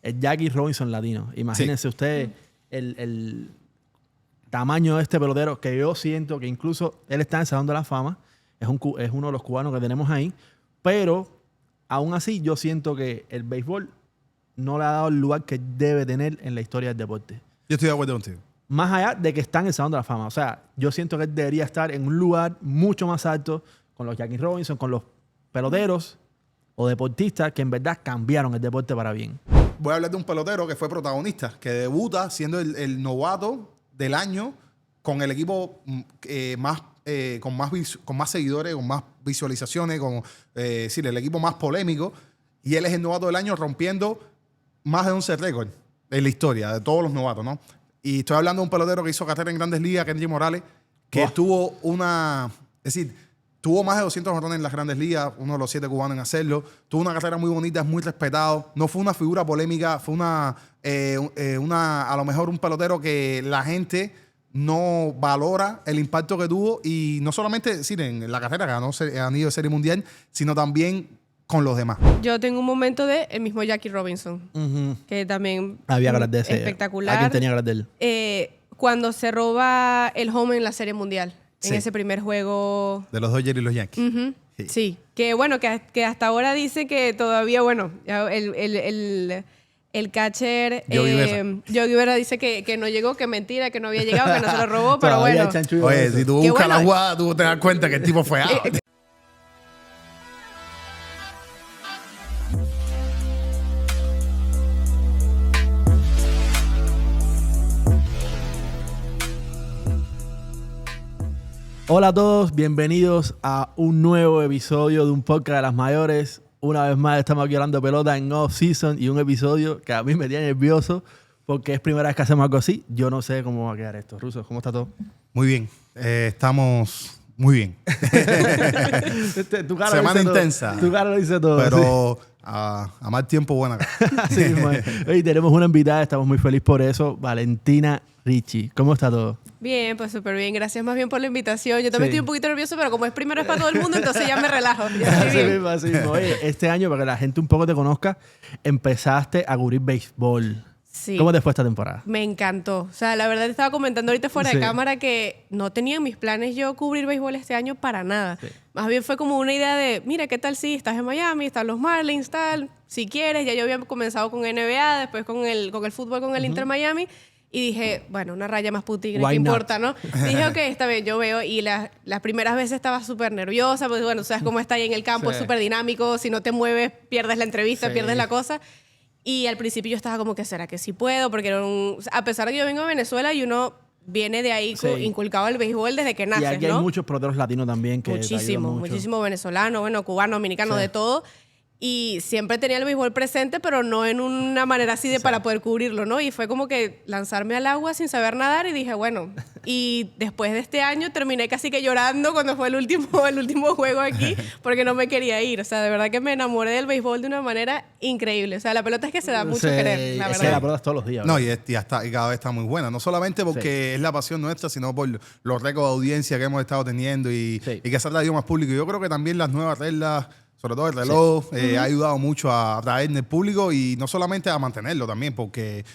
el Jackie Robinson latino. Imagínense ustedes el tamaño de este pelotero, que yo siento que incluso él está en el Salón de la Fama. Es uno de los cubanos que tenemos ahí. Pero aún así yo siento que el béisbol no le ha dado el lugar que debe tener en la historia del deporte. Yo estoy de acuerdo contigo. Más allá de que está en el Salón de la Fama. O sea, yo siento que él debería estar en un lugar mucho más alto con los Jackie Robinson, con los peloteros o deportistas que en verdad cambiaron el deporte para bien. Voy a hablar de un pelotero que fue protagonista, que debuta siendo el novato del año con el equipo con más seguidores, con más visualizaciones, el equipo más polémico. Y él es el novato del año rompiendo más de 11 récords en la historia de todos los novatos, ¿no? Y estoy hablando de un pelotero que hizo carrera en Grandes Ligas, Kenji Morales, que tuvo más de 200 jonrones en las Grandes Ligas, uno de los 7 cubanos en hacerlo. Tuvo una carrera muy bonita, es muy respetado. No fue una figura polémica, fue a lo mejor un pelotero que la gente no valora el impacto que tuvo. Y no solamente en la carrera, ganó anillo de Serie Mundial, sino también con los demás. Yo tengo un momento de el mismo Jackie Robinson, que también había que hablar de ese. Espectacular. ¿A quién tenía que hablar de él? Cuando se roba el home en la Serie Mundial. En ese primer juego. De los Dodgers y los Yankees. Sí. Que bueno, que hasta ahora dice que todavía, bueno, el catcher Yogi Berra dice que no llegó, que mentira, que no había llegado, que no se lo robó, pero bueno. Oye, si tú buscas la jugada, tú te das cuenta que el tipo fue out. Hola a todos, bienvenidos a un nuevo episodio de un podcast de las mayores. Una vez más estamos aquí hablando de pelota en off-season y un episodio que a mí me tiene nervioso porque es primera vez que hacemos algo así. Yo no sé cómo va a quedar esto. Russo, ¿cómo está todo? Muy bien, estamos muy bien. Tu cara semana dice intensa. Todo. Tu cara lo dice todo. Pero sí. a mal tiempo, buena cara. Sí, hoy tenemos una invitada, estamos muy felices por eso, Valentina Ricci. ¿Cómo está todo? Bien, pues súper bien. Gracias más bien por la invitación. Yo también estoy un poquito nervioso, pero como es primero es para todo el mundo, entonces ya me relajo. Ya estoy bien. Así mismo. Oye, este año, para que la gente un poco te conozca, empezaste a cubrir béisbol. Sí. ¿Cómo te fue esta temporada? Me encantó. O sea, la verdad te estaba comentando ahorita fuera de cámara que no tenía en mis planes yo cubrir béisbol este año para nada. Sí. Más bien fue como una idea de, mira, ¿qué tal si estás en Miami, están los Marlins, tal? Si quieres, ya yo había comenzado con NBA, después con el fútbol, con el Inter Miami. Y dije, bueno, una raya más putigre, ¿qué importa, no? Dije, ok, esta vez yo veo. Y las primeras veces estaba súper nerviosa, porque bueno, sabes cómo está ahí en el campo, es súper dinámico. Si no te mueves, pierdes la entrevista, pierdes la cosa. Y al principio yo estaba como que, ¿será que sí puedo? Porque era a pesar de que yo vengo de Venezuela y uno viene de ahí inculcado al béisbol desde que naces, y aquí hay muchos peloteros latinos también que muchísimo venezolano, bueno, cubano, dominicano, de todo. Y siempre tenía el béisbol presente, pero no en una manera así de para poder cubrirlo, ¿no? Y fue como que lanzarme al agua sin saber nadar y dije, bueno. Y después de este año terminé casi que llorando cuando fue el último juego aquí porque no me quería ir. O sea, de verdad que me enamoré del béisbol de una manera increíble. O sea, la pelota es que se da mucho querer, la verdad. Sí, la pelota es todos los días. No, y cada vez está muy buena. No solamente porque es la pasión nuestra, sino por los récords de audiencia que hemos estado teniendo y que se ha traído más público. Yo creo que también las nuevas reglas, sobre todo el reloj, ha ayudado mucho a atraer el público y no solamente a mantenerlo también, porque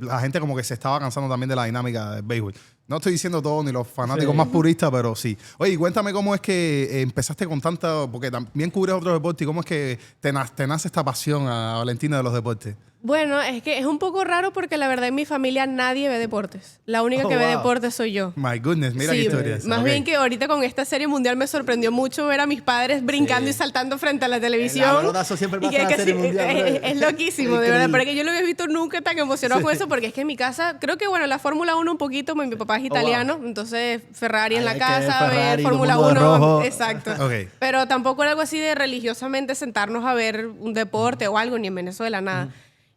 la gente como que se estaba cansando también de la dinámica del béisbol. No estoy diciendo todo, ni los fanáticos más puristas, pero sí. Oye, cuéntame cómo es que empezaste con tanta, porque también cubres otros deportes, y cómo es que te nace esta pasión a Valentina de los deportes. Bueno, es que es un poco raro porque la verdad en mi familia nadie ve deportes. La única que ve deportes soy yo. My goodness, mira qué historia es. Más bien que ahorita con esta serie mundial me sorprendió mucho ver a mis padres brincando y saltando frente a la televisión. El pelotazo siempre pasa en la serie mundial. Es loquísimo, de verdad. Pero que yo no había visto nunca tan emocionado con eso porque es que en mi casa, creo que bueno, la Fórmula 1 un poquito, mi papá es italiano, entonces Ferrari en la casa, ver Fórmula 1. Exacto. Pero tampoco era algo así de religiosamente sentarnos a ver un deporte o algo, ni en Venezuela, nada.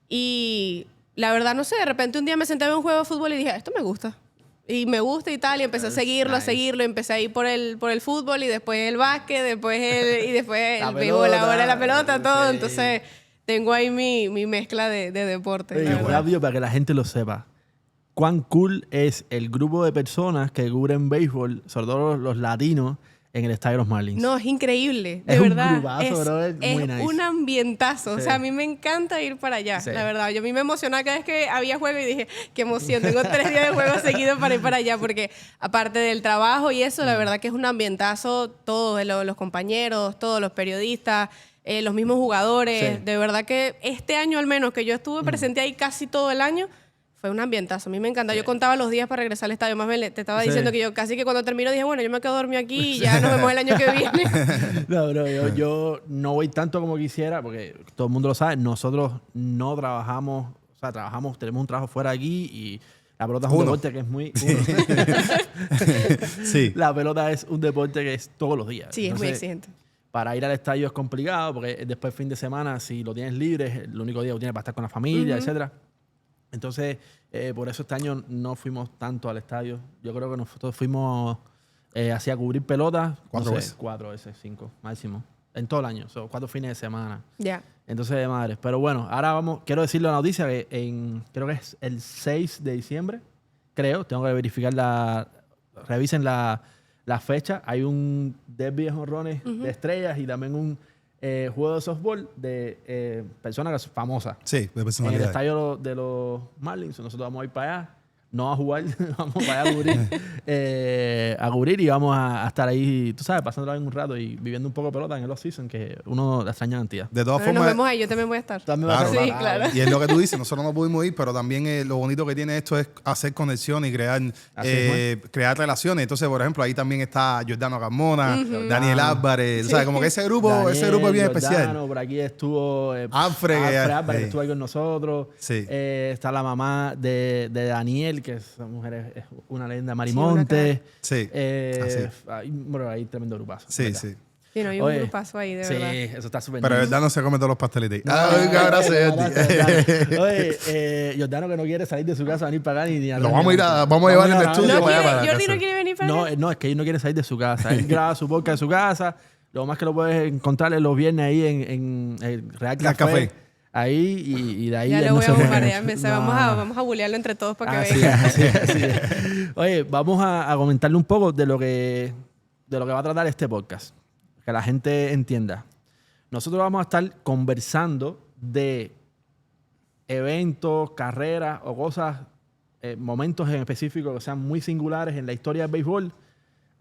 Y la verdad, no sé, de repente un día me senté a ver un juego de fútbol y dije, esto me gusta. Y me gusta y tal, y empecé a seguirlo, empecé a ir por el fútbol y después el básquet, después el béisbol, ahora la pelota, todo. Entonces, tengo ahí mi mezcla de deportes. Rápido, para que la gente lo sepa. ¿Cuán cool es el grupo de personas que cubren béisbol, sobre todo los latinos, en el estadio de los Marlins. No, es increíble, de es verdad. Un grupazo, bro, es muy nice. Un ambientazo. Sí. O sea, a mí me encanta ir para allá, Sí. la verdad. Yo a mí me emocionaba cada vez que había juego y dije, qué emoción, tengo 3 días de juego seguidos para ir para allá, porque aparte del trabajo y eso, la verdad que es un ambientazo, todos los compañeros, todos los periodistas, los mismos jugadores. Sí. De verdad que este año al menos, que yo estuve presente ahí casi todo el año, fue un ambientazo. A mí me encanta. Sí. Yo contaba los días para regresar al estadio. Más bien, te estaba Sí. diciendo que yo casi que cuando termino dije, bueno, yo me quedo dormido aquí y ya nos vemos el año que viene. No, bro, yo no voy tanto como quisiera, porque todo el mundo lo sabe, nosotros no trabajamos, o sea, tenemos un trabajo fuera de aquí y la pelota es un deporte que es muy... Sí. La pelota es un deporte que es todos los días. Sí, es muy Entonces, exigente. para ir al estadio es complicado, porque después del fin de semana, si lo tienes libre, es el único día que tienes para estar con la familia, etcétera. Entonces, por eso este año no fuimos tanto al estadio. Yo creo que nosotros fuimos así a cubrir pelotas. 4 veces. 4 veces, 5 máximo. En todo el año. 4 fines de semana. Ya. Entonces, de madre. Pero bueno, ahora quiero decirle la noticia que creo que es el 6 de diciembre. Tengo que verificar revisen la fecha. Hay un derby de jonrones de estrellas y también un juego de softball de personas famosas. Sí, de En el personalidad. estadio de los Marlins. Nosotros vamos a ir para allá. No a jugar, vamos para allá a cubrir y vamos a estar ahí, tú sabes, pasando un rato y viviendo un poco de pelota en el off-season, que uno la extraña cantidad. De todas Bueno, nos formas, vemos ahí. Yo también voy a estar. También va a Claro, ser- Sí, claro. y es lo que tú dices, nosotros no pudimos ir, pero también lo bonito que tiene esto es hacer conexiones y crear relaciones. Entonces, por ejemplo, ahí también está Jordano Carmona, Daniel Álvarez, ¿sabes? Como que ese grupo es bien Daniel, especial. Jordano, por aquí estuvo Alfred, Álvarez, que sí. estuvo ahí con nosotros. Sí. Está la mamá de Daniel, que esa mujer es una leyenda, una Marimonte. Sí, Bueno, ahí tremendo grupazo. sí, ¿verdad? sí. Sí, no, hay Oye, un grupazo ahí, de Sí, verdad. eso está súper Pero de nice. verdad no se come todos los pastelitos. No, Ay, qué abrazo, gracias, Jordano. Oye, Jordano que no quiere salir de su casa a venir para acá ni Lo vamos a ir vamos a llevar en el estudio No para allá, quiere, para Jordi casa. no quiere venir para acá. No, es que él no quiere salir de su casa. Él graba su podcast de su casa. Lo más que lo puedes encontrar es los viernes ahí en el Real Real Café. Café. Ahí y de ahí Ya él lo no voy a se mueve bombardear. mucho. Vamos a bulearlo entre todos para que Así venga. es. Oye, vamos a comentarle un poco de lo que va a tratar este podcast. Que la gente entienda. Nosotros vamos a estar conversando de eventos, carreras o cosas, momentos en específico que sean muy singulares en la historia del béisbol,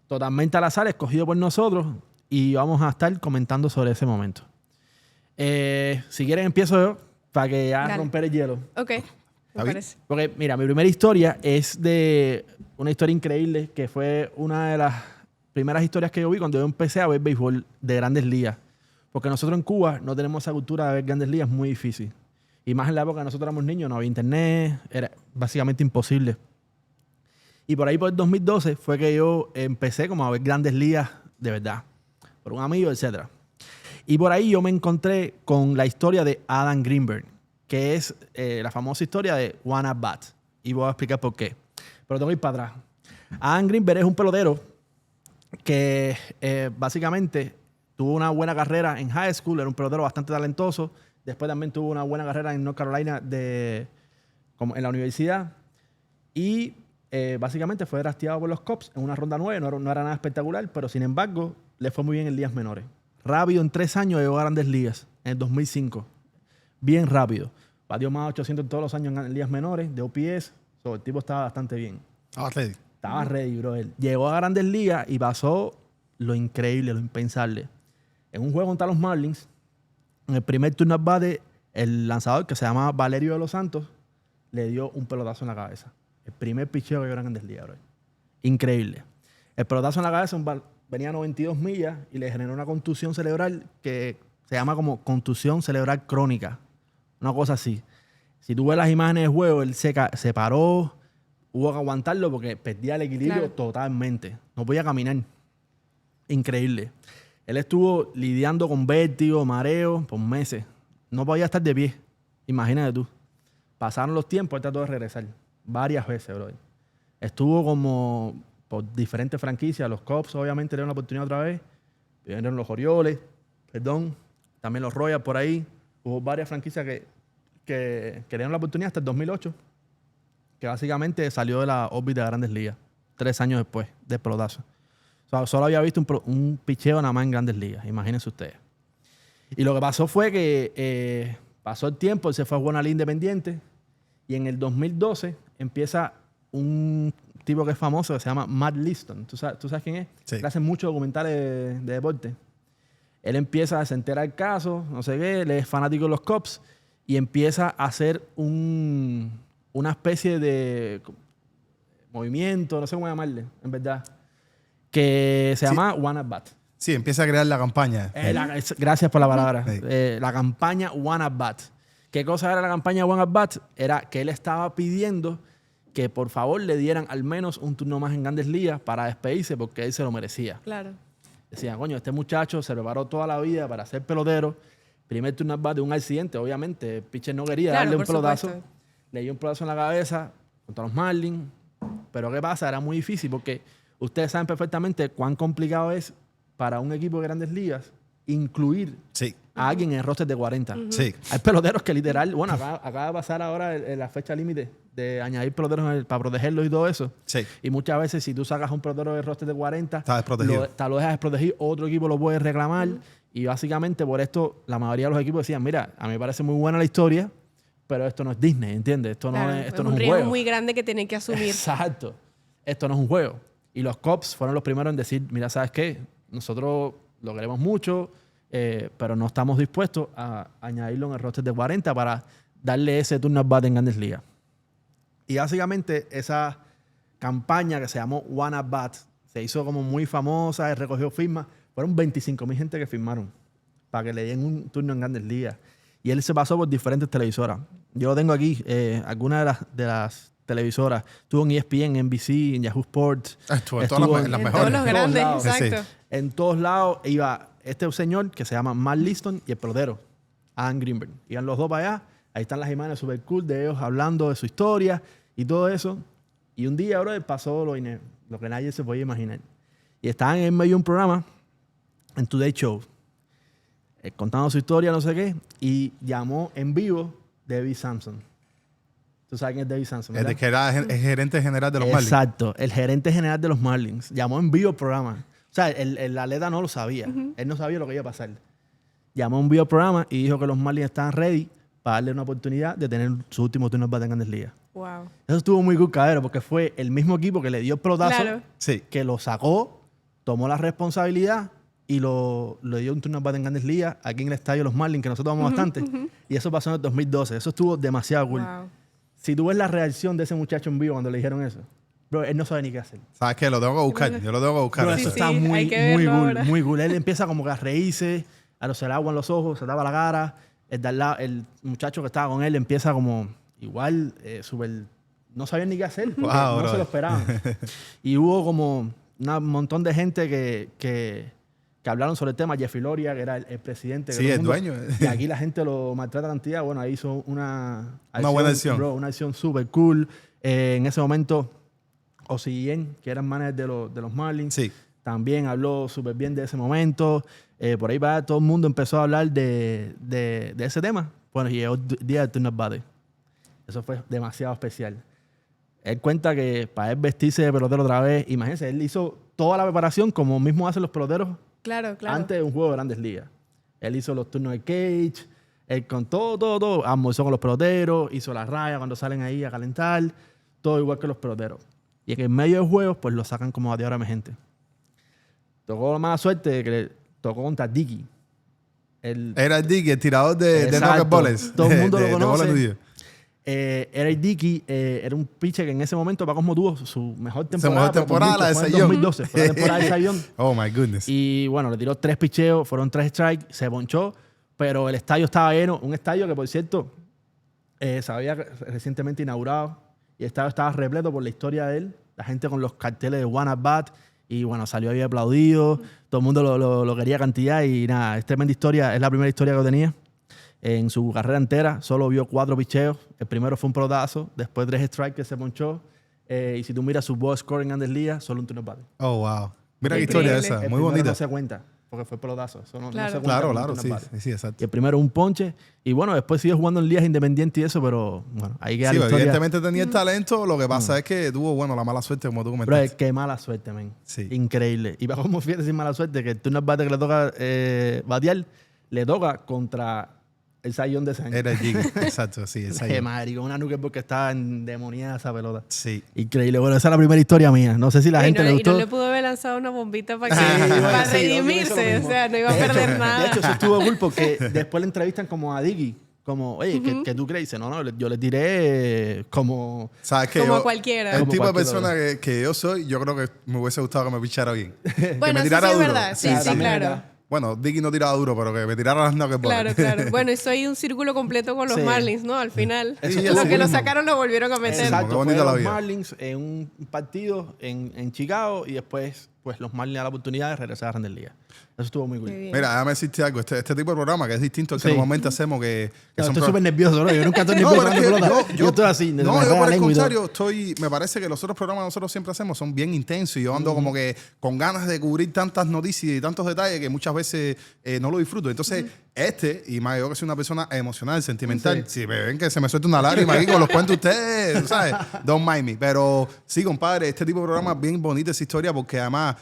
totalmente al azar, escogido por nosotros, y vamos a estar comentando sobre ese momento. Si quieren empiezo yo, para que ya Dale. romper el hielo. Ok, me bien? parece. Porque, mira, mi primera historia es de una historia increíble que fue una de las primeras historias que yo vi cuando yo empecé a ver béisbol de Grandes Ligas. Porque nosotros en Cuba no tenemos esa cultura de ver Grandes Ligas, muy difícil. Y más en la época que nosotros éramos niños, no había internet, era básicamente imposible. Y por ahí, por el 2012, fue que yo empecé como a ver Grandes Ligas de verdad, por un amigo, etc. Y por ahí yo me encontré con la historia de Adam Greenberg, que es la famosa historia de One at Bat. Y voy a explicar por qué. Pero tengo que ir para atrás. Adam Greenberg es un pelotero que básicamente tuvo una buena carrera en high school, era un pelotero bastante talentoso. Después también tuvo una buena carrera en North Carolina en la universidad. Y básicamente fue drafteado por los Cubs en una ronda 9. No era nada espectacular, pero sin embargo le fue muy bien en ligas menores. Rápido, en 3 años llegó a Grandes Ligas, en el 2005. Bien rápido. Batió más de 800 en todos los años en ligas menores, de OPS. El tipo estaba bastante bien. Ready. Estaba ready, bro. Él llegó a Grandes Ligas y pasó lo increíble, lo impensable. En un juego contra los Marlins, en el primer turno al bate, el lanzador, que se llamaba Valerio de los Santos, le dio un pelotazo en la cabeza. El primer picheo que vio en Grandes Ligas, bro. Increíble. El pelotazo en la cabeza venía a 92 millas y le generó una contusión cerebral que se llama como contusión cerebral crónica. Una cosa así. Si tú ves las imágenes del juego, él se paró, hubo que aguantarlo porque perdía el equilibrio Claro. totalmente. No podía caminar. Increíble. Él estuvo lidiando con vértigo, mareo por meses. No podía estar de pie. Imagínate tú. Pasaron los tiempos, él trató de regresar. Varias veces, bro. Estuvo como por diferentes franquicias. Los Cubs obviamente le dieron la oportunidad otra vez. Vinieron los Orioles, también los Royals por ahí. Hubo varias franquicias que le dieron la oportunidad hasta el 2008, que básicamente salió de la órbita de Grandes Ligas, 3 años después del pelotazo. O sea, solo había visto un picheo nada más en Grandes Ligas, imagínense ustedes. Y lo que pasó fue que pasó el tiempo, él se fue a jugar una liga independiente y en el 2012 empieza un tipo que es famoso que se llama Matt Liston. ¿Tú sabes quién es? Sí. Él hace muchos documentales de deporte. Él empieza a se entera el caso, no sé qué, él es fanático de los Cubs y empieza a hacer una especie de movimiento, no sé cómo llamarle, en verdad, que se llama One at Bat. Sí, empieza a crear la campaña. Gracias por la palabra. Sí. La campaña One at Bat. ¿Qué cosa era la campaña One at Bat? Era que él estaba pidiendo que por favor le dieran al menos un turno más en Grandes Ligas para despedirse porque él se lo merecía. Claro. Decían, coño, este muchacho se preparó toda la vida para ser pelotero. Primer turno at bat de un accidente, obviamente. El pitcher no quería darle un pelotazo. Supuesto. Le dio un pelotazo en la cabeza contra los Marlins. Pero ¿qué pasa? Era muy difícil porque ustedes saben perfectamente cuán complicado es para un equipo de Grandes Ligas incluir Sí. a alguien en el roster de 40. Sí. Hay peloteros que literal, bueno, acaba de pasar ahora la fecha límite de añadir peloteros para protegerlos y todo eso. Sí. Y muchas veces si tú sacas un pelotero del roster de 40, Está desprotegido. lo dejas desprotegido, otro equipo lo puede reclamar. Y básicamente por esto la mayoría de los equipos decían, mira, a mí me parece muy buena la historia, pero esto no es Disney, ¿entiendes? Esto Claro, no es, esto no un es un riesgo juego. muy grande que tienen que asumir. Exacto. Esto no es un juego. Y los Cubs fueron los primeros en decir, mira, ¿sabes qué? Nosotros lo queremos mucho, pero no estamos dispuestos a añadirlo en el roster de 40 para darle ese turno at bat en Grandes Ligas. Y básicamente esa campaña que se llamó One at Bat se hizo como muy famosa, él recogió firmas. Fueron 25,000 gente que firmaron para que le den un turno en Grandes Ligas. Y él se pasó por diferentes televisoras. Yo tengo aquí algunas de las televisoras. Estuvo en ESPN, en NBC, en Yahoo Sports. Estuvo en Estuvo todas las En mejores. todos los grandes, lados. exacto. Sí. En todos lados iba este señor que se llama Matt Liston y el pelotero, Adam Greenberg. Iban los dos para allá. Ahí están las imágenes super cool de ellos hablando de su historia y todo eso. Y un día, bro, pasó lo que nadie se podía imaginar. Y estaban en medio de un programa, en Today Show, contando su historia, no sé qué, y llamó en vivo David Samson. ¿Tú sabes quién es David Samson, verdad? El que era el gerente general de los Marlins. Exacto, el gerente general de los Marlins. Llamó en vivo el programa. O sea, el atleta no lo sabía. Él no sabía lo que iba a pasar. Llamó en vivo el programa y dijo que los Marlins estaban ready para darle una oportunidad de tener su último turno de en Grandes Ligas. Wow. Eso estuvo muy cool, cabrón, porque fue el mismo equipo que le dio el pelotazo, Claro. Sí. que lo sacó, tomó la responsabilidad y le dio un turno en Grandes Ligas aquí en el estadio de los Marlins, que nosotros vamos bastante. Y eso pasó en el 2012. Eso estuvo demasiado cool. Wow. Si tú ves la reacción de ese muchacho en vivo cuando le dijeron eso, bro, él no sabe ni qué hacer. ¿Sabes qué? Lo tengo que buscar. Yo lo tengo que buscar. Bro, Sí, eso sí, está hay muy, que muy verlo cool, ahora. muy cool. Él empieza como que a reírse, a hacer agua en los ojos, se tapa la cara. El muchacho que estaba con él empieza como igual, súper... No sabían ni qué hacer, porque Wow, no bro. se lo esperaban. Y hubo como un montón de gente que hablaron sobre el tema. Jeffrey Loria, que era el presidente. que Sí, todo el mundo- dueño. Y aquí la gente lo maltrata cantidad. Bueno, ahí hizo una buena acción. bro, una acción súper cool. En ese momento, Osillén, que eran managers de los Marlins, Sí. también habló súper bien de ese momento. Por ahí va, todo el mundo empezó a hablar de ese tema. Bueno, y llegó el día del turno at bat. Eso fue demasiado especial. Él cuenta que para él vestirse de pelotero otra vez, imagínense, él hizo toda la preparación como mismo hacen los peloteros Claro, claro. antes de un juego de Grandes Ligas. Él hizo los turnos de cage, él con todo. Almorzó con los peloteros, hizo la raya cuando salen ahí a calentar, todo igual que los peloteros. Y en el medio de juegos, pues lo sacan como bateador emergente. Tocó la mala suerte que le tocó contra Dickey. Era el Dick, el tirador de Exacto. knockballs. Todo el mundo lo de bola conoce. New Year. Eric Dickey era un pitcher que en ese momento Paco Cosmo tuvo su mejor temporada. mejor pero por temporada, mucho, la de fue en Cy Young. 2012, fue la temporada de Cy Young. Oh, my goodness. Y bueno, le tiró 3 picheos, fueron 3 strikes, se ponchó, pero el estadio estaba lleno. Un estadio que, por cierto, se había recientemente inaugurado y el estadio estaba repleto por la historia de él. La gente con los carteles de One at Bat. Y bueno, salió ahí aplaudido. Todo el mundo lo quería cantidad. Y nada, es tremenda historia. Es la primera historia que tenía. En su carrera entera solo vio 4 picheos. El primero fue un pelotazo. Después 3 strikes que se ponchó. Y si tú miras su box score en Grandes Ligas, solo un turno at bat. Oh, wow. Mira qué Increíble. historia esa. El Muy primero bonita. no se cuenta. porque fue pelotazo. Eso no, Claro. no se cuenta Claro, como claro, una sí, base. sí, exacto. Y el primero un ponche. Y bueno, después siguió jugando en ligas independientes y eso, pero bueno, ahí queda Sí, la historia. evidentemente tenía el talento. Lo que pasa es que tuvo, bueno, la mala suerte, como tú Bro, comentaste. qué mala suerte, men. Sí. Increíble. Y como fíjate sin mala suerte, que tú no bate que le toca batear, le toca contra el Sayón de ese año. Era el Jiggy, exacto, sí, el Qué Sayón. madre, con una nuke porque estaba endemoniada esa pelota. Sí. Increíble. Bueno, esa es la primera historia mía. No sé si la gente le Y gustó. no le pudo haber lanzado una bombita para, bueno, sí, redimirse. yo pienso lo O sea, no iba a De perder hecho, nada. De hecho, eso estuvo cool porque después le entrevistan como a Diggy. Como, oye, ¿qué tú crees? Dice, no, yo le tiré como... ¿Sabes qué? Como Yo- cualquiera. El Como tipo de cualquiera. persona que yo soy, yo creo que me hubiese gustado que me pichara bien. Que Bueno, me sí, tirara sí es duro. verdad. Sí, Claro, sí, también es claro. verdad. Bueno, Dicky no tiraba duro, pero que me tirara las knuckleballs. Claro, claro. Bueno, eso hay un círculo completo con los Sí. Marlins, ¿no? Al final. Eso Lo estuvo que lo mismo. sacaron lo volvieron a meter. Exacto. Exacto, qué fue bonita la los vida. Marlins en un partido en Chicago y después pues los Marlins a la oportunidad de regresar a Grandes Ligas. Eso estuvo muy cool. Qué bien. Mira, déjame decirte algo. Este tipo de programa que es distinto al que Sí. normalmente hacemos, que No, son estoy pro- súper nervioso, bro. Yo nunca estoy No, nervioso pero es jugando que pelota. Yo estoy así. me No, yo enreda por la el lengua y todo. contrario, me parece que los otros programas que nosotros siempre hacemos son bien intensos y yo ando como que con ganas de cubrir tantas noticias y tantos detalles que muchas veces no lo disfruto. Entonces, y más yo que soy una persona emocional, sentimental, si me ven que se me suelta una lágrima aquí con los cuentos ustedes, ¿sabes? Don't mind me. Pero sí, compadre, este tipo de programa es bien bonita esa historia porque además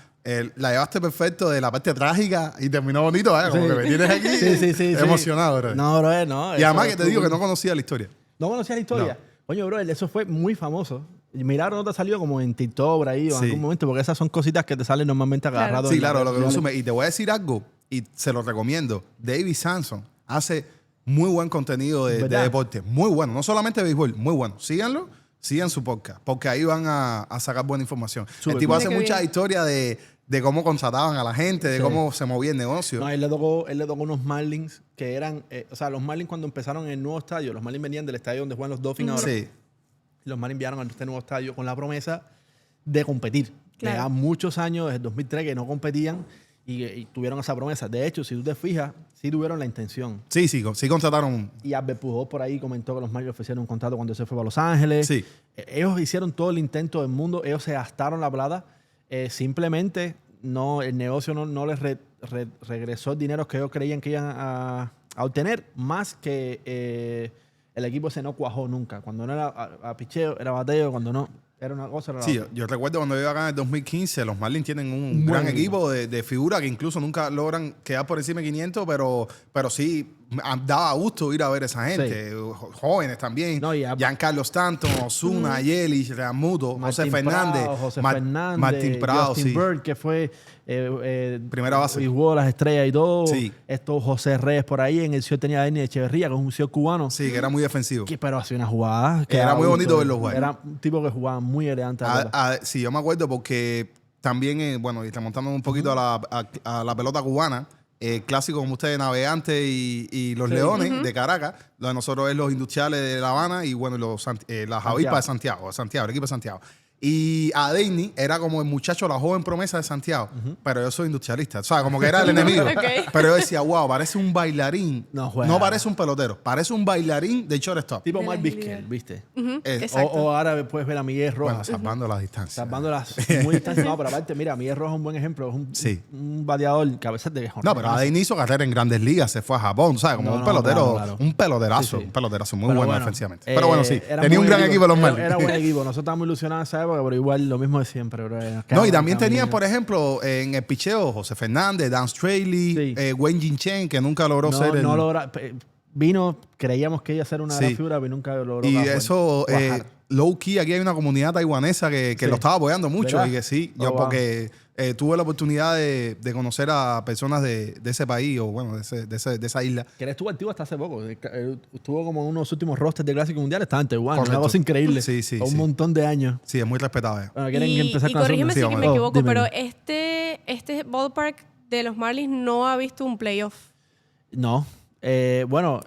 la llevaste perfecto de la parte trágica y terminó bonito, ¿eh? Como Sí. que me tienes aquí Sí. emocionado, bro. No, bro, no. Y además eso que te digo que estuvo- no conocía la historia. No conocía la historia. No. Coño, bro, eso fue muy famoso. Milagro no te ha salido como en TikTok por ahí o en Sí. algún momento, porque esas son cositas que te salen normalmente Claro. agarrados. Sí, en las claro, lo que redes consume. sociales. Y te voy a decir algo, y se lo recomiendo. David Samson hace muy buen contenido de ¿Verdad? deporte. Muy bueno. No solamente de béisbol, muy bueno. Síganlo, sigan su podcast, porque ahí van a sacar buena información. Súper el tipo cool. hace Mira qué muchas bien. historias de cómo contrataban a la gente, de Sí. cómo se movía el negocio. No, él le tocó unos Marlins que eran... o sea, los Marlins cuando empezaron en el nuevo estadio, los Marlins venían del estadio donde juegan los Dolphins ahora. Sí. Los Marlins enviaron a este nuevo estadio con la promesa de competir. Claro. Llevaban muchos años, desde el 2003, que no competían y tuvieron esa promesa. De hecho, si tú te fijas, sí tuvieron la intención. Sí contrataron. Y Albert Pujols por ahí comentó que los Marlins ofrecieron un contrato cuando se fue para Los Ángeles. Sí. Ellos hicieron todo el intento del mundo. Ellos se gastaron la plata. Simplemente el negocio no les regresó el dinero que ellos creían que iban a obtener. Más que el equipo se no cuajó nunca. Cuando no era a picheo, era bateo. Cuando no, era una cosa. Era la Sí, otra. yo recuerdo cuando yo acá en el 2015, los Marlins tienen un Buen gran equipo. equipo de figuras que incluso nunca logran quedar por encima de 500, pero sí daba gusto ir a ver a esa gente. Jóvenes también. No, y Giancarlo Stanton, Ozuna, Yelich, Realmuto, José Martín Fernández. Prado, José Mar- Fernández, Martín Prado, Justin sí. Bird, que fue Primera base. y jugó las estrellas y todo. Sí. Esto José Reyes por ahí. En el cielo tenía a Ernie Echeverría, que es un cielo cubano. Sí, que era muy defensivo. Pero hacía una jugada. que Era daba muy gusto bonito verlo jugar. Era un tipo que jugaba muy elegante. la pelota. Sí, yo me acuerdo porque también, y remontando un poquito a la pelota cubana, clásico como ustedes, Navegantes y los Sí. Leones de Caracas, lo de nosotros es los Industriales de La Habana y bueno, las Avispas de Santiago, el equipo de Santiago. Y a Deini era como el muchacho, la joven promesa de Santiago, pero yo soy industrialista, o sea, como que era el enemigo. Ok. Pero yo decía, wow, parece un bailarín, No juega. no parece un pelotero, parece un bailarín de shortstop. Tipo De la Mark agilidad. Vizquel, ¿viste? Exacto. O ahora puedes ver a Miguel Rojas. Bueno, salvando las distancias. Salvándolas muy distancias. No, pero aparte, mira, Miguel Rojas es un buen ejemplo. Es Sí. un bateador cabezas de viejo. No, pero Adeini hizo carrera en Grandes Ligas, se fue a Japón, ¿sabes? Como No, un no, pelotero, claro. un peloterazo, Sí, sí. un peloterazo muy Pero bueno bueno, defensivamente. Pero bueno, sí, era tenía un buen gran equipo los Marlins. Era buen equipo. Nosotros estábamos ilusionados en esa época, pero igual lo mismo de siempre. Bro. No, y también tenían, por ejemplo, en el picheo, José Fernández, Dan Straley, Sí. Wayne Jinchen, que nunca logró ser el... No logra, vino, creíamos que iba a ser una Sí. gran figura, pero nunca lo logró. Y cuajar. eso, low key, aquí hay una comunidad taiwanesa que Sí. lo estaba apoyando mucho. ¿Verdad? Y que sí, Oh, yo wow. porque tuve la oportunidad de conocer a personas de ese país, o bueno, de esa isla. Que él estuvo activo hasta hace poco. Estuvo como en unos últimos rosters de Clásico Mundial. Estaba en Taiwán. Correcto. Una cosa increíble. Sí, sí, Un sí. montón de años. Sí, es muy respetable. Bueno, ¿quieren Y empezar con la corrígeme segunda? si Sí, me vamos. equivoco, Dime. pero este ballpark de los Marlins no ha visto un playoff. No. Bueno,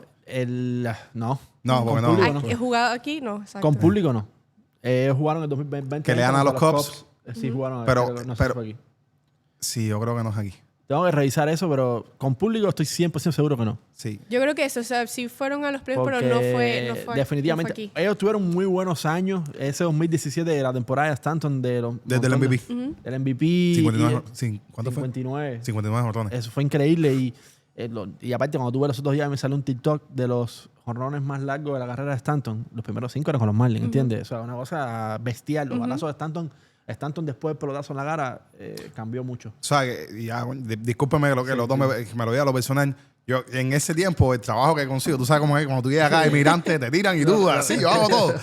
no. No, Con porque no. público ¿He jugado aquí? No, exacto. Con público no. Jugaron en el 2020. Que le dan a los contra Cubs. Sí, jugaron. Pero- no sé si pero- fue aquí. Sí, yo creo que no es aquí. Tengo que revisar eso, pero con público estoy 100% seguro que no. Sí. Yo creo que eso, o sea, sí fueron a los playoffs, pero no fue definitivamente. no fue aquí. Ellos tuvieron muy buenos años. Ese 2017 de la temporada de Stanton desde el MVP. El MVP. 59, ¿cuánto 59. fue? 59 jonrones. Eso fue increíble. Y aparte, cuando tuve los otros días, me salió un TikTok de los jonrones más largos de la carrera de Stanton. Los primeros 5 eran con los Marlins, ¿entiendes? O sea, una cosa bestial. Los balazos de Stanton después del pelotazo en la cara cambió mucho. O sea, discúlpeme que lo tome, que me lo diga a lo personal. Yo, en ese tiempo, el trabajo que consigo, tú sabes cómo es, cuando tú llegas acá, emigrante, te tiran y tú, así, yo hago todo.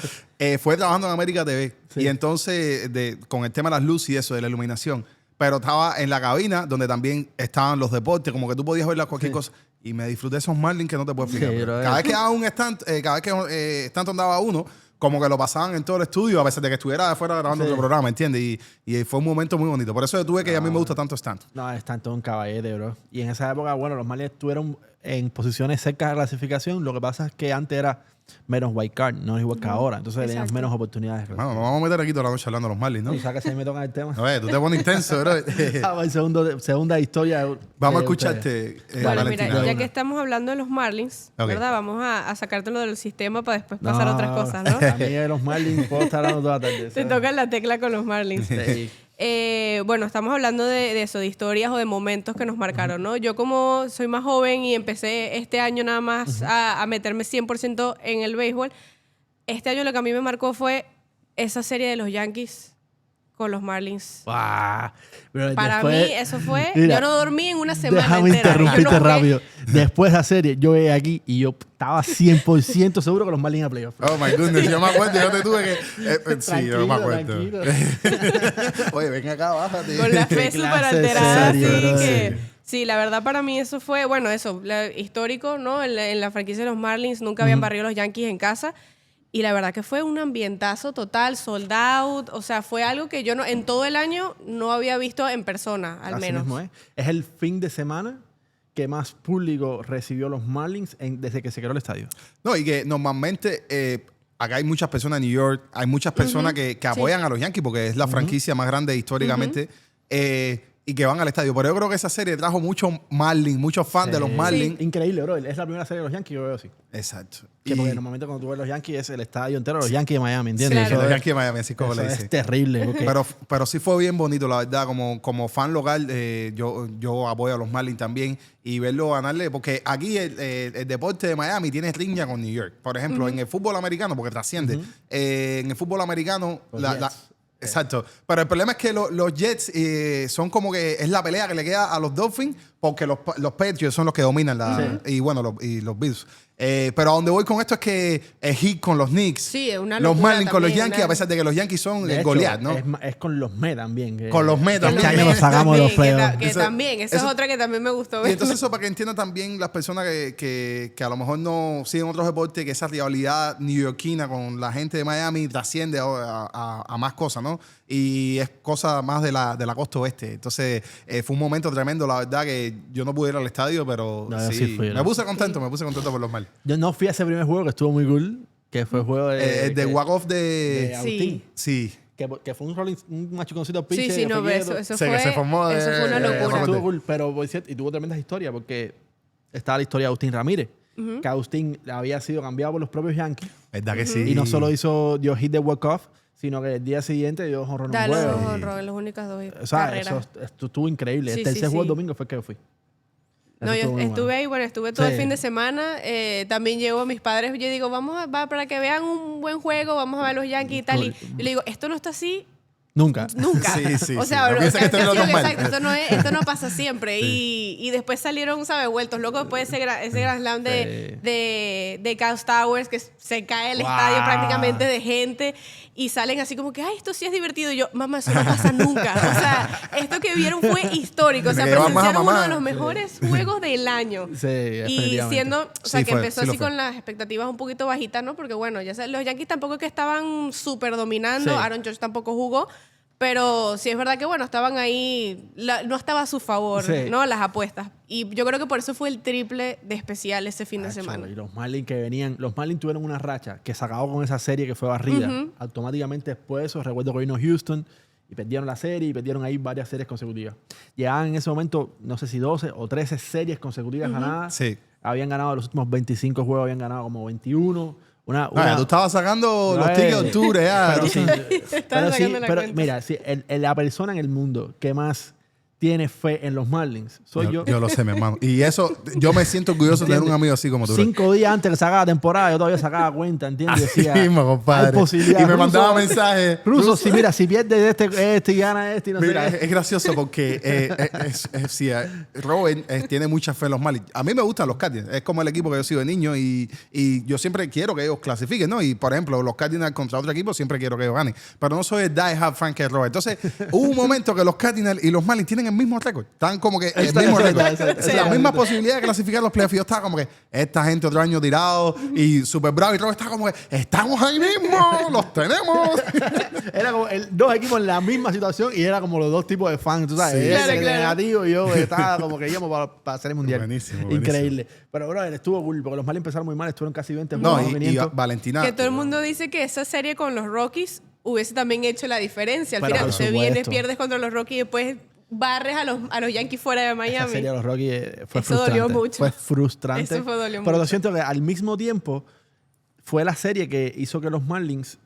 Fue trabajando en América TV. Sí. Y entonces, con el tema de las luces y eso, de la iluminación. Pero estaba en la cabina, donde también estaban los deportes, como que tú podías ver cualquier cosa. Y me disfruté esos Marlins que no te puedo explicar. Sí, cada vez que daba un cada vez que Stanton daba uno, como que lo pasaban en todo el estudio, a pesar de que estuviera afuera grabando otro programa, ¿entiendes? Y fue un momento muy bonito. Por eso yo tuve que a mí me gusta tanto Stanton. No, Stanton un caballete, bro. Y en esa época, bueno, los Marlins estuvieron en posiciones cerca de la clasificación. Lo que pasa es que antes era menos white card, no es igual que ahora. Entonces tenían menos oportunidades. Bueno, nos vamos a meter aquí toda la noche hablando de los Marlins, ¿no? Y sabes que si me tocan el tema. Oye, tú te pones intenso, bro. Segunda historia. Vamos a escucharte. Bueno, mira, ya que estamos hablando de los Marlins, ¿verdad? Vamos a sacártelo del sistema para después pasar a otras cosas, ¿no? A mí de los Marlins puedo estar hablando toda la tarde. Te toca la tecla con los Marlins. Sí. Bueno, estamos hablando de eso, de historias o de momentos que nos marcaron, ¿no? Yo como soy más joven y empecé este año nada más a meterme 100% en el béisbol, este año lo que a mí me marcó fue esa serie de los Yankees con los Marlins. Wow. Para mí eso fue... Mira, yo no dormí en una semana déjame entera. interrumpirte rápido. Después de la serie, yo veía aquí y yo estaba 100% seguro que los Marlins a playoff. Oh, my goodness. Yo me acuerdo, yo te tuve que... sí, yo me acuerdo. Oye, ven acá, bájate. Con la fe súper alterada, así que... Sí, la verdad para mí eso fue... Bueno, eso, histórico, ¿no? En la franquicia de los Marlins nunca habían barrido los Yankees en casa. Y la verdad que fue un ambientazo total, sold out. O sea, fue algo que yo en todo el año no había visto en persona, al menos. Mismo es el fin de semana que más público recibió los Marlins desde que se creó el estadio. No, y que normalmente acá hay muchas personas en New York, hay muchas personas que apoyan a los Yankees porque es la franquicia más grande históricamente. Y que van al estadio. Pero yo creo que esa serie trajo muchos Marlins, muchos fans de los Marlins. Sí. Increíble, bro. Es la primera serie de los Yankees, yo veo así. Exacto. Porque normalmente cuando tú ves los Yankees es el estadio entero de los Yankees de Miami, ¿entiendes? Claro. Los Yankees de Miami, así como le dice. Es terrible. Okay. Pero sí fue bien bonito, la verdad. Como fan local, yo apoyo a los Marlins también. Y verlo ganarle, porque aquí el deporte de Miami tiene riña con New York. Por ejemplo, en el fútbol americano, porque trasciende. En el fútbol americano, exacto. Pero el problema es que los Jets son como que es la pelea que le queda a los Dolphins porque los Patriots son los que dominan y bueno, los Bills. Pero a donde voy con esto es que es hit con los Knicks. Sí, es una los Marlins con los también, Yankees, a pesar de que los Yankees son el Goliath, ¿no? Es con los Mets también. Con los Mets también. Este año nos sacamos los playoffs. Que también, esa es otra que también me gustó ver. Y entonces eso para que entiendan también las personas que a lo mejor no siguen otros deportes, que esa rivalidad neoyorquina con la gente de Miami trasciende a más cosas, ¿no? Y es cosa más de la costa oeste. Entonces fue un momento tremendo, la verdad, que yo no pude ir al estadio, pero sí me puse contento por los Marlins. Yo no fui a ese primer juego que estuvo muy cool, que fue el juego de walk-off de Agustín. Sí. Que fue un machuconcito pitcher. Sí, no, eso fue, se formó eso fue una locura. Estuvo cool, pero y tuvo tremendas historias porque estaba la historia de Agustín Ramírez, que Agustín había sido cambiado por los propios Yankees. ¿Verdad que sí? Y no solo dio hit de walk-off, sino que el día siguiente dio jonrón en juego. Las únicas dos o sea, carreras. Eso estuvo increíble. Sí, el tercer juego el domingo fue que fui. No, yo estuve ahí, estuve todo el fin de semana. También llevo a mis padres. Yo digo, para que vean un buen juego, vamos a ver los Yankees y tal. Y yo le digo, esto no está así. Nunca. Sí. O sea, esto no pasa siempre. Sí. Y después salieron, ¿sabes? Vueltos locos después de ese Grand Slam de Cows Towers, que se cae el estadio prácticamente de gente. Y salen así como que, ay, esto sí es divertido. Y yo, mamá, eso no pasa nunca. O sea, esto que vieron fue histórico. O sea, presenciaron uno de los mejores juegos del año. Sí, y siendo, o sea, que empezó así fue. con las expectativas un poquito bajitas, ¿no? Porque bueno, ya sabes, los Yankees tampoco es que estaban súper dominando. Sí. Aaron Judge tampoco jugó. Pero sí es verdad que, estban ahí, no estaba a su favor, ¿no? Las apuestas. Y yo creo que por eso fue el triple de especial ese fin de semana. Y los Marlins los Marlins tuvieron una racha que se acabó con esa serie que fue barrida. Automáticamente después de eso, recuerdo que vino Houston y perdieron la serie y perdieron ahí varias series consecutivas. Llegaban en ese momento, no sé si 12 o 13 series consecutivas ganadas. Sí. Habían ganado los últimos 25 juegos, habían ganado como 21. Tú estabas sacando los tickets de octubre. Pero sí, Sacando la cuenta. mira, sí, la persona en el mundo que más tiene fe en los Marlins soy yo. Yo lo sé, mi hermano. Y eso, yo me siento orgulloso de tener un amigo así como tú. 5 días antes que se acaba la temporada, yo todavía sacaba cuenta, ¿entiendes? Decía, mismo, compadre. hay posibilidad. Y me mandaba mensajes. Ruso, si mira, si pierdes este y gana este y no Mira, sé qué. es gracioso porque Robert tiene mucha fe en los Marlins. A mí me gustan los Cardinals. Es como el equipo que yo sigo de niño y yo siempre quiero que ellos clasifiquen, ¿no? Y, por ejemplo, los Cardinals contra otro equipo siempre quiero que ellos ganen. Pero no soy el die-hard fan que es Robert. Entonces, hubo un momento que los Cardinals y los Marlins tienen el mismo récord. Están como que el mismo récord. Es la misma posibilidad de clasificar los playoffs. Yo estaba como que esta gente otro año tirado y súper bravo y Robert estaba como que estamos ahí mismo, los tenemos. Era como dos equipos en la misma situación y era como los dos tipos de fans, tú sabes. Sí. Ese, Claro, el claro. negativo y yo estaba como que íbamos para hacer el mundial. Buenísimo. Increíble. Pero, bro, estuvo cool porque los Marlins empezaron muy mal, estuvieron casi 20 No, juegos. y 500. Valentina. Que todo el mundo dice que esa serie con los Rockies hubiese también hecho la diferencia. Al Pero final por te supuesto. vienes, pierdes contra los Rockies y después barres a los Yankees fuera de Esa Miami. serie de los Rockies fue Eso frustrante. dolió mucho. Fue frustrante. Eso dolió pero lo mucho. siento que al mismo tiempo fue la serie que hizo que los Marlins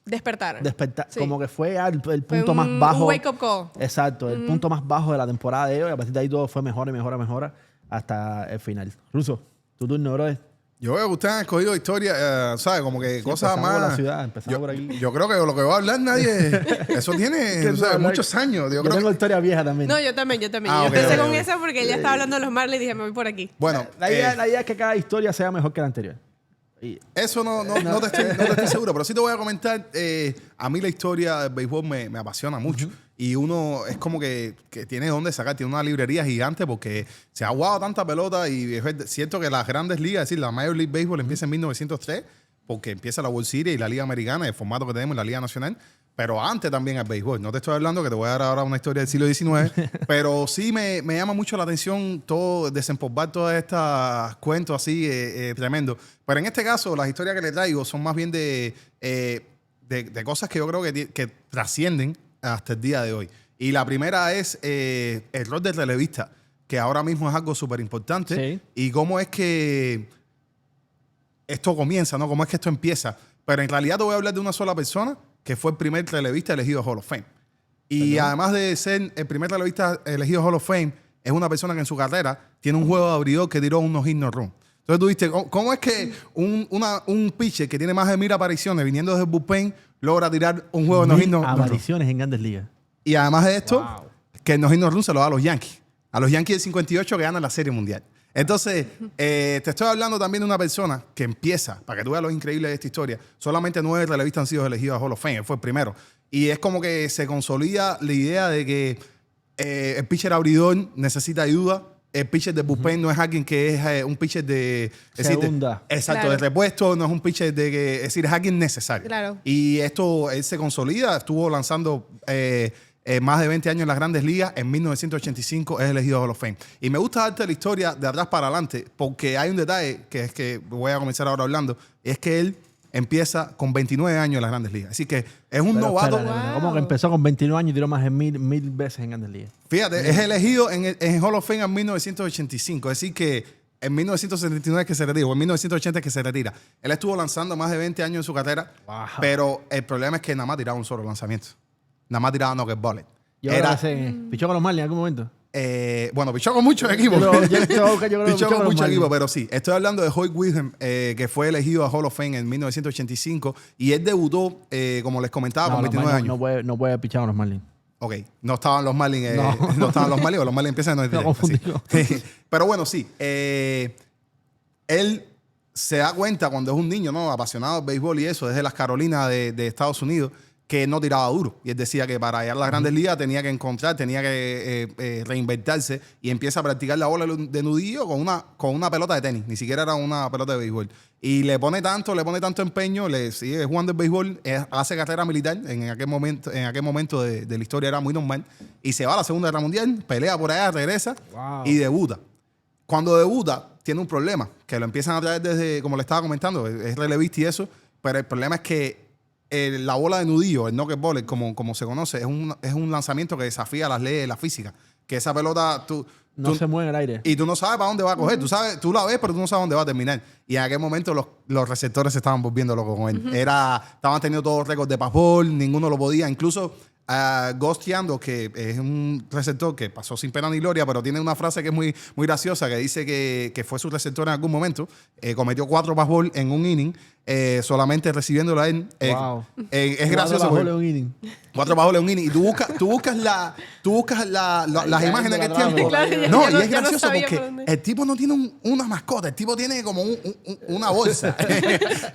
Despertaron. despertaran. Sí. Como que fue el Fue punto más bajo. Un wake up call. Exacto, el punto más bajo de la temporada de ellos. Y a partir de ahí todo fue mejor y mejor y mejor hasta el final. Ruso, tu turno, bro. Yo veo que ustedes han escogido historia, ¿sabes? Como que cosas empezamos por más. la ciudad, empezamos por aquí. Yo creo que lo que va a hablar nadie. Eso tiene ¿Qué ¿sabes? hablar? Muchos años. Yo Yo creo tengo que, historia vieja también. No, yo también. Ah, Yo ok, empecé ok, con ok. esa porque ella estaba hablando de los Marlins y dije, me voy por aquí. bueno, la idea es que cada historia sea mejor que la anterior. Y eso no te estoy seguro, pero sí te voy a comentar. A mí la historia del béisbol me apasiona mucho. Y uno es como que tiene dónde sacar, tiene una librería gigante porque se ha jugado tanta pelota y es cierto que las grandes ligas, es decir, la Major League Baseball empieza en 1903 porque empieza la World Series y la Liga Americana, el formato que tenemos en la Liga Nacional. Pero antes también el béisbol. No te estoy hablando que te voy a dar ahora una historia del siglo XIX, pero sí me llama mucho la atención todo, desempolvar todos estos cuentos así tremendo. Pero en este caso, las historias que le traigo son más bien de cosas que yo creo que trascienden hasta el día de hoy. Y la primera es el rol de relevista, que ahora mismo es algo súper importante. Sí. Y cómo es que esto comienza, ¿no? Cómo es que esto empieza. Pero en realidad te voy a hablar de una sola persona que fue el primer relevista elegido a Hall of Fame. Y además de ser el primer relevista elegido a Hall of Fame, es una persona que en su carrera tiene un juego de abridor que tiró unos hit no run. Entonces tú viste, ¿cómo es que un pitcher que tiene más de 1000 apariciones viniendo desde el bullpen logra tirar un juego de no hit no run? apariciones en grandes ligas. Y además de esto, Wow. que el no hit no run se lo da a los Yankees. A los Yankees del 58 que ganan la Serie Mundial. Entonces, te estoy hablando también de una persona que empieza, para que tú veas lo increíble de esta historia, solamente 9 relevistas han sido elegidos a Hall of Fame, él fue el primero. Y es como que se consolida la idea de que el pitcher abridor necesita ayuda, el pitcher de bullpen no es alguien que es un pitcher de... Segunda. Exacto, Claro. de repuesto, no es un pitcher de que... Es decir, es alguien necesario. Claro. Y esto, él se consolida, estuvo lanzando... más de 20 años en las grandes ligas, en 1985 es elegido Hall of Fame. Y me gusta darte la historia de atrás para adelante, porque hay un detalle que es que voy a comenzar ahora hablando, es que él empieza con 29 años en las grandes ligas. Así que es un Pero novato. espérate, Wow. ¿cómo que empezó con 29 años y tiró más de mil veces en grandes ligas? Fíjate, es elegido en Hall of Fame en 1985. Es decir que en 1979 es que se retira, o en 1980 es que se retira. Él estuvo lanzando más de 20 años en su carrera, Wow. pero el problema es que nada más tiraba un solo lanzamiento. Nada más tiraba knockout Yo creo que pichó con los Marlins en algún momento. bueno, pichó con muchos equipos. Yo creo que Pichó con los muchos Marlins. equipos, pero sí. Estoy hablando de Hoyt Wilhelm, que fue elegido a Hall of Fame en 1985 y él debutó, como les comentaba, con los 29 Marlins años. no puede pichar con los Marlins. Ok, no estaban los Marlins, No. no estaban los Marlins, o los Marlins empiezan en 93. Me confundí. Sí. Pero bueno, sí. Él se da cuenta cuando es un niño, ¿no? Apasionado del béisbol y eso, desde las Carolinas de Estados Unidos, que no tiraba duro. Y él decía que para llegar a las grandes ligas tenía que reinventarse y empieza a practicar la bola de nudillo con una pelota de tenis. Ni siquiera era una pelota de béisbol. Y le pone tanto empeño, le sigue jugando el béisbol, hace carrera militar. En aquel momento de la historia era muy normal. Y se va a la Segunda Guerra Mundial, pelea por allá, regresa Wow. y debuta. Cuando debuta, tiene un problema, que lo empiezan a traer desde, como le estaba comentando, es relevista y eso, pero el problema es que la bola de nudillo, el knuckleball, como se conoce, es un lanzamiento que desafía las leyes de la física. Que esa pelota no se mueve en el aire. Y tú no sabes para dónde va a coger. Tú la ves, pero tú no sabes dónde va a terminar. Y en aquel momento los receptores se estaban volviendo locos con él. Estaban teniendo todos los récords de passball, ninguno lo podía. Incluso Ghost Yando, que es un receptor que pasó sin pena ni gloria, pero tiene una frase que es muy, muy graciosa, que dice que fue su receptor en algún momento, cometió 4 passball en un inning, solamente recibiéndolo a él. Wow. Es gracioso. 4 passball en un inning. 4 passball en un inning. Y tú buscas las imágenes de aquel tiempo. Claro, No, y no es gracioso sabía porque por dónde. el tipo no tiene una mascota, el tipo tiene como una bolsa.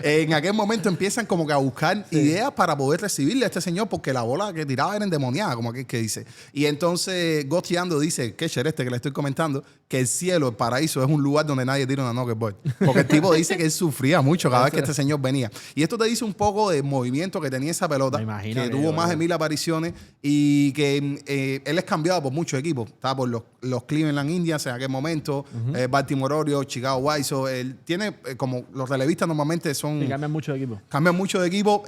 En aquel momento empiezan como que a buscar ideas para poder recibirle a este señor, porque la bola que tiraba era endemoniada, como aquel que dice. Y entonces Ghost Yando dice, Ketcher que le estoy comentando, que el cielo, el paraíso, es un lugar donde nadie tira una knuckleball. Porque el tipo dice que él sufría mucho cada vez que este señor venía. Y esto te dice un poco del movimiento que tenía esa pelota, que tuvo más de 1000 apariciones y que él es cambiado por muchos equipos. Estaba por los Cleveland Indians en aquel momento, Baltimore Orioles, Chicago White Sox. Él tiene, como los relevistas normalmente son... Y cambian mucho de equipo. Cambian mucho de equipo.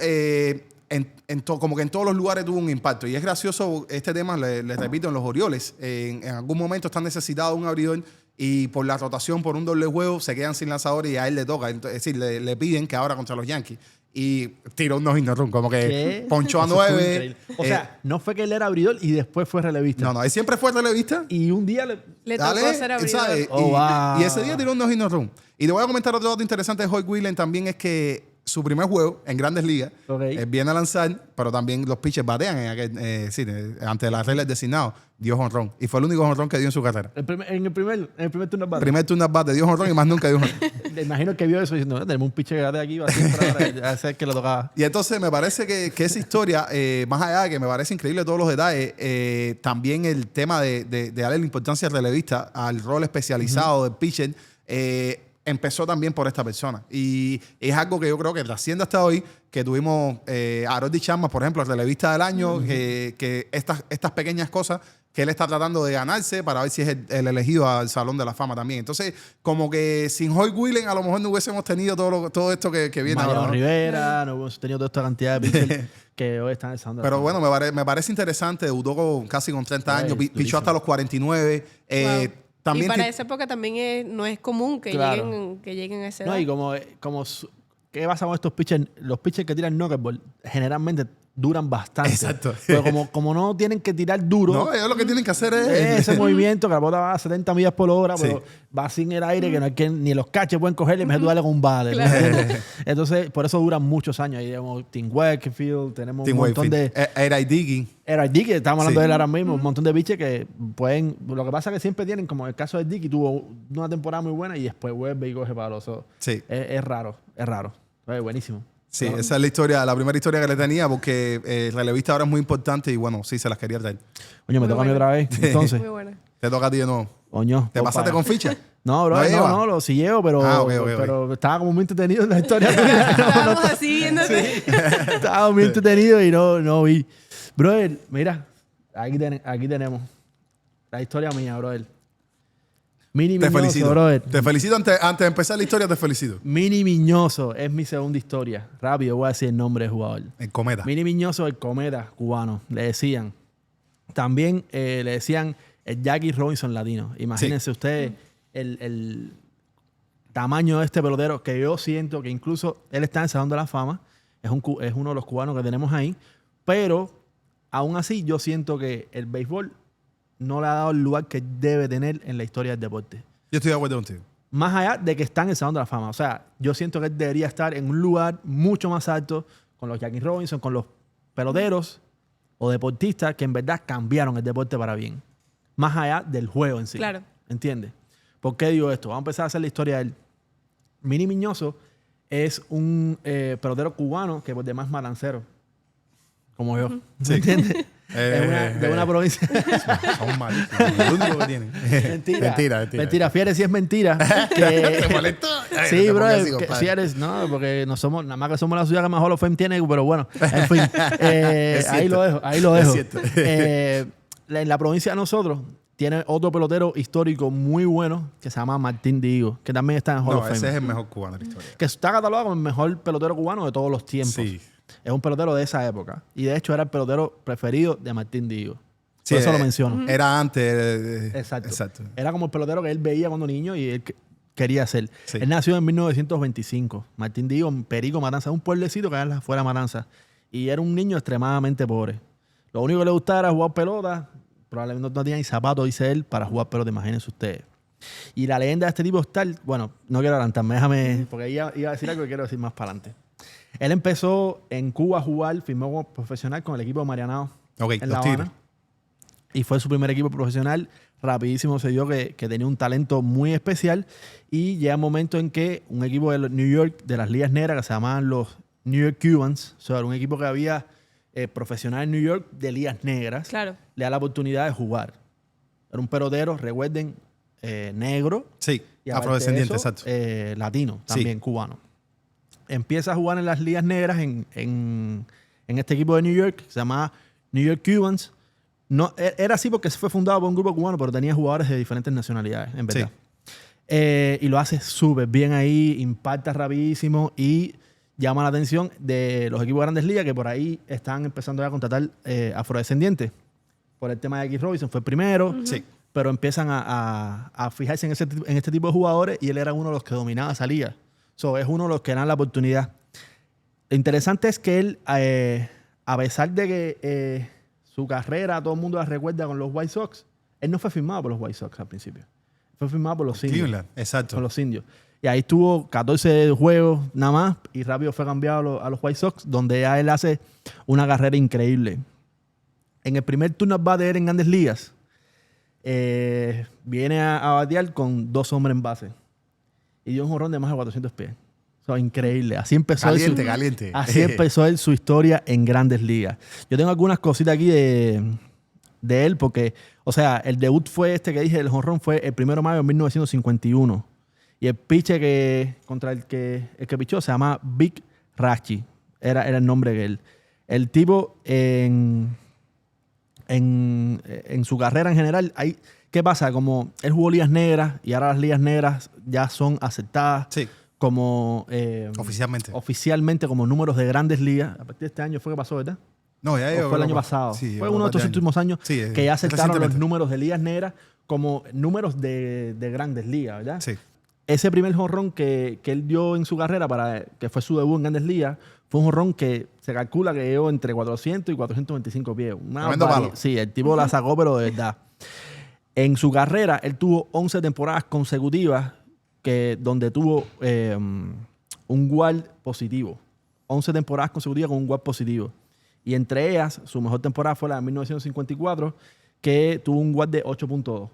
Como que en todos los lugares tuvo un impacto. Y es gracioso este tema, les repito, en los Orioles. En algún momento están necesitados de un abridor y por la rotación, por un doble juego, se quedan sin lanzadores y a él le toca. Es decir, le piden que ahora contra los Yankees. Y tiró un no-hit no-run, como que ponchó a 9. O sea, no fue que él era abridor y después fue relevista. No, él siempre fue relevista. Y un día le tocó ser abridor. ¿sabes? Wow. Y ese día tiró un no-hit no-run. Y te voy a comentar otro dato interesante de Hoyt Wheeler también, es que su primer juego en Grandes Ligas, él viene a lanzar, pero también los pitchers batean ante las reglas designadas, dio jonrón. Y fue el único jonrón que dio en su carrera. En el primer turno al bate. Primer turno al bate, dio jonrón y más nunca dio jonrón. Me imagino que vio eso diciendo, tenemos un pitcher que bate aquí, va a hacer que lo tocaba. Y entonces me parece que esa historia, más allá de que me parece increíble todos los detalles, también el tema de darle la importancia al relevista, al rol especializado del pitcher, empezó también por esta persona. Y es algo que yo creo que trasciende hasta hoy, que tuvimos a Aroldis Chapman, por ejemplo, el relevista del año, que estas pequeñas cosas que él está tratando de ganarse para ver si es el elegido al Salón de la Fama también. Entonces, como que sin Hoyt Wheeler a lo mejor no hubiésemos tenido todo esto que viene Mariano ahora, ¿no? Rivera, no hubiésemos tenido toda esta cantidad de pitchers que hoy están en el Salón de la Pero Fama. bueno, me parece interesante. Debutó casi con 30 años, pichó hasta los 49. Wow. También y para esa época también no es común que lleguen a esa edad. No, y ¿qué pasa con estos pitchers? Los pitchers que tiran knuckleball generalmente duran bastante. Exacto. Pero como no tienen que tirar duro, No, ellos lo que tienen que hacer es ese movimiento, que la pelota va a 70 millas por hora, pero va sin el aire, que no hay que ni los catches pueden cogerle, mejor tú darle con un bate. Claro. Entonces, por eso duran muchos años. Ahí tenemos Tim Wakefield, tenemos Tim un montón Wakefield. de... Era Dickey. Era Dickey, estamos hablando de él ahora mismo, un montón de pitchers que pueden... Lo que pasa es que siempre tienen, como el caso de Dickey, tuvo una temporada muy buena y después vuelve y coge palos. Sí. Es raro. Buenísimo. Sí, esa es la historia, la primera historia que le tenía, porque el relevista ahora es muy importante y bueno, sí, se las quería traer. Coño, me toca a mí otra vez. Entonces, Muy buena. Te toca a ti de nuevo. Coño. ¿Te pasaste con ficha? No, bro, no, sí llevo, pero, pero estaba como muy entretenido en la historia. Estábamos así viéndote. Estaba muy entretenido y no vi. Brother, mira, aquí tenemos la historia mía, brother. Mini Te Miñoso, felicito. brother. Te felicito antes de empezar la historia, te felicito. Mini Miñoso es mi segunda historia. Rápido voy a decir el nombre del jugador. El Cometa. Mini Miñoso, el cometa cubano, le decían. También le decían el Jackie Robinson latino. Imagínense ustedes el tamaño de este pelotero, que yo siento que incluso él está en el Salón de la Fama. Es uno de los cubanos que tenemos ahí. Pero aún así yo siento que el béisbol no le ha dado el lugar que debe tener en la historia del deporte. Yo estoy de acuerdo contigo. Más allá de que está en el Salón de la Fama. O sea, yo siento que él debería estar en un lugar mucho más alto con los Jackie Robinson, con los peloteros o deportistas que en verdad cambiaron el deporte para bien. Más allá del juego en sí. Claro. ¿Entiendes? ¿Por qué digo esto? Vamos a empezar a hacer la historia de él. Mini Miñoso es un pelotero cubano que por demás es malancero. Como yo. Sí. ¿Entiendes? De una provincia. Son malísimos. Lo único que tienen. Mentira. Fíjate si es mentira. ¿Te molestó? Sí, bro. Si eres, no, porque no somos, nada más que somos la ciudad que más Hall of Fame tiene, pero bueno, en fin. Ahí lo dejo. Es cierto. En la provincia de nosotros tiene otro pelotero histórico muy bueno que se llama Martín Diego, que también está en Hall of Fame. Ese es el mejor cubano de la historia. Que está catalogado como el mejor pelotero cubano de todos los tiempos. Sí. Es un pelotero de esa época. Y de hecho era el pelotero preferido de Martín Digo. Sí, Por eso lo menciono. Era antes. Exacto. Era como el pelotero que él veía cuando niño y él quería ser. Sí. Él nació en 1925. Martín Digo, en Perico, Matanza. Un pueblecito que era fuera de Matanza. Y era un niño extremadamente pobre. Lo único que le gustaba era jugar pelota. Probablemente no tenía ni zapatos, dice él, para jugar pelota. Imagínense ustedes. Y la leyenda de este tipo es tal... Bueno, no quiero adelantarme. Déjame... Porque iba a decir algo que quiero decir más para adelante. Él empezó en Cuba a jugar. Firmó como profesional con el equipo de Marianao. Ok, en La Habana. Y fue su primer equipo profesional. Rapidísimo se dio que tenía un talento muy especial. Y llega un momento en que un equipo de New York, de las ligas negras, que se llamaban los New York Cubans, o sea, era un equipo que había profesional en New York de ligas negras, Claro. le da la oportunidad de jugar. Era un pelotero, recuerden, negro. Sí, Y aparte afrodescendiente, de eso, exacto. latino, también cubano. Empieza a jugar en las ligas negras en este equipo de New York, que se llamaba New York Cubans. No, era así porque fue fundado por un grupo cubano, pero tenía jugadores de diferentes nacionalidades, en verdad. Sí. Y lo hace súper bien ahí, impacta rapidísimo y llama la atención de los equipos de Grandes Ligas que por ahí están empezando a contratar afrodescendientes. Por el tema de X Robinson fue el primero, Sí. pero empiezan a fijarse en este tipo de jugadores y él era uno de los que dominaba esa liga. So, es uno de los que dan la oportunidad. Lo interesante es que él, a pesar de que su carrera todo el mundo la recuerda con los White Sox, él no fue firmado por los White Sox al principio. Fue firmado por los indios. Cleveland, exacto. Por los indios. Y ahí estuvo 14 juegos nada más y rápido fue cambiado a los White Sox, donde ya él hace una carrera increíble. En el primer turno al bate en Grandes Ligas, viene a batear con 2 hombres en base. Y dio un jonrón de más de 400 pies. Eso es increíble. Así empezó Caliente. Así empezó él su historia en Grandes Ligas. Yo tengo algunas cositas aquí de él porque, o sea, el debut fue este que dije, el jonrón fue el 1 de mayo de 1951. Y el pitcher contra el que pichó se llama Vic Raschi. Era el nombre que él. El tipo en su carrera en general, ¿qué pasa? Como él jugó ligas negras y ahora las ligas negras ya son aceptadas. Sí. Como oficialmente como números de Grandes Ligas. A partir de este año fue que pasó, ¿verdad? No, ya ¿O fue el año pasado? Sí, fue uno de estos últimos años que ya aceptaron los números de ligas negras como números de Grandes Ligas, ¿verdad? Sí. Ese primer jonrón que él dio en su carrera, que fue su debut en Grandes Ligas, fue un jonrón que se calcula que llegó entre 400 y 425 pies. Tremendo palo. Sí, el tipo la sacó, pero de verdad. En su carrera, él tuvo 11 temporadas consecutivas donde tuvo un WAR positivo. 11 temporadas consecutivas con un WAR positivo. Y entre ellas, su mejor temporada fue la de 1954, que tuvo un WAR de 8.2.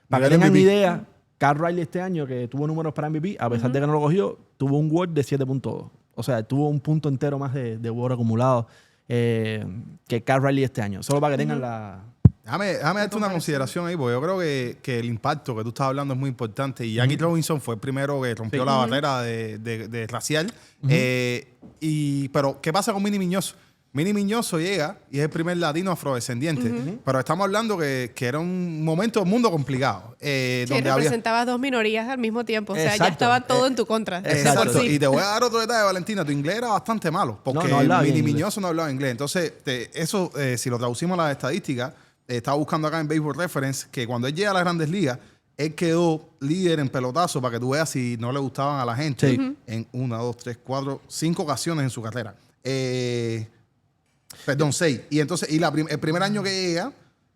Para que tengan idea, Carl Riley este año, que tuvo números para MVP, a pesar de que no lo cogió, tuvo un WAR de 7.2. O sea, tuvo un punto entero más de WAR acumulado que Carl Riley este año. Solo para que tengan la... Déjame darte una consideración ahí, porque yo creo que el impacto que tú estás hablando es muy importante. Y Jackie Robinson fue el primero que rompió la barrera de racial. Pero, ¿qué pasa con Minnie Miñoso? Minnie Miñoso llega y es el primer latino afrodescendiente. Pero estamos hablando que era un momento del mundo complicado. Donde representaba 2 minorías al mismo tiempo. O sea, Exacto. ya estaba todo en tu contra. Exacto. Y te voy a dar otro detalle, Valentina. Tu inglés era bastante malo. Porque Minnie Miñoso no hablaba inglés. Entonces, eso, si lo traducimos a las estadísticas, estaba buscando acá en Baseball Reference que cuando él llega a las Grandes Ligas, él quedó líder en pelotazo para que tú veas si no le gustaban a la gente en 1, 2, 3, 4, 5 ocasiones en su carrera. Perdón, 6. Y entonces, el primer año que llega,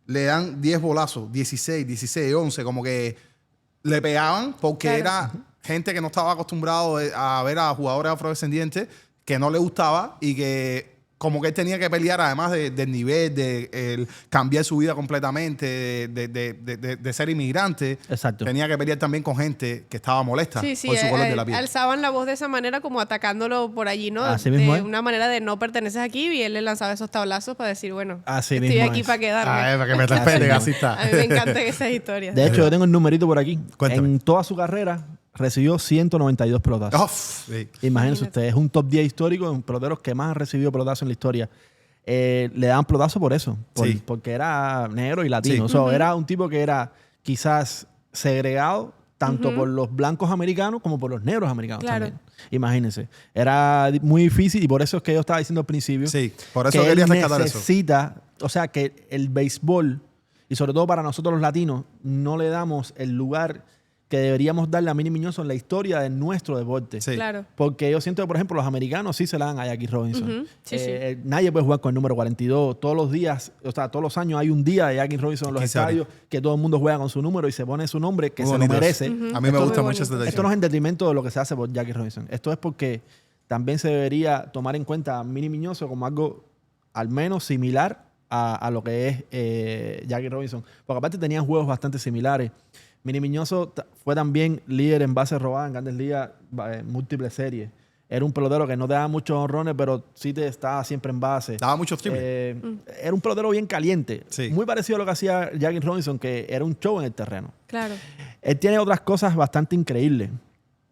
le dan 10 bolazos, 16, 11, como que le pegaban porque era gente que no estaba acostumbrado a ver a jugadores afrodescendientes, que no le gustaba y que como que él tenía que pelear, además del nivel, de cambiar su vida completamente, de ser inmigrante. Exacto. Tenía que pelear también con gente que estaba molesta por su color de la piel. Alzaban la voz de esa manera, como atacándolo por allí, ¿no? Así mismo de una manera de no perteneces aquí, y él le lanzaba esos tablazos para decir, bueno, así estoy aquí para quedarme. Para que me respeten, así está. A mí me encantan esas historias. De hecho, yo tengo el numerito por aquí. Cuéntame. En toda su carrera recibió 192 pelotazos. Imagínense ustedes, es un top 10 histórico de peloteros que más han recibido pelotazos en la historia. Le daban pelotazo por eso, porque era negro y latino. Sí. Era un tipo que era quizás segregado tanto por los blancos americanos como por los negros americanos Claro. también. Imagínense. Era muy difícil y por eso es que yo estaba diciendo al principio Sí, por eso que quería él rescatar eso. necesita, o sea, que el béisbol, y sobre todo para nosotros los latinos, no le damos el lugar que deberíamos darle a Minnie Miñoso en la historia de nuestro deporte. Sí. Claro. Porque yo siento que, por ejemplo, los americanos sí se la dan a Jackie Robinson. Ujú. Sí, Nadie puede jugar con el número 42. Todos los días, o sea, todos los años hay un día de Jackie Robinson en los 15 estadios que todo el mundo juega con su número y se pone su nombre que Muy se lo bonito merece. eso. A mí me Esto gusta muy mucho bonito. esa tradición. Esto no es en detrimento de lo que se hace por Jackie Robinson. Esto es porque también se debería tomar en cuenta a Minnie Miñoso como algo al menos similar a lo que es Jackie Robinson. Porque aparte tenían juegos bastante similares. Minnie Miñoso fue también líder en bases robadas en Grandes Ligas, múltiples series. Era un pelotero que no te daba muchos honrones, pero sí te estaba siempre en base. Daba muchos triples. Era un pelotero bien caliente. Sí. Muy parecido a lo que hacía Jackie Robinson, que era un show en el terreno. Claro. Él tiene otras cosas bastante increíbles.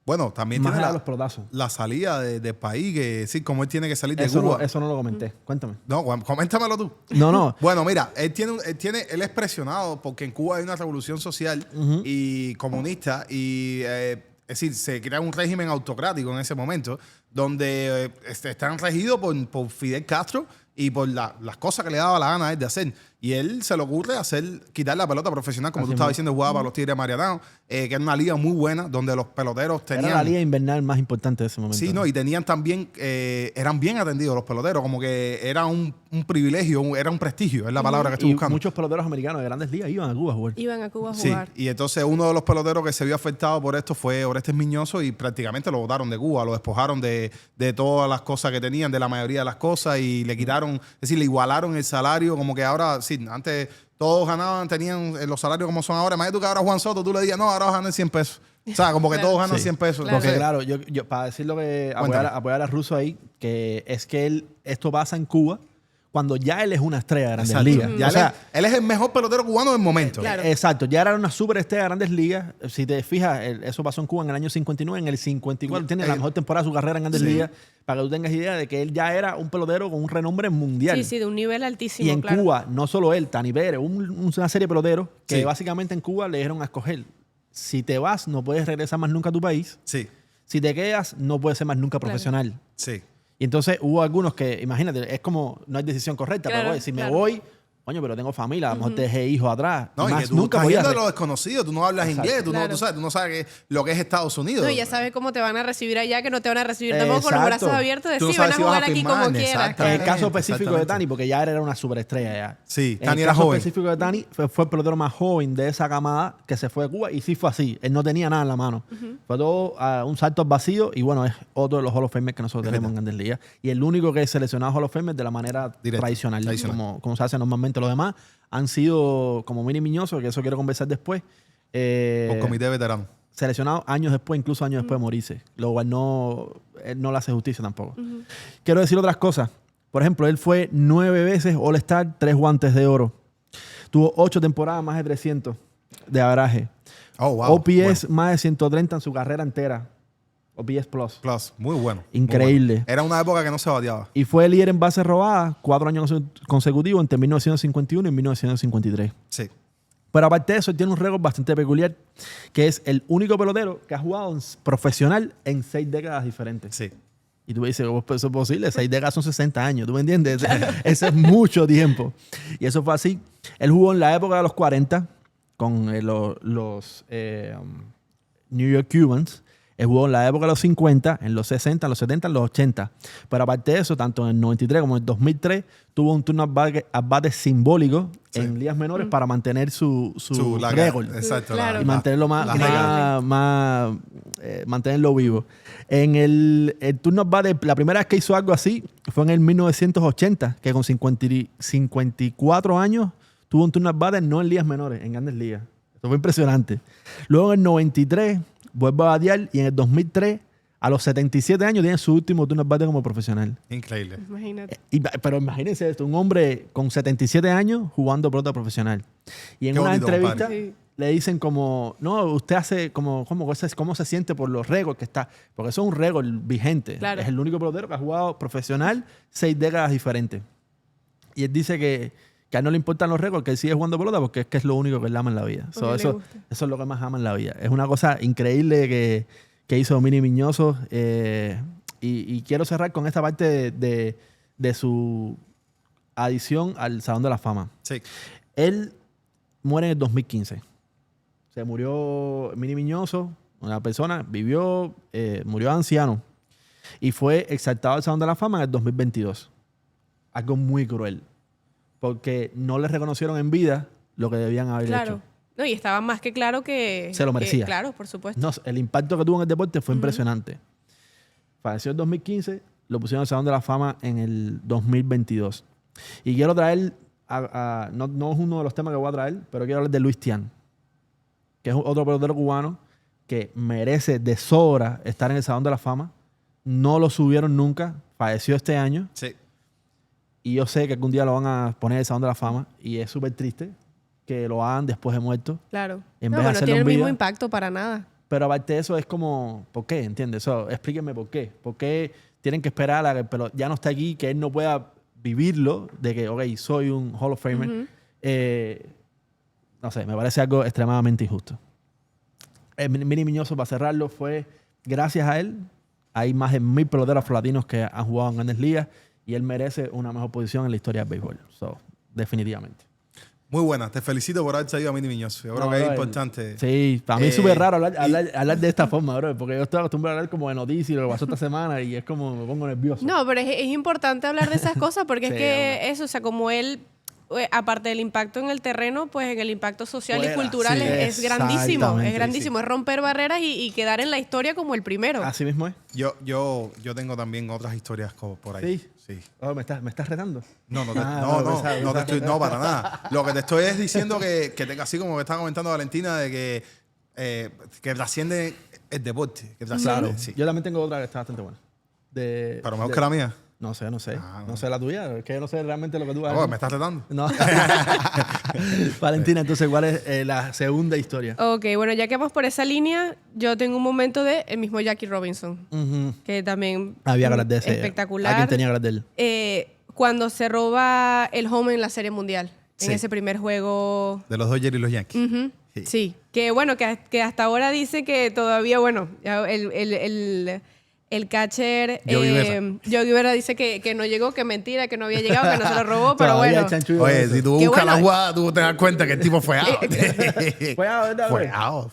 Bueno, también Más tiene allá de los pelotazos. la salida de país, que sí, como él tiene que salir de Eso Cuba. eso no lo comenté. Cuéntame. No, coméntamelo tú. No. Bueno, mira, él es presionado porque en Cuba hay una revolución social y comunista y es decir, se crea un régimen autocrático en ese momento donde están regidos por Fidel Castro y por las cosas que le daba la gana a él de hacer. Y él se le ocurre quitar la pelota profesional, como Así tú estabas mismo. diciendo, jugaba para los Tigres de Marianao, que era una liga muy buena donde los peloteros tenían... Era la liga invernal más importante de ese momento. Sí, no, y tenían también, eran bien atendidos los peloteros, como que era un privilegio, era un prestigio, es la palabra que estoy Y buscando. muchos peloteros americanos de Grandes Ligas iban a Cuba a jugar. Iban a Cuba a Sí, jugar. y entonces uno de los peloteros que se vio afectado por esto fue Orestes Miñoso y prácticamente lo botaron de Cuba, lo despojaron de todas las cosas que tenían, de la mayoría de las cosas y le quitaron, es decir, le igualaron el salario, como que ahora, sí, antes todos ganaban, tenían los salarios como son ahora. Imagínate tú que ahora Juan Soto, tú le digas, no, ahora vas a ganar 100 pesos. O sea, como que Claro. todos ganan Sí. 100 pesos. Claro. Porque Entonces, claro, yo para decir lo que Cuéntame. apoyar a Russo ahí, que es que esto pasa en Cuba cuando ya él es una estrella de Grandes exacto. Ligas. Ya O sea, él es el mejor pelotero cubano del momento. Claro. exacto, ya era una superestrella de Grandes Ligas. Si te fijas, eso pasó en Cuba en el año 59, en el 54 tiene la mejor temporada de su carrera en Grandes Ligas, para que tú tengas idea de que él ya era un pelotero con un renombre mundial. Sí, sí, de un nivel altísimo, Y en claro. Cuba, no solo él, Tani Pérez, una serie de peloteros que Sí. básicamente en Cuba le dieron a escoger. Si te vas, no puedes regresar más nunca a tu país. Sí, Si te quedas, no puedes ser más nunca Claro. profesional. sí. Y entonces hubo algunos que, imagínate, es como, no hay decisión correcta, Claro, pero oye, si me claro. voy, coño, pero tengo familia, a lo mejor te dejé hijos atrás. No, y y más que tú nunca estás podía yendo a re- lo desconocido, tú no hablas Exacto. inglés, tú Claro. no sabes lo que es Estados Unidos. No, y ya sabes cómo te van a recibir allá, que no te van a recibir tampoco con los Exacto. brazos abiertos de Tú no sí, sabes van a si vas jugar a aquí firmar, como quieras. exacto. En el claro. caso específico de Exactamente. Tani, porque ya era una superestrella ya. Sí, En Tani el era caso joven. específico de Tani, fue el pelotero más joven de esa camada que se fue de Cuba y sí fue así. Él no tenía nada en la mano. Fue todo un salto al vacío y bueno, es otro de los Hall of Famers que nosotros tenemos en Grandes Ligas. Y el único que es seleccionado Hall of Famer de la manera Directa, tradicional, tradicional. como se hace normalmente. Los demás han sido como Minnie Miñoso, que eso quiero conversar después. Por comité veterano. Seleccionado años después, incluso años después de morirse. Lo cual él no le hace justicia tampoco. Quiero decir otras cosas. Por ejemplo, él fue 9 veces All-Star, 3 guantes de oro. Tuvo 8 temporadas, más de 300 de averaje. Oh, wow. OPS Bueno. más de 130 en su carrera entera. OPS Plus. Plus, muy bueno. muy Increíble. bueno. Era una época que no se bateaba. Y fue líder en bases robadas 4 años consecutivos entre 1951 y 1953. Sí. Pero aparte de eso, él tiene un récord bastante peculiar, que es el único pelotero que ha jugado profesional en 6 décadas diferentes. Sí. Y tú me dices, ¿cómo eso es posible? 6 décadas son 60 años, ¿tú me entiendes? Ese es mucho tiempo. Y eso fue así. Él jugó en la época de los 40 con los New York Cubans. Él jugó en la época de los 50, en los 60, en los 70, en los 80. Pero aparte de eso, tanto en el 93 como en el 2003, tuvo un turno at bat simbólico en ligas menores para mantener su récord. Exacto. Claro. Y mantenerlo mantenerlo vivo. En el turno at bat, la primera vez que hizo algo así fue en el 1980, que con 54 años tuvo un turno at bat no en ligas menores, en grandes ligas. Esto fue impresionante. Luego en el 93 vuelve a batear y en el 2003, a los 77 años, tiene su último turno at bat como profesional. Increíble. Imagínate. Pero imagínense esto, un hombre con 77 años jugando pelota profesional. Y en Qué una bonito, entrevista compadre. Sí. le dicen como, no, usted hace cómo se siente por los récords que está. Porque eso es un récord vigente. Claro. Es el único pelotero que ha jugado profesional 6 décadas diferentes. Y él dice que que a él no le importan los récords, que él sigue jugando pelota porque es lo único que él ama en la vida. Eso es lo que más ama en la vida. Es una cosa increíble que hizo Mini Miñoso. Y quiero cerrar con esta parte de su adición al Salón de la Fama. Sí. Él muere en el 2015. Se murió Mini Miñoso, una persona, murió anciano y fue exaltado al Salón de la Fama en el 2022. Algo muy cruel, porque no le reconocieron en vida lo que debían haber hecho. No, y estaba más que claro que... Se lo merecía. Claro, por supuesto. No, el impacto que tuvo en el deporte fue impresionante. Falleció en 2015, lo pusieron al Salón de la Fama en el 2022. Y quiero traer, no es uno de los temas que voy a traer, pero quiero hablar de Luis Tiant, que es otro pelotero cubano que merece de sobra estar en el Salón de la Fama. No lo subieron nunca, falleció este año. Sí. Y yo sé que algún día lo van a poner en el Salón de la Fama y es súper triste que lo hagan después de muerto. Claro. En vez de no hacerlo tiene en el mismo vida. impacto para nada. Pero aparte de eso es como, ¿por qué? ¿Entiendes? Explíquenme por qué. ¿Por qué tienen que esperar a que pero ya no está aquí, que él no pueda vivirlo de que, ok, soy un Hall of Famer? No sé, me parece algo extremadamente injusto. Mini Miñoso, para cerrarlo, fue gracias a él. Hay más de 1000 peloteros latinos que han jugado en Grandes Ligas y él merece una mejor posición en la historia del béisbol. Definitivamente. Muy buena. Te felicito por haber salido a Mini Miñoso. Yo creo que es importante. Sí, para mí es súper raro hablar de esta forma, bro, porque yo estoy acostumbrado a hablar como de noticias y lo que pasó esta semana y es como me pongo nervioso. No, pero es importante hablar de esas cosas porque es que eso, o sea, como él, aparte del impacto en el terreno, pues en el impacto social y cultural es grandísimo. Es grandísimo. Es romper barreras y quedar en la historia como el primero. Así mismo es. Yo tengo también otras historias como por ahí. Sí. Oh, ¿me estás retando? No, no, para nada. Lo que te estoy es diciendo que así como me estaba comentando Valentina, de que trasciende el deporte. Que trasciende, claro. Sí. Yo también tengo otra que está bastante buena. Pero mejor que la mía. No sé. No sé la tuya. Es que yo no sé realmente lo que tú haces. ¿Me estás retando? No. Valentina, entonces, ¿cuál es la segunda historia? Ok, bueno, ya que vamos por esa línea, yo tengo un momento de el mismo Jackie Robinson, que también había que hablar de ese. Espectacular. ¿Alguien tenía que hablar de él? Cuando se roba el home en la Serie Mundial, en ese primer juego. De los Dodgers y los Yankees. Sí. Que bueno, que hasta ahora dice que todavía, bueno, el catcher Yogi Berra dice que no llegó, que mentira, que no había llegado, que no se lo robó, pero bueno. Oye, si tú buscas la jugada, tú te das cuenta que el tipo fue out.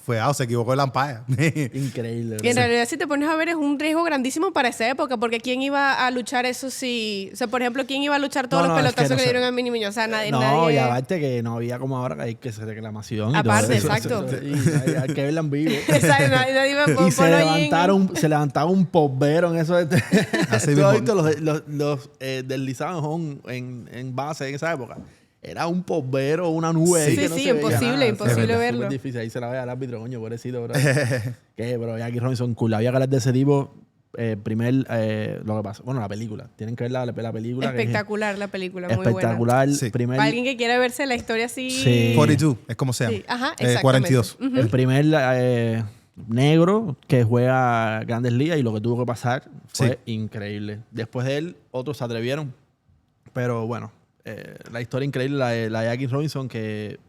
Fue out, se equivocó el umpire. Increíble. Y en realidad, si te pones a ver, es un riesgo grandísimo para esa época, porque ¿quién iba a luchar eso si... O sea, por ejemplo, ¿quién iba a luchar todos los pelotazos que le dieron a Mini Miñoso? O sea, nadie... y aparte que no había como ahora que hay que hacer reclamación y aparte, todo eso. exacto. Hay que verla en vivo. Exacto, nadie iba a y se levantaba un pombero en eso. ¿Tú has visto los deslizaban en base en esa época? Era un pombero, una nube. Sí, sí, imposible verlo. Es difícil. Ahí se la ve al árbitro, coño, pobrecito, bro. Pero Jackie Robinson, cool. Había que hablar de ese tipo. Lo que pasa. Bueno, la película. Tienen que ver la película. Espectacular la película, muy espectacular. buena. Primer, para alguien que quiera verse la historia así. Sí. 42, es como sea. Sí. Ajá, exactamente. 42. El primer negro que juega Grandes Ligas y lo que tuvo que pasar fue increíble. Después de él, otros se atrevieron. Pero bueno, la historia increíble, la de Jackie Robinson, que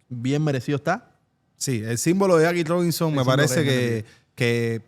bien merecido está. Sí, el símbolo de Jackie Robinson me parece que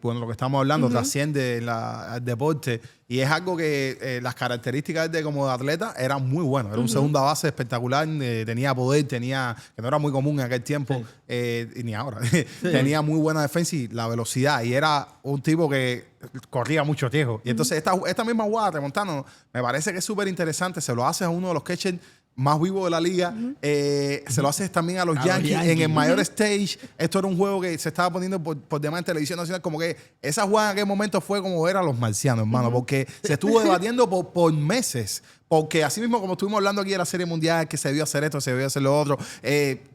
bueno, lo que estamos hablando trasciende al deporte y es algo que las características de como de atleta eran muy buenas. Era un segunda base espectacular, tenía poder, que no era muy común en aquel tiempo, y ni ahora. Tenía muy buena defensa y la velocidad y era un tipo que corría mucho riesgo. Y entonces esta misma jugada, remontando, me parece que es súper interesante. Se lo hace a uno de los catchers más vivo de la liga. Se lo haces también a los Yankees en el mayor stage. Esto era un juego que se estaba poniendo por demás en televisión nacional. Como que esa jugada en aquel momento fue como ver a los marcianos, hermano. Porque se estuvo debatiendo por meses. Porque así mismo como estuvimos hablando aquí de la Serie Mundial, que se debió hacer esto, se debió hacer lo otro.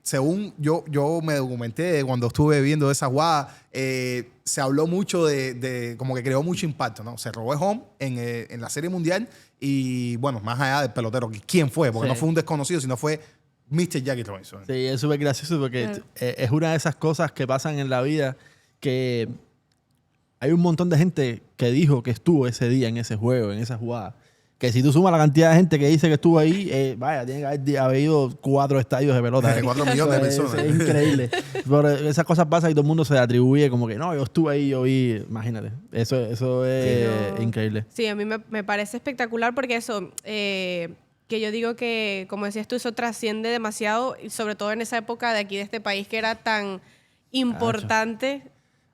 Según yo me documenté cuando estuve viendo esa jugada, se habló mucho de como que creó mucho impacto, ¿no? Se robó el home en la Serie Mundial y, bueno, más allá del pelotero, ¿quién fue? Porque no fue un desconocido, sino fue Mr. Jackie Robinson. Sí, es súper gracioso porque es una de esas cosas que pasan en la vida que hay un montón de gente que dijo que estuvo ese día en ese juego, en esa jugada, que si tú sumas la cantidad de gente que dice que estuvo ahí, vaya, tiene que haber ido 4 estadios de pelota. 4 millones de personas. Es increíble. Pero esas cosas pasan y todo el mundo se atribuye como que no, yo estuve ahí, yo vi. Imagínate. Eso es increíble. Sí, a mí me parece espectacular porque eso, que yo digo que, como decías tú, eso trasciende demasiado, y sobre todo en esa época de aquí, de este país que era tan importante,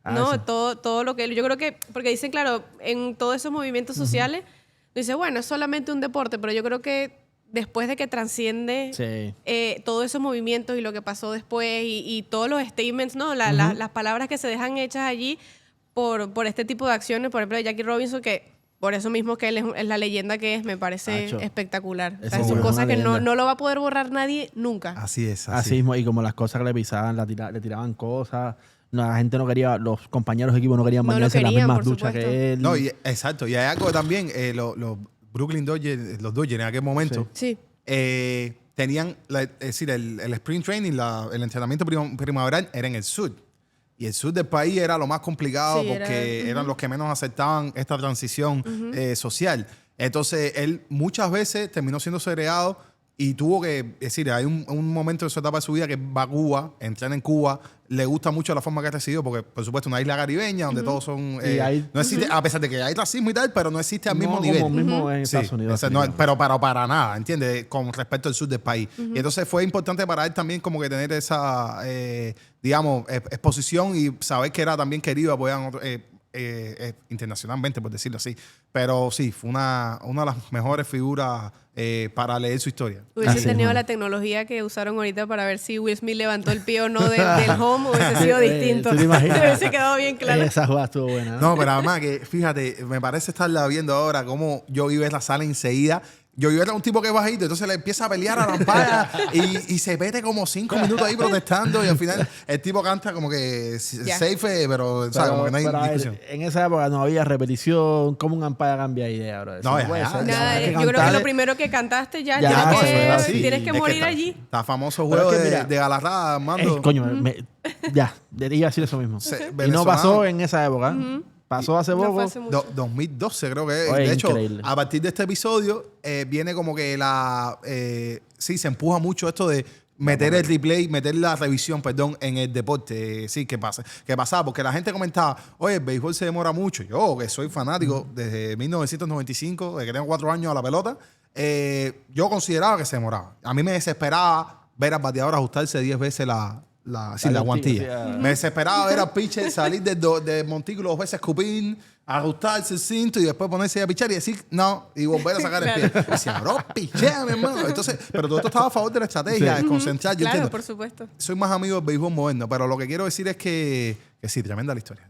¿no? Todo lo que... Yo creo que, porque dicen, claro, en todos esos movimientos sociales, dice, bueno, es solamente un deporte, pero yo creo que después de que trasciende todos esos movimientos y lo que pasó después y todos los statements, ¿no? Las palabras que se dejan hechas allí por este tipo de acciones, por ejemplo, de Jackie Robinson, que por eso mismo que él es la leyenda que es, me parece espectacular. O sea, son cosas que no lo va a poder borrar nadie nunca. Así es. Así mismo, y como las cosas que le pisaban, le tiraban cosas... No, la gente no quería, los compañeros de equipo no querían bañarse en las mismas duchas que él. No, exacto. Y hay algo también, los Brooklyn Dodgers, los Dodgers en aquel momento, tenían, es decir, el spring training, el entrenamiento primaveral era en el sur. Y el sur del país era lo más complicado porque eran los que menos aceptaban esta transición social. Entonces, él muchas veces terminó siendo segregado y tuvo que, es decir, hay un momento de su etapa de su vida que va a Cuba, entrena en Cuba, le gusta mucho la forma que ha recibido, porque por supuesto una isla caribeña donde todos son... no existe, a pesar de que hay racismo y tal, pero no existe al mismo nivel. Como mismo en Estados Unidos. Pero para nada, ¿entiendes? Con respecto al sur del país. Y entonces fue importante para él también como que tener esa, digamos, exposición y saber que era también querido, apoyar internacionalmente, por decirlo así. Pero sí, fue una de las mejores figuras para leer su historia. Hubiese tenido la tecnología que usaron ahorita para ver si Will Smith levantó el pie o no del home, hubiese sido distinto. ¿Tú te imaginas? Hubiese quedado bien claro. Esa jugada estuvo buena. No, pero además que, fíjate, me parece estarla viendo ahora cómo yo vi la sala enseguida. Yo era un tipo que es bajito, entonces le empieza a pelear a la ampara y se mete como 5 minutos ahí protestando y al final el tipo canta como que safe, pero o sea, como que no hay discusión. En esa época no había repetición, ¿cómo un umpire cambia idea, bro? No, nada, yo creo que lo primero que cantaste tienes que morir allí. Está famoso juego de Galarrada, Armando. Coño, iba a decir eso mismo. Y no pasó en esa época. Pasó hace poco. 2012 creo que es. Oye, de hecho, increíble. a partir de este episodio viene como que se empuja mucho esto de meter el replay, meter la revisión, perdón, en el deporte. Sí, ¿qué pasaba? Porque la gente comentaba, oye, el béisbol se demora mucho. Yo, que soy fanático desde 1995, de que tengo 4 años a la pelota, yo consideraba que se demoraba. A mí me desesperaba ver al bateador ajustarse 10 veces la guantilla. Me desesperaba ver al pitcher salir del montículo 2 veces, escupir, ajustarse el cinto y después ponerse a pichar y decir no y volver a sacar el pie. Y decía, bro, pichea, mi hermano. Entonces, pero todo esto estaba a favor de la estrategia, de concentrar. Yo claro, entiendo. por supuesto. Soy más amigo del béisbol moderno, pero lo que quiero decir es que sí, tremenda la historia.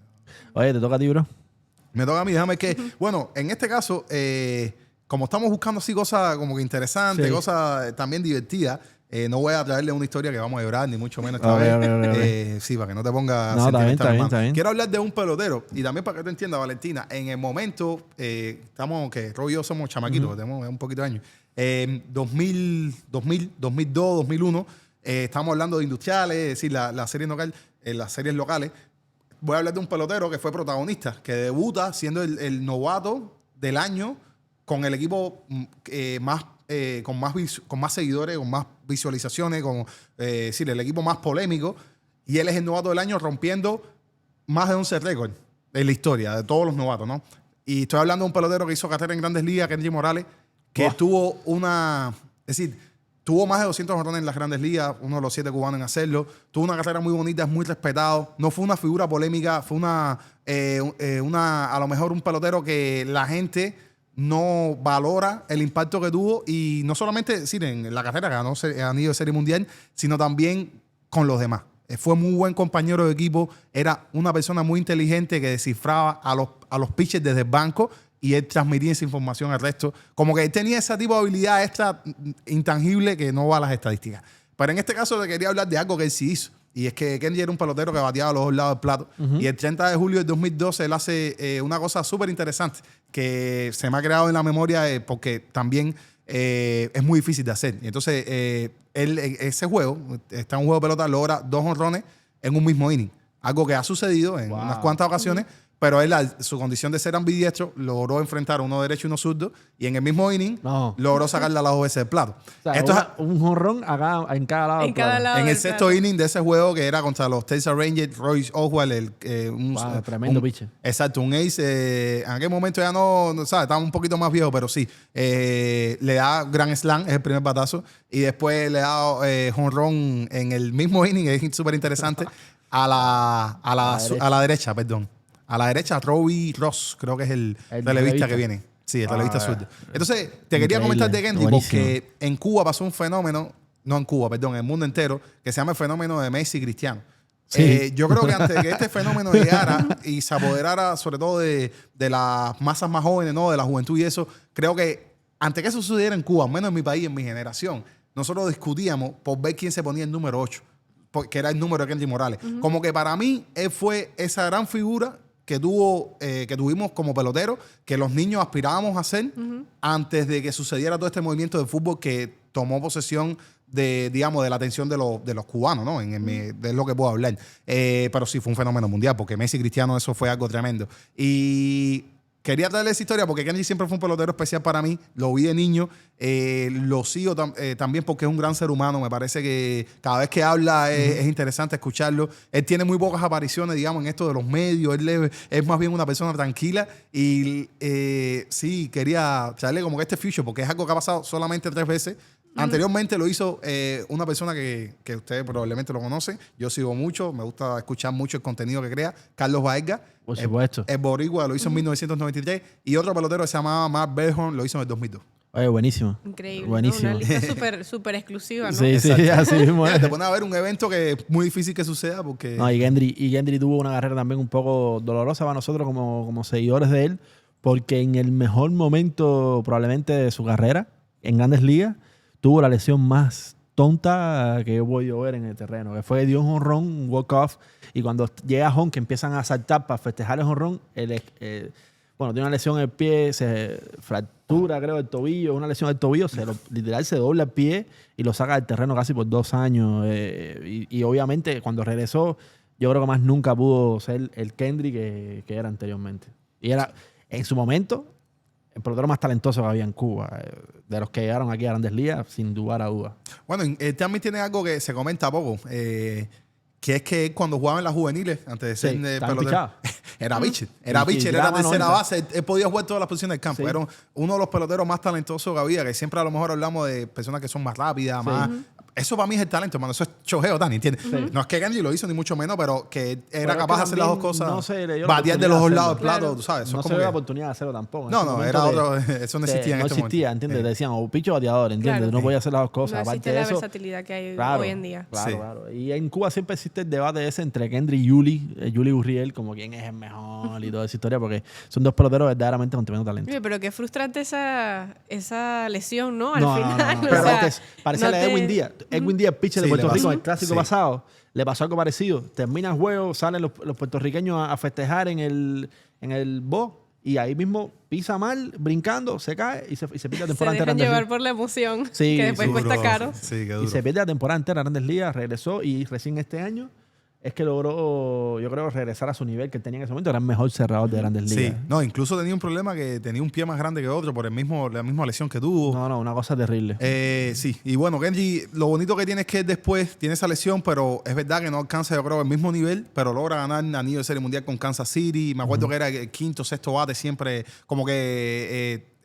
Oye, ¿te toca a ti, bro? Me toca a mí, déjame que... Bueno, en este caso, como estamos buscando así cosas como que interesantes, cosas también divertidas, no voy a traerle una historia que vamos a llorar, ni mucho menos esta vez. Sí, para que no te pongas sentimental. Está bien. Quiero hablar de un pelotero y también para que te entiendas, Valentina. En el momento, estamos, que Rob y yo somos chamaquitos, tenemos un poquito de años. 2002, 2001, estamos hablando de industriales, es decir, las series locales. Voy a hablar de un pelotero que fue protagonista, que debuta siendo el novato del año con el equipo con más seguidores, con más visualizaciones, decir, el equipo más polémico. Y él es el novato del año rompiendo más de 11 récords en la historia de todos los novatos, ¿no? Y estoy hablando de un pelotero que hizo carrera en Grandes Ligas, Kenji Morales, que tuvo más de 200 jonrones en las Grandes Ligas, uno de los 7 cubanos en hacerlo. Tuvo una carrera muy bonita, es muy respetado. No fue una figura polémica, fue a lo mejor un pelotero que la gente no valora el impacto que tuvo y no solamente en la carrera que ganó anillo de Serie Mundial, sino también con los demás. Fue muy buen compañero de equipo, era una persona muy inteligente que descifraba a los pitchers desde el banco y él transmitía esa información al resto. Como que él tenía ese tipo de habilidad extra intangible que no va a las estadísticas. Pero en este caso te quería hablar de algo que él sí hizo. Y es que Kenji era un pelotero que bateaba a los dos lados del plato. Y el 30 de julio del 2012 él hace una cosa súper interesante que se me ha creado en la memoria porque también es muy difícil de hacer. Y entonces, ese juego, está en un juego de pelota, logra 2 jonrones en un mismo inning. Algo que ha sucedido en unas cuantas ocasiones, pero él, su condición de ser ambidiestro, logró enfrentar a uno derecho y uno zurdo, y en el mismo inning logró sacarle a las dos veces del plato. O sea, un jonrón acá en cada lado. En cada lado. En el sexto inning de ese juego, que era contra los Texas Rangers, Royce Oswald, tremendo pitcher. Exacto, un ace. En aquel momento ya no ¿sabes? Estaba un poquito más viejo, pero sí. Le da Grand Slam, es el primer batazo, y después le da jonrón en el mismo inning, es súper interesante, a la derecha, perdón. A la derecha, Robbie Ross, creo que es el relevista que viene. Sí, el relevista zurdo. Entonces, te quería comentar de Kendry porque en Cuba pasó un fenómeno, no en Cuba, perdón, en el mundo entero, que se llama el fenómeno de Messi y Cristiano. Sí. Yo creo que antes de que este fenómeno llegara y se apoderara sobre todo de las masas más jóvenes, ¿no? De la juventud y eso, creo que antes que eso sucediera en Cuba, al menos en mi país, en mi generación, nosotros discutíamos por ver quién se ponía el número 8, que era el número de Kendry Morales. Como que para mí, él fue esa gran figura que tuvimos como pelotero, que los niños aspirábamos a ser antes de que sucediera todo este movimiento de fútbol que tomó posesión de la atención de los cubanos, ¿no? De lo que puedo hablar. Pero sí fue un fenómeno mundial, porque Messi y Cristiano, eso fue algo tremendo. Y quería traerle esa historia porque Kendry siempre fue un pelotero especial para mí. Lo vi de niño. Lo sigo también porque es un gran ser humano. Me parece que cada vez que habla es interesante escucharlo. Él tiene muy pocas apariciones, digamos, en esto de los medios. Él es más bien una persona tranquila. Y sí, quería traerle como que este future porque es algo que ha pasado solamente 3 veces. Anteriormente lo hizo una persona que ustedes probablemente lo conocen. Yo sigo mucho, me gusta escuchar mucho el contenido que crea. Carlos Baerga. Por supuesto. El boricua lo hizo en 1993. Y otro pelotero que se llamaba Mark Bellhorn lo hizo en el 2002. Oye, buenísimo. Increíble. Buenísimo. ¿No? Una lista súper exclusiva, ¿no? Sí, así mismo. Te pones a ver un evento que es muy difícil que suceda porque... No, y Kendry tuvo una carrera también un poco dolorosa para nosotros como seguidores de él, porque en el mejor momento probablemente de su carrera, en Grandes Ligas, tuvo la lesión más tonta que he podido ver en el terreno, que fue dio un jonrón, un walk-off, y cuando llega a home, que empiezan a saltar para festejar el jonrón, tiene una lesión en el pie, se fractura, creo, el tobillo, una lesión del tobillo, literal se dobla el pie y lo saca del terreno casi por 2 años. Y obviamente cuando regresó, yo creo que más nunca pudo ser el Kendry que era anteriormente. Y era, en su momento, el pelotero más talentoso que había en Cuba, de los que llegaron aquí a Grandes Ligas, sin lugar a dudas. Bueno, también tiene algo que se comenta poco, que es que cuando jugaba en las juveniles, antes de ser pelotero, era pitcher. Era tercera base. Él podía jugar todas las posiciones del campo. Sí. Era uno de los peloteros más talentosos que había, que siempre a lo mejor hablamos de personas que son más rápidas, más... Eso para mí es el talento, hermano. Eso es Shohei Ohtani, ¿entiendes? Sí. No es que Kendry lo hizo, ni mucho menos, pero que era capaz de hacer las dos cosas. Batear de los dos lados del plato, tú sabes. No se dio la oportunidad de hacerlo tampoco. No, era otro... Eso no existía en este momento. No existía, ¿entiendes? Te decían, o picho bateador, ¿entiendes? Claro. No podía hacer las dos cosas. No aparte existe de la eso, versatilidad que hay hoy en día. Claro. Y en Cuba siempre existe el debate ese entre Kendry y Yuli Gurriel, como quién es el mejor y toda esa historia, porque son dos peloteros verdaderamente con tremendo talento. Oye, pero qué frustrante esa lesión, ¿no? Al final. No. Pero antes, parecía la de Edwin Díaz. Edwin Díaz, pitcher de Puerto Rico, el clásico pasado, le pasó algo parecido. Termina el juego, salen los puertorriqueños a festejar en el bo y ahí mismo pisa mal, brincando, se cae y se pierde la temporada entera. Se dejan llevar por la emoción, que después cuesta caro. Sí, qué duro. Y se pierde la temporada entera en Grandes Ligas, regresó y recién este año es que logró, yo creo, regresar a su nivel que tenía en ese momento. Era el mejor cerrador de Grandes Ligas. Sí, no, incluso tenía un problema que tenía un pie más grande que otro por la misma lesión que tuvo. No, una cosa terrible. Sí, y bueno, Kendry, lo bonito que tiene es que después tiene esa lesión, pero es verdad que no alcanza, yo creo, el mismo nivel, pero logra ganar anillo de Serie Mundial con Kansas City. Me acuerdo que era el quinto, sexto bate, siempre como que...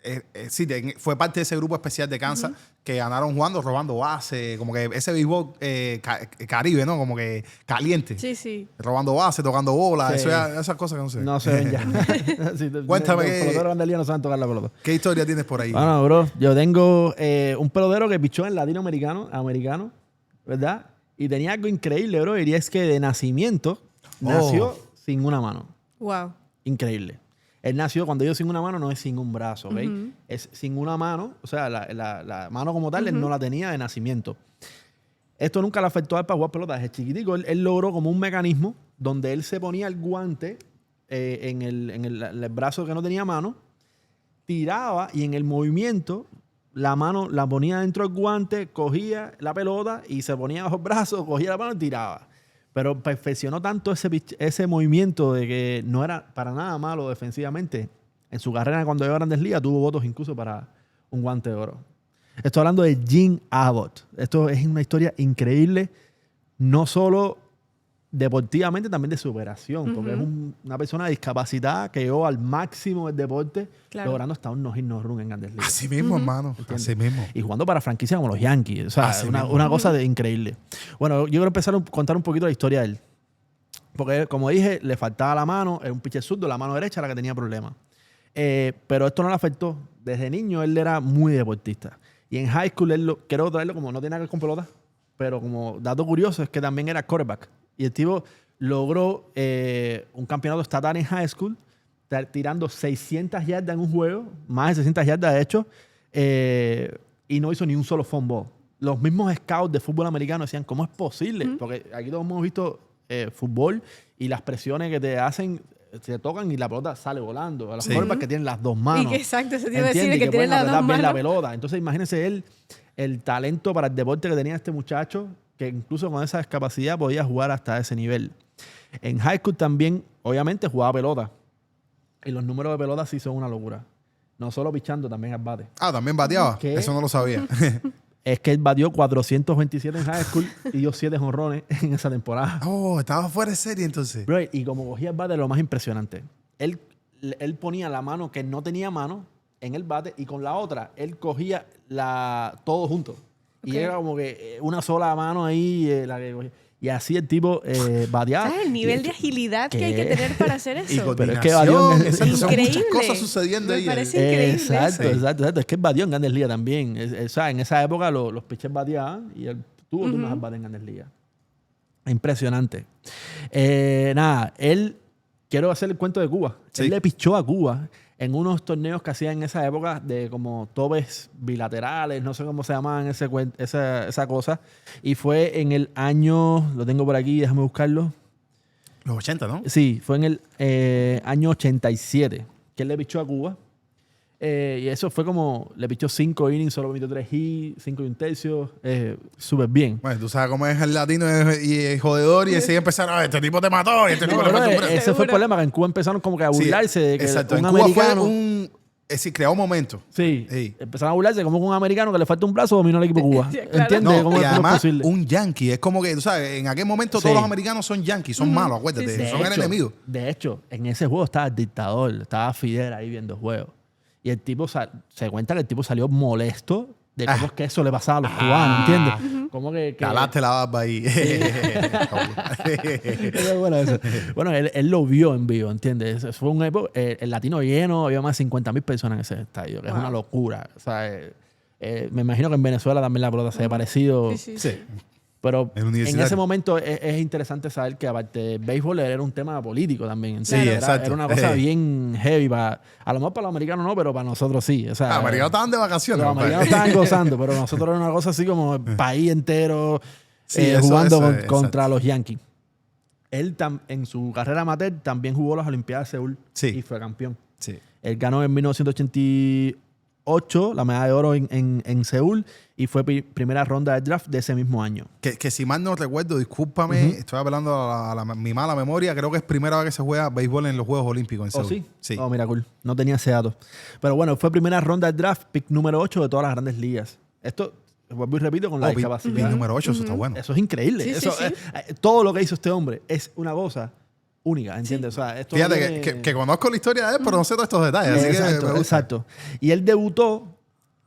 sí, fue parte de ese grupo especial de Kansas que ganaron jugando, robando base, como que ese béisbol caribe, ¿no? Como que caliente. Sí. Robando base, tocando bola, esas cosas que no sé. No se ven ya. Cuéntame los peloteros de Grandes Ligas no saben tocar la pelota. ¿Qué historia tienes por ahí? Bueno, bro, yo tengo un pelotero que pichó en latinoamericano, ¿verdad? Y tenía algo increíble, bro, y es que de nacimiento nació sin una mano. Wow. Increíble. Él nació, cuando digo sin una mano, no es sin un brazo, ¿ok? Es sin una mano, o sea, la mano como tal, él no la tenía de nacimiento. Esto nunca le afectó a él para jugar pelota. Desde chiquitico, él logró como un mecanismo donde él se ponía el guante en el brazo que no tenía mano, tiraba y en el movimiento la mano la ponía dentro del guante, cogía la pelota y se ponía bajo el brazo, cogía la mano y tiraba. Pero perfeccionó tanto ese movimiento de que no era para nada malo defensivamente. En su carrera, cuando llegó a Grandes Ligas, tuvo votos incluso para un Guante de Oro. Estoy hablando de Jim Abbott. Esto es una historia increíble, no solo deportivamente, también de superación, porque es una persona discapacitada que llegó al máximo del deporte, logrando hasta un no-hit no-run en Grandes Ligas. Así mismo, hermano. Así mismo. Y jugando para franquicias como los Yankees. O sea, una cosa increíble. Bueno, yo quiero empezar a contar un poquito la historia de él. Porque, como dije, le faltaba la mano, era un pitcher zurdo, la mano derecha era la que tenía problemas. Pero esto no le afectó. Desde niño él era muy deportista. Y en high school, quiero traerlo como no tiene nada que ver con pelota, pero como dato curioso es que también era quarterback. Y el tipo logró un campeonato estatal en high school, tirando 600 yardas en un juego, más de 600 yardas de hecho, y no hizo ni un solo fumble. Los mismos scouts de fútbol americano decían, ¿cómo es posible? Porque aquí todos hemos visto fútbol y las presiones que te hacen, se tocan y la pelota sale volando. A los quarterbacks que tienen las dos manos. Y que exacto, se tiene que decir que tienen las dos manos. Bien la pelota. Entonces imagínense el talento para el deporte que tenía este muchacho, que incluso con esa discapacidad podía jugar hasta ese nivel. En high school también, obviamente, jugaba pelota. Y los números de pelota sí son una locura. No solo pichando, también al bate. Ah, ¿también bateaba? Eso no lo sabía. Es que él batió 427 en high school y dio 7 jonrones en esa temporada. Oh, estaba fuera de serie entonces. Bro, y como cogía el bate, lo más impresionante. Él ponía la mano que no tenía mano en el bate y con la otra él cogía todo junto. Y era como que una sola mano ahí la que cogía. Y así el tipo bateaba. ¿Sabes el nivel de agilidad que hay que tener para hacer eso? Pero es que batió son muchas cosas sucediendo ahí. Me parece increíble. Exacto. Es que él batió en Grandes Ligas también. O sea, en esa época los pitchers bateaban y él tuvo turnos al bate en Grandes Ligas. Impresionante. Quiero hacer el cuento de Cuba. Sí. Él le pichó a Cuba en unos torneos que hacían en esa época de como topes bilaterales, no sé cómo se llamaban esa cosa. Y fue en el año, lo tengo por aquí, déjame buscarlo. Los 80, ¿no? Sí, fue en el año 87 que él le pichó a Cuba. Y eso fue como, le pichó 5 innings, solo permitió 3 hits, 5 y un tercio, súper bien. Bueno, tú sabes cómo es el latino y el jodedor y así empezaron, este tipo te mató y este tipo le mató un brazo. Ese fue el problema, que en Cuba empezaron como que a burlarse de que exacto. un en americano... Cuba fue es decir, creó un momento. Sí, empezaron a burlarse como que un americano que le falta un brazo dominó al equipo Cuba. Claro. ¿Entiendes? No, ¿Cómo y además, es posible? un yankee. Es como que, tú sabes, en aquel momento todos los americanos son yankees, son malos, acuérdate. Son el enemigo. De hecho, en ese juego estaba el dictador, estaba Fidel ahí viendo el juego. Y el tipo, se cuenta que el tipo salió molesto de cómo es que eso le pasaba a los cubanos, ¿entiendes? Como que calaste la barba ahí. Bueno, eso. Bueno, él lo vio en vivo, ¿entiendes? Fue un época, el latino lleno, había más de 50,000 personas en ese estadio, que es una locura. O sea, me imagino que en Venezuela también la pelota se ha parecido. Sí. Pero en ese momento es interesante saber que aparte del béisbol era un tema político también. Sí, exacto. Era una cosa bien heavy. A lo mejor para los americanos no, pero para nosotros sí. O sea, los americanos estaban de vacaciones. Los americanos estaban gozando, pero nosotros era una cosa así como el país entero jugando contra los Yankees. Él en su carrera amateur también jugó las Olimpiadas de Seúl y fue campeón. Sí. Él ganó en 1988 la medalla de oro en Seúl y fue primera ronda del draft de ese mismo año. Que si mal no recuerdo, discúlpame, estoy apelando a mi mala memoria, creo que es primera vez que se juega béisbol en los Juegos Olímpicos en Seúl. ¿Sí? Sí. Oh, mira, cool. No tenía ese dato. Pero bueno, fue primera ronda del draft, pick número 8 de todas las grandes ligas. Esto, vuelvo y repito, con la discapacidad. Pick número 8, eso está bueno. Eso es increíble. Sí, todo lo que hizo este hombre es una cosa única, ¿entiendes? Sí. O sea, esto fíjate que conozco la historia de él, pero no sé todos estos detalles. Exacto. Y él debutó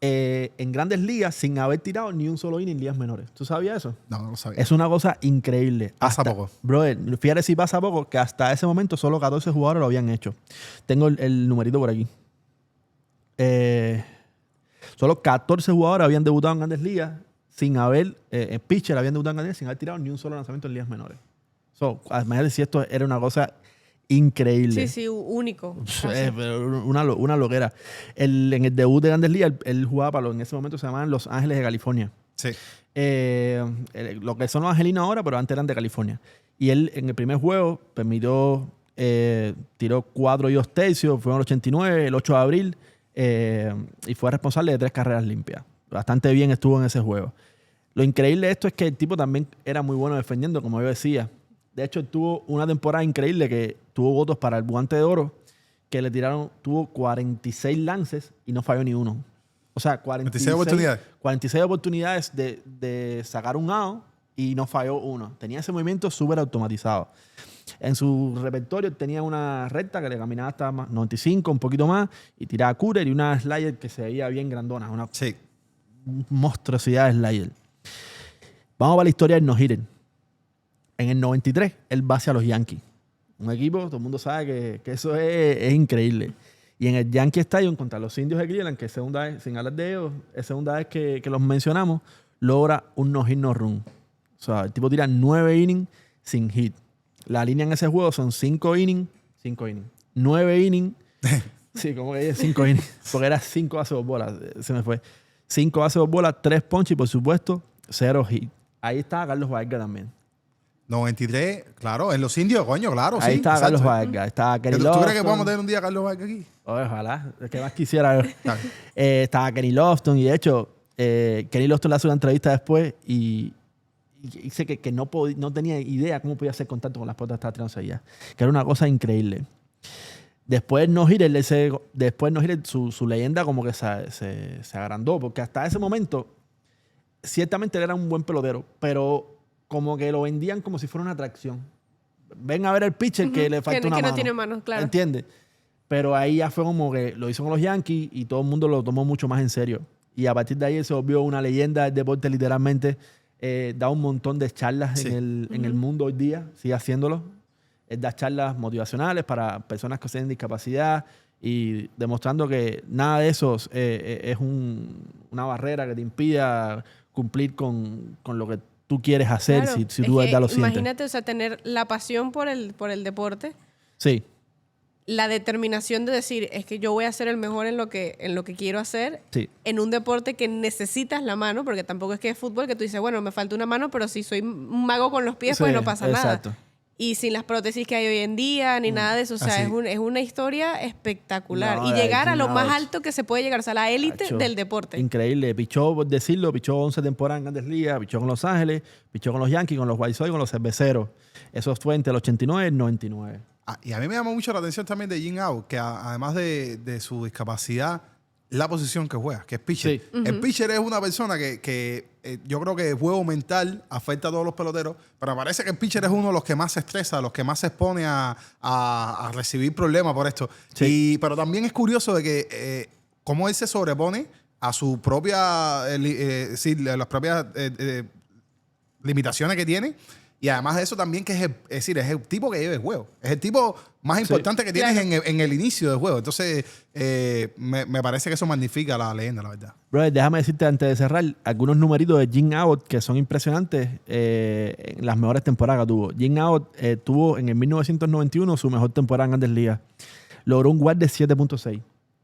en Grandes Ligas sin haber tirado ni un solo inning en ligas menores. ¿Tú sabías eso? No lo sabía. Es una cosa increíble. Pasa poco. Brother, fíjate si pasa poco, que hasta ese momento solo 14 jugadores lo habían hecho. Tengo el numerito por aquí. Solo 14 jugadores habían debutado en Grandes Ligas sin haber, pitcher habían debutado en Grandes Ligas sin haber tirado ni un solo lanzamiento en ligas menores. Imagínate si esto era una cosa increíble. Sí, único. Una loquera. En el debut de Grandes Ligas, él jugaba en ese momento se llamaban Los Ángeles de California. Sí. Lo que son los angelinos ahora, pero antes eran de California. Y él en el primer juego tiró 4 y 2 tercios, fue en el 89, el 8 de abril, y fue responsable de 3 carreras limpias. Bastante bien estuvo en ese juego. Lo increíble de esto es que el tipo también era muy bueno defendiendo, como yo decía. De hecho, tuvo una temporada increíble que tuvo votos para el Guante de Oro, que le tiraron, tuvo 46 lances y no falló ni uno. O sea, 46 oportunidades. 46 oportunidades de sacar un out y no falló uno. Tenía ese movimiento súper automatizado. En su repertorio tenía una recta que le caminaba hasta 95, un poquito más, y tiraba cooler y una slider que se veía bien grandona. Una monstruosidad de slider. Vamos a la historia del no-hitter. En el 93, él va hacia los Yankees. Un equipo, todo el mundo sabe que eso es increíble. Y en el Yankee Stadium contra los Indios de Cleveland, que es segunda vez, sin hablar de ellos, es segunda vez que los mencionamos, logra un no-hit no-run. O sea, el tipo tira 9 innings sin hit. La línea en ese juego son 5 innings. 9 innings. Sí, como que 5 innings. Porque era 5 bases por bola. Se me fue. 5 bases por bola, 3 ponches y, por supuesto, 0 hit. Ahí estaba Carlos Vargas también. 93, claro, en los Indios, coño, claro, ahí sí. estaba Carlos Vargas. Estaba Kenny Lofton. ¿Tú crees que podemos tener un día a Carlos Vargas aquí? Ojalá. Es que más quisiera. Estaba Kenny Lofton. Y, de hecho, Kenny Lofton le hace una entrevista después y dice que no tenía idea cómo podía hacer contacto con las pelotas que estaba tirándose allá. Que era una cosa increíble. Después no-hitter, su leyenda como que se agrandó. Porque hasta ese momento, ciertamente él era un buen pelotero, pero como que lo vendían como si fuera una atracción. Ven a ver el pitcher que le falta una mano. Que no tiene manos, claro. ¿Entiendes? Pero ahí ya fue como que lo hizo con los Yankees y todo el mundo lo tomó mucho más en serio. Y a partir de ahí él se volvió una leyenda del deporte, literalmente. Da un montón de charlas en el mundo hoy día. Sigue haciéndolo. Él da charlas motivacionales para personas que tienen discapacidad y demostrando que nada de eso es una barrera que te impida cumplir con lo que tú quieres hacer, claro, si tú de verdad lo sientes. Imagínate, o sea, tener la pasión por el deporte. Sí. La determinación de decir, es que yo voy a ser el mejor en lo que quiero hacer. Sí. En un deporte que necesitas la mano, porque tampoco es que es fútbol que tú dices, bueno, me falta una mano, pero si soy un mago con los pies, pues no pasa exacto. nada. Y sin las prótesis que hay hoy en día, ni nada de eso. O sea, es una historia espectacular. Y llegar a lo más alto que se puede llegar, o sea, la élite del deporte. Increíble. Pichó, por decirlo, pichó 11 temporadas en Grandes Ligas, pichó con Los Ángeles, pichó con los Yankees, con los White Sox, con los Cerveceros. Eso fue entre el 89 y el 99. Y a mí me llamó mucho la atención también de Jim Abbott, que además de su discapacidad, la posición que juega, que es pitcher. Sí. El pitcher es una persona que yo creo que el juego mental afecta a todos los peloteros, pero me parece que el pitcher es uno de los que más se estresa, los que más se expone a recibir problemas por esto. Sí. Pero también es curioso de que cómo él se sobrepone a su propia, las propias limitaciones que tiene. Y además de eso también que es el tipo que lleva el juego. Es el tipo más importante que tienes en el inicio del juego. Entonces, me parece que eso magnifica la leyenda, la verdad. Brother, déjame decirte antes de cerrar algunos numeritos de Jim Abbott que son impresionantes en las mejores temporadas que tuvo. Jim Abbott tuvo en el 1991 su mejor temporada en Grandes Ligas. Logró un WAR de 7.6.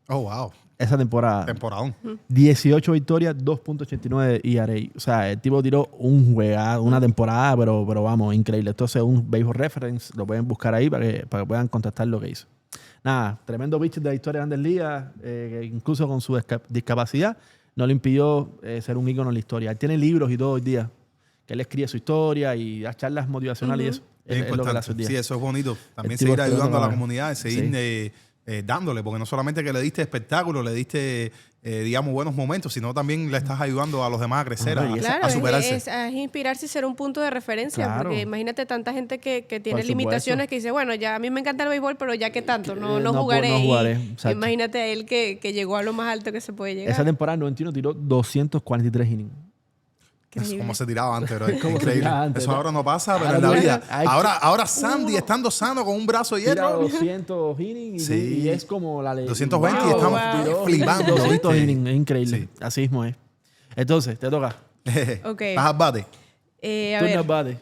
Oh, wow. Esa temporada. Temporadón. 18 victorias, 2.89 ERA. O sea, el tipo tiró una temporada, pero vamos, increíble. Esto es un Baseball Reference. Lo pueden buscar ahí para que puedan contrastar lo que hizo. Nada, tremendo pitcher de la historia de Grandes Ligas, que incluso con su discapacidad no le impidió ser un ícono en la historia. Él tiene libros y todo hoy día, que él escribe su historia y da charlas motivacionales y eso. Es lo que le hace hoy día. Sí, eso es bonito. También seguir ayudando a la comunidad, seguir dándole, porque no solamente que le diste espectáculo, le diste, digamos, buenos momentos, sino también le estás ayudando a los demás a crecer, a superarse. Es inspirarse y ser un punto de referencia, claro. Porque imagínate tanta gente que tiene limitaciones, que dice, bueno, ya a mí me encanta el béisbol, pero ya que tanto, no jugaré. Imagínate a él que llegó a lo más alto que se puede llegar. Esa temporada 91 tiró 243 innings. Es como se tiraba antes, pero es increíble. Eso ahora no pasa, pero en la vida. Ahora Sandy, estando sano con un brazo de hierro. 200 innings y es como la ley. 220 y estamos flipando. 200 innings, es increíble. Sí. Así mismo es. Entonces, te toca. ¿Estás al bate? Al bate.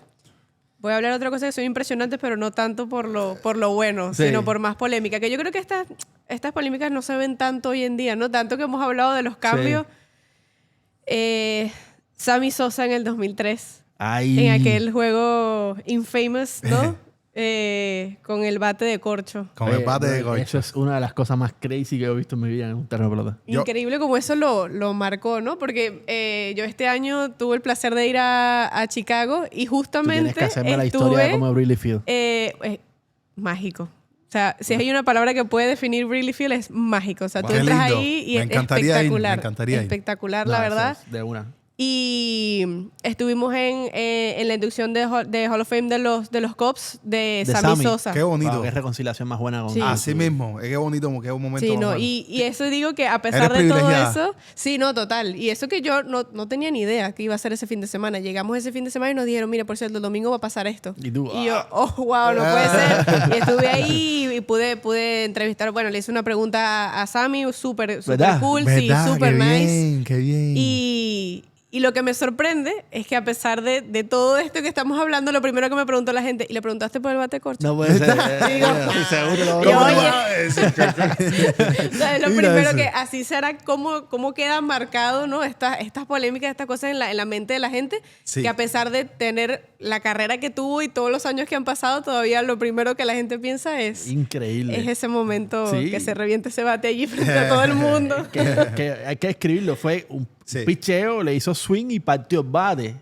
Voy a hablar de otra cosa que son impresionantes, pero no tanto por lo bueno, sino por más polémica. Que yo creo que estas polémicas no se ven tanto hoy en día, ¿no? Tanto que hemos hablado de los cambios. Sammy Sosa en el 2003. En aquel juego Infamous, ¿no? con el bate de corcho. Con el bate de corcho. Eso es una de las cosas más crazy que he visto en mi vida en un terreno de pelota. Increíble como eso lo marcó, ¿no? Porque yo este año tuve el placer de ir a Chicago y justamente Tienes que hacerme la historia de cómo es Wrigley Field. Mágico. O sea, si hay una palabra que puede definir Wrigley Field es mágico. O sea, tú Qué entras lindo. ahí y Me es encantaría espectacular. ir, me encantaría ir. Espectacular, No, la eso verdad. es de una. Y estuvimos en la inducción de Hall of Fame de los Cubs de De Sammy Sammy. Sosa. Qué bonito. Wow, qué reconciliación más buena con Sí. Así mismo. Es que bonito, qué un momento. Sí, no, bueno. y eso digo que a pesar Eres de todo privilegiada. eso, sí, no, total. Y eso que yo no tenía ni idea que iba a ser ese fin de semana. Llegamos ese fin de semana y nos dijeron, mire, por cierto, el domingo va a pasar esto. Y tú, yo, oh, wow, no puede ser. Y estuve ahí y pude entrevistar, bueno, le hice una pregunta a Sammy, súper ¿Verdad? cool, sí, ¿Verdad? súper Qué nice. bien, qué bien. Y lo que me sorprende es que a pesar de todo esto que estamos hablando, lo primero que me preguntó la gente, ¿y le preguntaste por el bate corcho? No puede ser. Digo, seguro lo y ¿Cómo oye, no va a decir? o sea, es lo Mira primero eso. que así será cómo queda marcado, ¿no? Estas polémicas, estas cosas en la mente de la gente, Sí. que a pesar de tener la carrera que tuvo y todos los años que han pasado, todavía lo primero que la gente piensa es Increíble. ese momento Sí. que se reviente ese bate allí frente a todo el mundo. que hay que escribirlo. Fue un Sí. picheo, le hizo swing y partió el bate.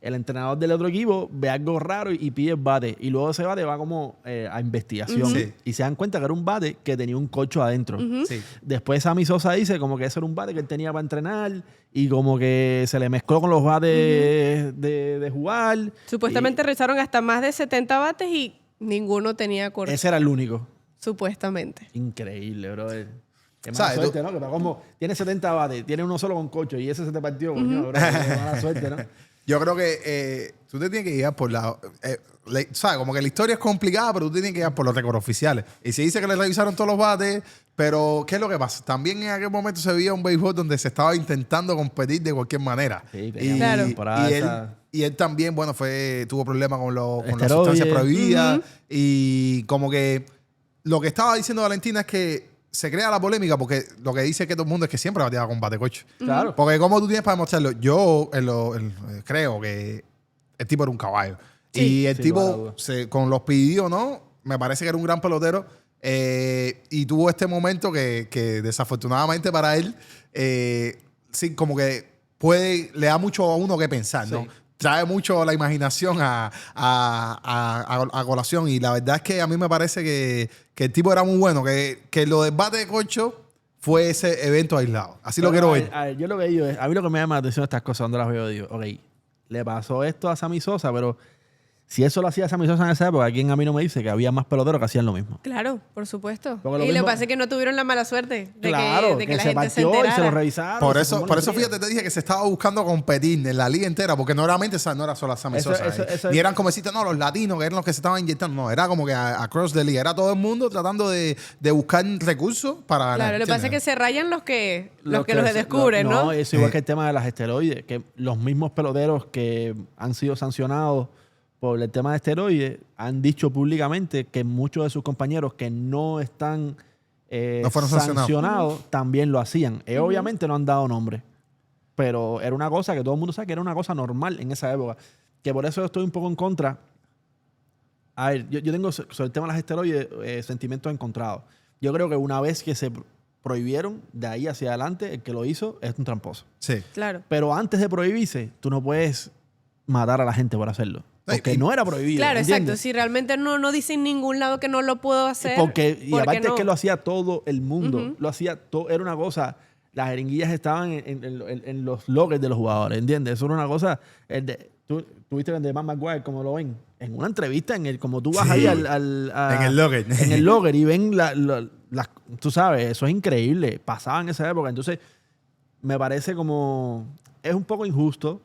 El entrenador del otro equipo ve algo raro y pide el bate. Y luego ese bate va como a investigación. Sí. Y se dan cuenta que era un bate que tenía un corcho adentro. Sí. Después Sammy Sosa dice como que ese era un bate que él tenía para entrenar y como que se le mezcló con los bates de jugar. Supuestamente revisaron hasta más de 70 bates y ninguno tenía Y corcho. ese era el único. Supuestamente. Increíble, brother. Qué mala ¿Sabes? suerte, ¿no? Que va como, tiene 70 bates, tiene uno solo con corcho y ese se te partió, coño, bro. Qué mala suerte, ¿no? Yo creo que tú te tienes que guiar por la... ¿sabes? Como que la historia es complicada, pero tú tienes que guiar por los récords oficiales. Y se dice que le revisaron todos los bates, pero ¿qué es lo que pasa? También en aquel momento se veía un béisbol donde se estaba intentando competir de cualquier manera. Sí, y, Claro. y él también, bueno, tuvo problemas con las Esteroides. sustancias prohibidas. Y como que lo que estaba diciendo Valentina es que se crea la polémica porque lo que dice que todo el mundo es que siempre bateaba con bate coche. Claro. Porque como tú tienes para demostrarlo, yo creo que el tipo era un caballo. Sí. Y el Sin lugar a tipo, dudas. con los pidió, ¿no? Me parece que era un gran pelotero. Y tuvo este momento que desafortunadamente para él, sí, como que le da mucho a uno que pensar, ¿no? Sí. Trae mucho la imaginación a colación. Y la verdad es que a mí me parece que el tipo era muy bueno, que lo del bate de corcho fue ese evento aislado. Así lo quiero ver. A ver, yo lo que digo es, a mí lo que me llama la atención de estas cosas cuando las veo, digo, ok, le pasó esto a Sammy Sosa, pero si eso lo hacía Sammy Sosa en esa época, ¿quién a mí no me dice que había más peloteros que hacían lo mismo? Claro, por supuesto. Porque lo Y lo que mismo- pasa es que no tuvieron la mala suerte de Claro, que la se gente se partió y se lo enterara. revisaron. Por se eso, formó la fría. fíjate, te dije que se estaba buscando competir en la liga entera, porque no era solo a Sammy Eso- Sosa. eso- eso- Ni eran como decirte, no, los latinos que eran los que se estaban inyectando. No, era como que across the league. Era todo el mundo tratando de buscar recursos para ganar. Claro, lo que pasa es que ¿entiendes? se rayan los que los descubren, ¿no? No, es igual que el tema de las esteroides, que los mismos peloteros que han sido sancionados por el tema de esteroides han dicho públicamente que muchos de sus compañeros que no están No fueron sancionados. también lo hacían. Obviamente no han dado nombre, pero era una cosa que todo el mundo sabe que era una cosa normal en esa época. Que por eso yo estoy un poco en contra. A ver, yo tengo sobre el tema de las esteroides sentimientos encontrados. Yo creo que una vez que se prohibieron, de ahí hacia adelante, el que lo hizo es un tramposo. Sí. Claro. Pero antes de prohibirse, tú no puedes matar a la gente por hacerlo. Porque Y- no era prohibido. Claro, exacto. ¿entiendes? Si realmente no dice en ningún lado que no lo puedo hacer. Y aparte no? es que lo hacía todo el mundo. Ujú. Lo hacía todo. Era una cosa. Las jeringuillas estaban en los loggers de los jugadores, ¿entiendes? Eso era una cosa. Tú viste el de Matt McGuire, como lo ven. En una entrevista, como tú vas Sí. ahí En el logger. En el logger y ven tú sabes, eso es increíble. Pasaba en esa época. Entonces, me parece como. Es un poco injusto.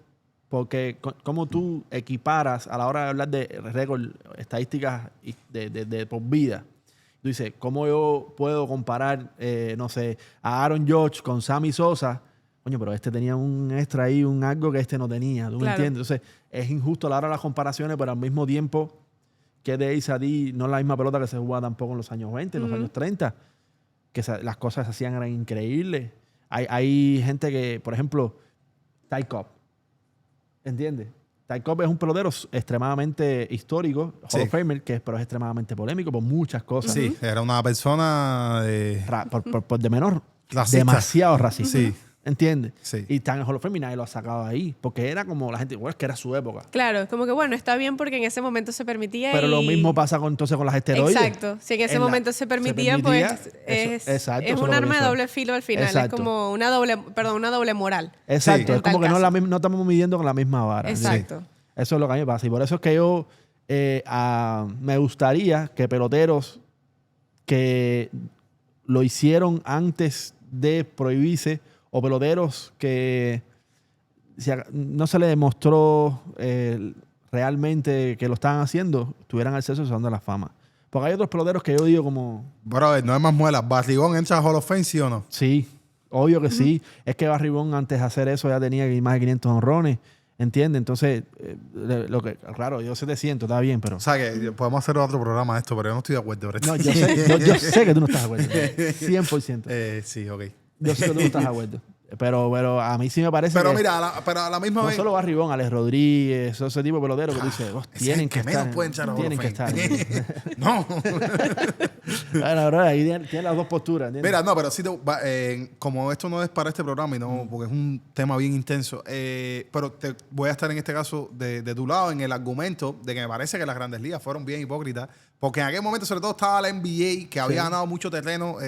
Porque como tú equiparas a la hora de hablar de récord, estadísticas de por vida. Tú dices, ¿cómo yo puedo comparar, no sé, a Aaron Judge con Sammy Sosa? Coño, pero este tenía un extra ahí, un algo que este no tenía. ¿Tú me Claro. entiendes? Entonces, es injusto a la hora de las comparaciones, pero al mismo tiempo que de Ace a D no es la misma pelota que se jugaba tampoco en los años 20, en los años 30. Que las cosas se hacían eran increíbles. Hay gente que, por ejemplo, Ty Cobb. ¿Entiendes? Ty Cobb es un pelotero extremadamente histórico, Hall of Famer, pero es extremadamente polémico por muchas cosas. Sí, era una persona por de menor, racista. demasiado racista. Sí. ¿Entiendes? Sí. Y está en el Hall of Fame y nadie lo ha sacado ahí. Porque era como la gente, bueno, es que era su época. Claro, como que bueno, está bien porque en ese momento se permitía. Pero lo mismo pasa entonces con las esteroides. Exacto. Si en ese momento se permitía, pues es un arma de doble filo al final. Exacto. Es como una doble moral. Exacto. Sí. Es como que no estamos midiendo con la misma vara. Exacto. Sí. Eso es lo que a mí me pasa. Y por eso es que yo me gustaría que peloteros que lo hicieron antes de prohibirse o peloteros que no se les demostró realmente que lo estaban haciendo, tuvieran acceso a Salón de la Fama. Porque hay otros peloteros que yo digo como... Bro, no es más muelas. ¿Barrigón entra a Hall of Fame, sí o no? Sí, obvio que sí. Es que Barrigón antes de hacer eso ya tenía más de 500 honrones. ¿Entiendes? Entonces, claro, yo 700, está bien, pero... O sea, que podemos hacer otro programa de esto, pero yo no estoy de acuerdo. No, yo sé que tú no estás de acuerdo. 100%. Sí, ok. Yo sé que tú no estás de acuerdo. Pero a mí sí me parece pero que... Mira, pero a la misma vez... No solo Barribón, Alex Rodríguez, ese tipo de pelotero que tú dices, tienen que estar. Tienen que estar. No. Bueno, bro, ahí tienen las dos posturas. ¿Entiendes? Mira, no, pero sí, como esto no es para este programa y no, porque es un tema bien intenso, pero te voy a estar en este caso de tu lado en el argumento de que me parece que las Grandes Ligas fueron bien hipócritas, porque en aquel momento sobre todo estaba la NBA que había ganado mucho terreno,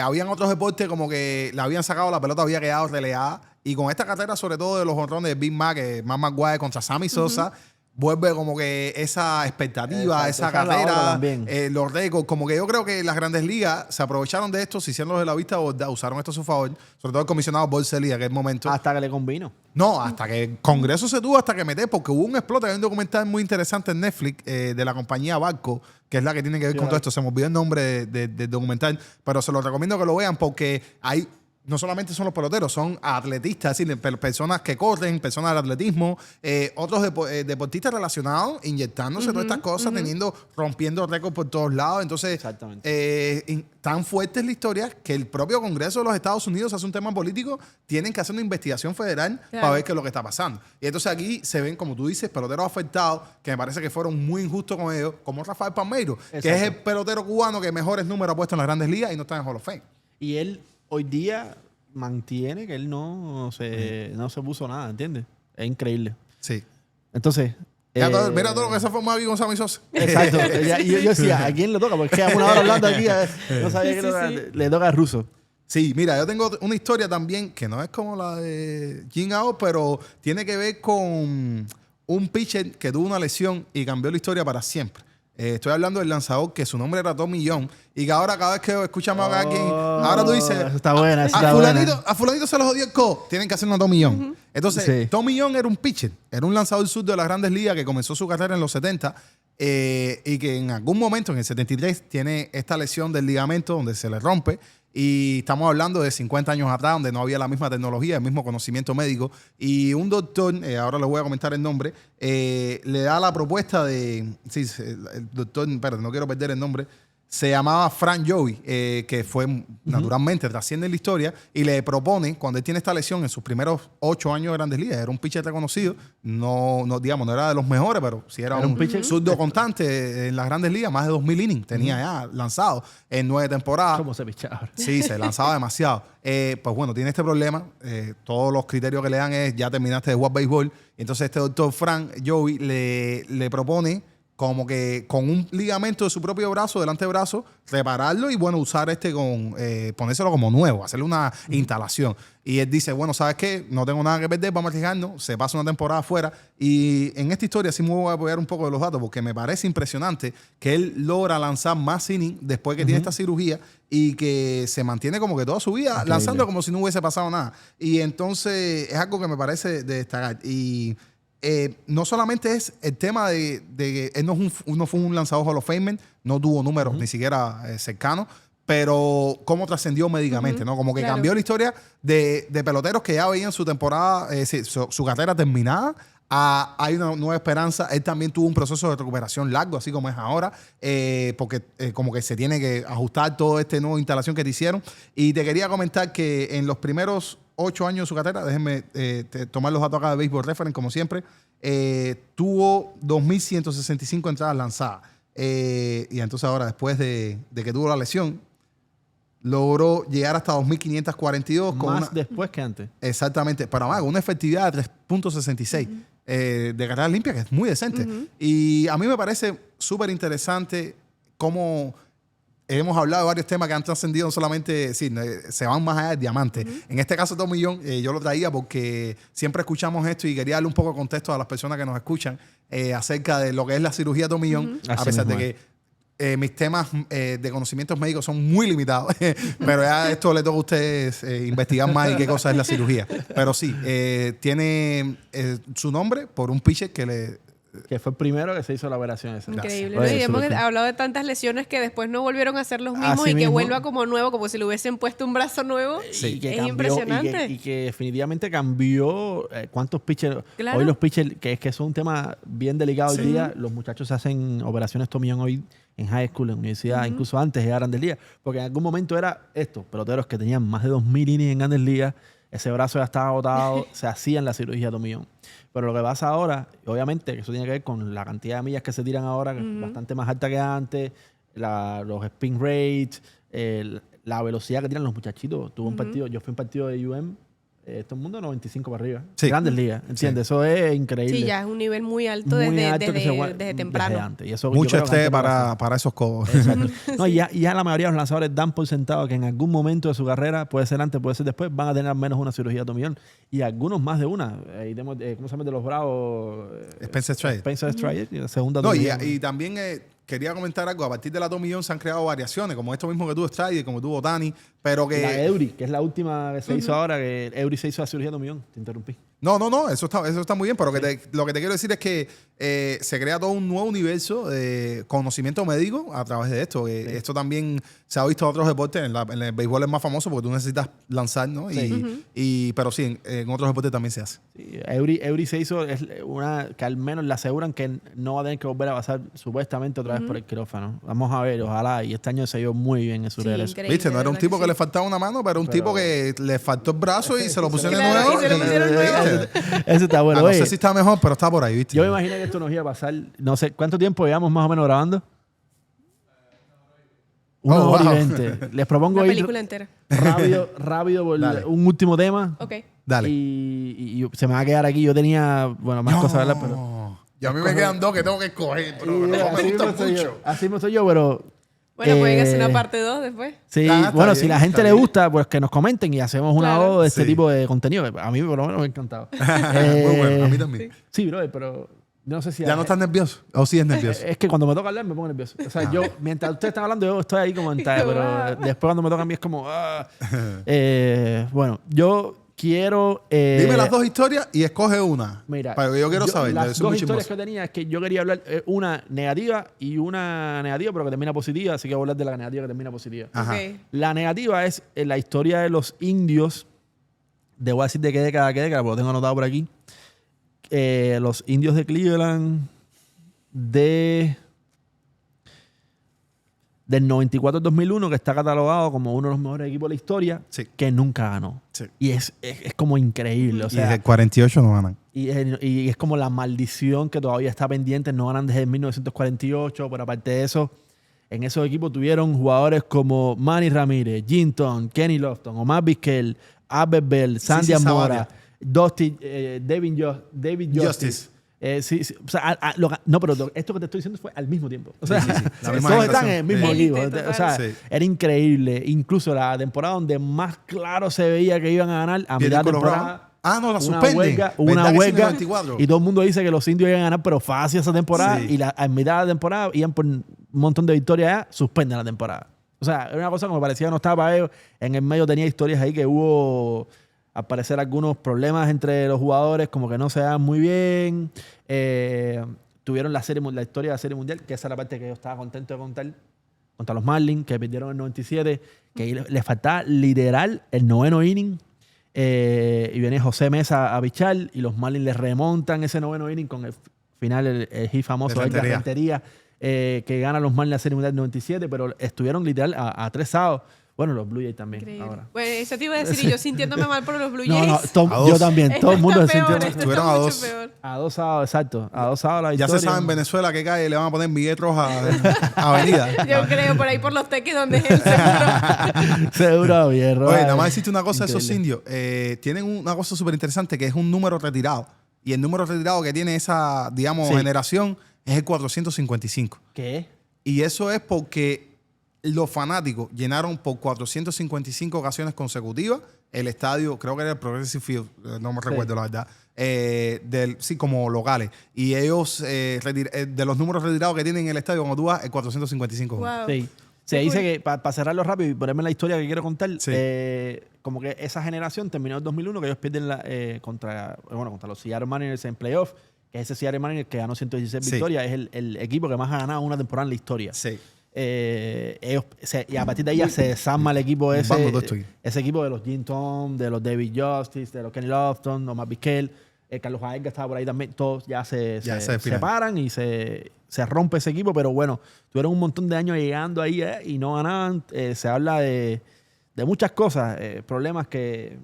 habían otros deportes como que le habían sacado la pelota, había quedado relegada, y con esta carrera sobre todo de los honrones de Big Mac, Matt McGwire contra Sammy Sosa, vuelve como que esa expectativa, esa carrera, los récords. Como que yo creo que las Grandes Ligas se aprovecharon de esto, se hicieron los de la vista gorda, usaron esto a su favor, sobre todo el comisionado Borselli en aquel momento. Hasta que le convino. No, hasta que el Congreso se tuvo hasta que meter, porque hubo un explote. Hay un documental muy interesante en Netflix de la compañía Barco, que es la que tiene que ver con todo esto. Se me olvidó el nombre del documental, pero se los recomiendo que lo vean porque hay... No solamente son los peloteros, son atletistas, es decir, personas que corren, personas del atletismo, otros deportistas relacionados, inyectándose todas estas cosas, rompiendo récords por todos lados. Entonces, tan fuerte es la historia que el propio Congreso de los Estados Unidos hace un tema político, tienen que hacer una investigación federal para ver qué es lo que está pasando. Y entonces aquí se ven, como tú dices, peloteros afectados, que me parece que fueron muy injustos con ellos, como Rafael Palmeiro, que es el pelotero cubano que mejores números ha puesto en las Grandes Ligas y no está en Hall of Fame. Y él hoy día mantiene que él no se puso nada, ¿entiendes? Es increíble. Sí. Entonces... mira todo lo que se formó aquí con Sammy Sosa. Exacto. Yo decía, ¿a quién le toca? Porque quedamos una hora hablando aquí. No sabía que le toca a Russo. Sí, mira, yo tengo una historia también que no es como la de Jim Ao, pero tiene que ver con un pitcher que tuvo una lesión y cambió la historia para siempre. Estoy hablando del lanzador que su nombre era Tommy John y que ahora cada vez que escuchamos a alguien, ahora tú dices, eso está buena, a fulanito se los jodió el codo, tienen que hacer una Tommy John. Entonces, Tommy John era un pitcher, era un lanzador sur de las Grandes Ligas que comenzó su carrera en los 70 y que en algún momento, en el 73, tiene esta lesión del ligamento donde se le rompe. Y estamos hablando de 50 años atrás, donde no había la misma tecnología, el mismo conocimiento médico. Y un doctor, ahora les voy a comentar el nombre, le da la propuesta de... Sí, el doctor, espérate, no quiero perder el nombre. Se llamaba Frank Joey, que fue naturalmente, trasciende la historia, y le propone, cuando él tiene esta lesión en sus primeros 8 años de Grandes Ligas, era un pitcher reconocido, no era de los mejores, pero sí era un pitcher zurdo constante en las Grandes Ligas, más de 2,000 innings tenía ya lanzado en 9 temporadas. ¿Cómo se pichaba? Sí, se lanzaba demasiado. Pues bueno, tiene este problema, todos los criterios que le dan es, ya terminaste de jugar béisbol, entonces este doctor Frank Joey le propone como que con un ligamento de su propio brazo, del antebrazo, repararlo y bueno, usar ponérselo como nuevo, hacerle una instalación. Y él dice, bueno, ¿sabes qué? No tengo nada que perder, vamos a arriesgarnos, se pasa una temporada afuera. Y en esta historia sí me voy a apoyar un poco de los datos porque me parece impresionante que él logra lanzar más innings después que tiene esta cirugía y que se mantiene como que toda su vida lanzando como si no hubiese pasado nada. Y entonces es algo que me parece de destacar. Y... no solamente es el tema de que él no fue un lanzador Hall of Famer, no tuvo números ni siquiera cercanos, pero cómo trascendió médicamente, ¿no? Como que cambió la historia de peloteros que ya veían su temporada, su carrera terminada. Hay una nueva esperanza. Él también tuvo un proceso de recuperación largo, así como es ahora, porque como que se tiene que ajustar todo nueva instalación que te hicieron. Y te quería comentar que en los primeros 8 años de su carrera, déjenme tomar los datos acá de Baseball Reference, como siempre, tuvo 2.165 entradas lanzadas. Y entonces ahora, después de que tuvo la lesión, logró llegar hasta 2.542. Más después que antes. Exactamente. Pero con una efectividad de 3.66 de carrera limpia, que es muy decente. Y a mí me parece súper interesante cómo hemos hablado de varios temas que han trascendido, no solamente, sí, se van más allá del diamante. En este caso, Tommy John, yo lo traía porque siempre escuchamos esto y quería darle un poco de contexto a las personas que nos escuchan acerca de lo que es la cirugía Tommy John, a pesar de que mis temas de conocimientos médicos son muy limitados, pero ya esto le toca a ustedes investigar más y qué cosa es la cirugía. Pero sí, tiene su nombre por un pitcher que fue el primero que se hizo la operación esa. Increíble. Oye, y hemos hablado de tantas lesiones que después no volvieron a ser los mismos y que vuelva como nuevo, como si le hubiesen puesto un brazo nuevo. Sí, que es cambió, impresionante. Y que definitivamente cambió cuántos pitchers. Claro. Hoy los pitchers, que es un tema bien delicado hoy día, los muchachos hacen operaciones Tommy John hoy en high school, en universidad, incluso antes de Grandes Ligas, porque en algún momento era estos peloteros que tenían más de 2.000 innings en Grandes Ligas, ese brazo ya estaba agotado, se hacían la cirugía de Tommy John. Pero lo que pasa ahora, obviamente, que eso tiene que ver con la cantidad de millas que se tiran ahora, que es bastante más alta que antes, los spin rates, la velocidad que tiran los muchachitos. Tuve un partido, yo fui a un partido de UM, todo el mundo 95 para arriba. Sí. Grandes Ligas, ¿entiendes? Sí. Eso es increíble. Sí, ya es un nivel muy alto desde temprano. Desde antes. Y eso, mucho estrés para esos codos. Exacto. No, ya la mayoría de los lanzadores dan por sentado que en algún momento de su carrera, puede ser antes, puede ser después, van a tener al menos una cirugía de Tommy John. Y algunos más de una. ¿Cómo se llama de los Bravos? Spencer Strider. Spencer Strider, segunda no, Tommy y también quería comentar algo. A partir de la Tommy John se han creado variaciones, como esto mismo que tuvo Strider, como tuvo Otani, pero que... La Eury, que es la última que se hizo ahora, que Eury se hizo la cirugía de Tommy John. Te interrumpí. No, eso está muy bien, pero lo que te quiero decir es que se crea todo un nuevo universo de conocimiento médico a través de esto. Esto también se ha visto en otros deportes. En el béisbol es más famoso porque tú necesitas lanzar, ¿no? Pero sí, en otros deportes también se hace. Sí, Eury se hizo, es una que al menos le aseguran que no va a tener que volver a pasar supuestamente otra vez por el quirófano. Vamos a ver, ojalá. Y este año se dio muy bien en su regreso. ¿Viste? No era un tipo que le faltaba una mano, pero un tipo que le faltó el brazo y se lo pusieron de nuevo. Ese está bueno. No sé si está mejor, pero está por ahí, ¿viste? Yo me imagino que esto nos iba a pasar, no sé, ¿cuánto tiempo llevamos más o menos grabando? 1 hora y 20. Les propongo ir película entera. rápido por un último tema. Ok. Dale. Y se me va a quedar aquí. Yo tenía, más cosas, ¿verdad? Pero... Y a mí me quedan 2 que tengo que escoger, pero no me gusta mucho. Así me estoy yo, pero... Bueno, pueden hacer una parte 2 después. Sí, bueno, si la gente le gusta, pues que nos comenten y hacemos una voz de este tipo de contenido. A mí por lo menos me ha encantado. Muy bueno, a mí también. Sí, bro, pero no sé si... ¿Ya no estás nervioso? ¿O sí es nervioso? Es que cuando me toca hablar me pongo nervioso. O sea, yo, mientras ustedes están hablando, yo estoy ahí como en tal, pero después cuando me toca a mí es como... bueno, yo quiero... Dime las 2 historias y escoge una. Mira, para que yo quiero saber. Las 2 historias que tenía es que yo quería hablar una negativa y una negativa, pero que termina positiva, así que voy a hablar de la negativa que termina positiva. Okay. La negativa es la historia de los indios. Debo decir de qué década, porque lo tengo anotado por aquí. Los indios de Cleveland del 94 al 2001, que está catalogado como uno de los mejores equipos de la historia, que nunca ganó. Sí. Y es como increíble. O sea, y desde el 48 no ganan. Y es como la maldición que todavía está pendiente. No ganan desde 1948, pero aparte de eso, en esos equipos tuvieron jugadores como Manny Ramírez, Jinton, Kenny Lofton, Omar Vizquel, Albert Bell, Sandy Amora, Dusty, David Justice. O sea, no, pero esto que te estoy diciendo fue al mismo tiempo. O sea, todos están en el mismo equipo. O sea, era increíble. Incluso la temporada donde más claro se veía que iban a ganar, a mitad de temporada. La suspenden. Una huelga. Y todo el mundo dice que los indios iban a ganar, pero fácil esa temporada. Sí. Y a mitad de la temporada iban por un montón de victorias allá, suspenden la temporada. O sea, era una cosa que me parecía que no estaba para ellos. En el medio tenía historias ahí que hubo... al parecer algunos problemas entre los jugadores, como que no se daban muy bien. Tuvieron la historia de la Serie Mundial, que esa es la parte que yo estaba contento de contar, contra los Marlins, que perdieron en el 97, que les faltaba literal el 9º inning. Y viene José Mesa a pichar, y los Marlins les remontan ese 9º inning con el final, el hit famoso de la rentería, que gana los Marlins la Serie Mundial del 97, pero estuvieron literal a 3 outs. Bueno, los Blue Jays también. Increíble. Ahora. Bueno, eso te iba a decir, y yo sintiéndome mal por los Blue No, Jays. yo también. Todo el mundo se sintió mal. Estuvieron a dos. A 2 sábados, exacto. A 2 sábados la Ya victoria. se sabe en Venezuela que cae le van a poner billetes a Avenida. Yo creo, por ahí por los teques donde es el seguro. Seguro, viejo. Oye, nada más decirte una cosa de esos Increíble. indios. Tienen una cosa súper interesante que es un número retirado. Y el número retirado que tiene esa, digamos, Sí. generación es el 455. ¿Qué? Y eso es porque los fanáticos llenaron por 455 ocasiones consecutivas el estadio, creo que era el Progressive Field, no me recuerdo la verdad, sí, como locales. Y ellos, de los números retirados que tienen en el estadio, cuando tú vas, el 455. Wow. Sí. Se Qué dice cool. que, para cerrarlo rápido y ponerme la historia que quiero contar, Sí. como que esa generación terminó en 2001, que ellos pierden contra los Seattle Mariners en playoff, que ese Seattle Mariners que ganó 116 Sí. victorias, es el equipo que más ha ganado una temporada en la historia. Sí. Y a partir de ahí ya se desarma el equipo Vamos, dos estoy. ese equipo de los Jim Tom, de los David Justice, de los Kenny Lofton, Omar Vizquel, Carlos Jaega estaba por ahí también, todos ya se separan y se rompe ese equipo, pero bueno, tuvieron un montón de años llegando ahí y no ganaban. Se habla de muchas cosas, problemas que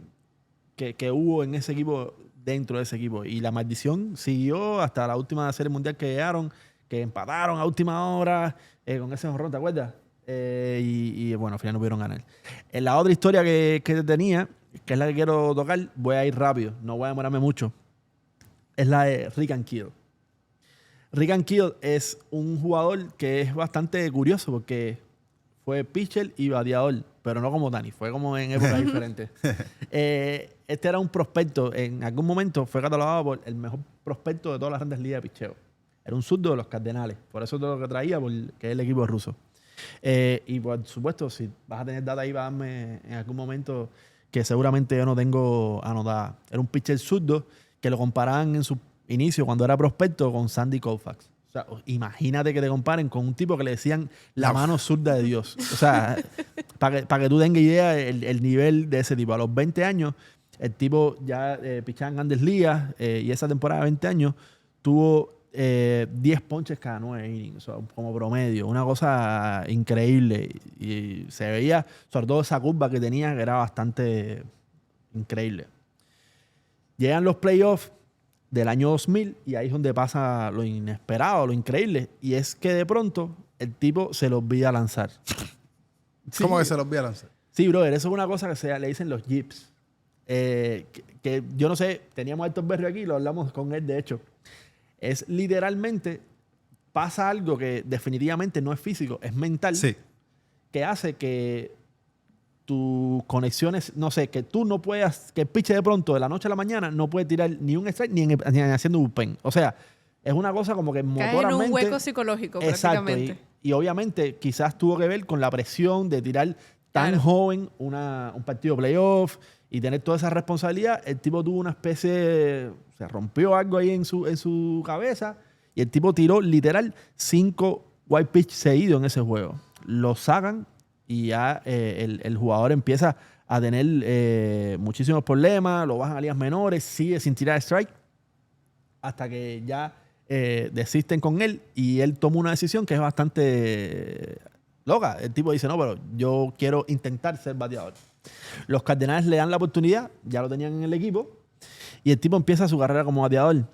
hubo en ese equipo, dentro de ese equipo, y la maldición siguió hasta la última serie mundial que llegaron, que empataron a última hora con ese jonrón, ¿te acuerdas? Y bueno, al final no pudieron ganar. La otra historia que tenía, que es la que quiero tocar, voy a ir rápido, no voy a demorarme mucho, es la de Rick Ankiel. Rick Ankiel es un jugador que es bastante curioso porque fue pitcher y bateador, pero no como Dani, fue como en épocas diferentes. Este era un prospecto, en algún momento fue catalogado por el mejor prospecto de todas las grandes ligas de picheo. Era un zurdo de los Cardenales, por eso todo lo que traía, porque es el equipo ruso. Y por supuesto, si vas a tener data ahí, vas a darme en algún momento que seguramente yo no tengo anotada. Era un pitcher zurdo que lo comparaban en su inicio, cuando era prospecto, con Sandy Koufax. O sea, imagínate que te comparen con un tipo que le decían la mano zurda de Dios. O sea, para que tú tengas idea el nivel de ese tipo. A los 20 años, el tipo ya pichaba en Grandes Ligas y esa temporada de 20 años tuvo 10 ponches cada 9 innings, o sea, como promedio. Una cosa increíble. Y se veía, sobre todo esa curva que tenía, que era bastante increíble. Llegan los playoffs del año 2000 y ahí es donde pasa lo inesperado, lo increíble. Y es que de pronto el tipo se lo olvida lanzar. ¿Cómo que se los voy a lanzar? Sí, brother, eso es una cosa que le dicen los Jeeps. Que yo no sé, teníamos a Héctor Berrio aquí, lo hablamos con él, de hecho. Es literalmente, pasa algo que definitivamente no es físico, es mental, Sí. que hace que tus conexiones, no sé, que tú no puedas, que el pitcher de pronto de la noche a la mañana no puede tirar ni un strike ni haciendo bullpen. O sea, es una cosa como que Caes motoramente... en un hueco psicológico, Exacto, prácticamente. y obviamente quizás tuvo que ver con la presión de tirar tan Claro. joven un partido playoff y tener toda esa responsabilidad. El tipo tuvo una especie, se rompió algo ahí en su cabeza y el tipo tiró literal 5 white pitch seguidos en ese juego. Lo sacan y ya el jugador empieza a tener muchísimos problemas, lo bajan a ligas menores, sigue sin tirar strike hasta que ya desisten con él y él toma una decisión que es bastante loca. El tipo dice, no, pero yo quiero intentar ser bateador. Los Cardenales le dan la oportunidad, ya lo tenían en el equipo, y el tipo empieza su carrera como bateador.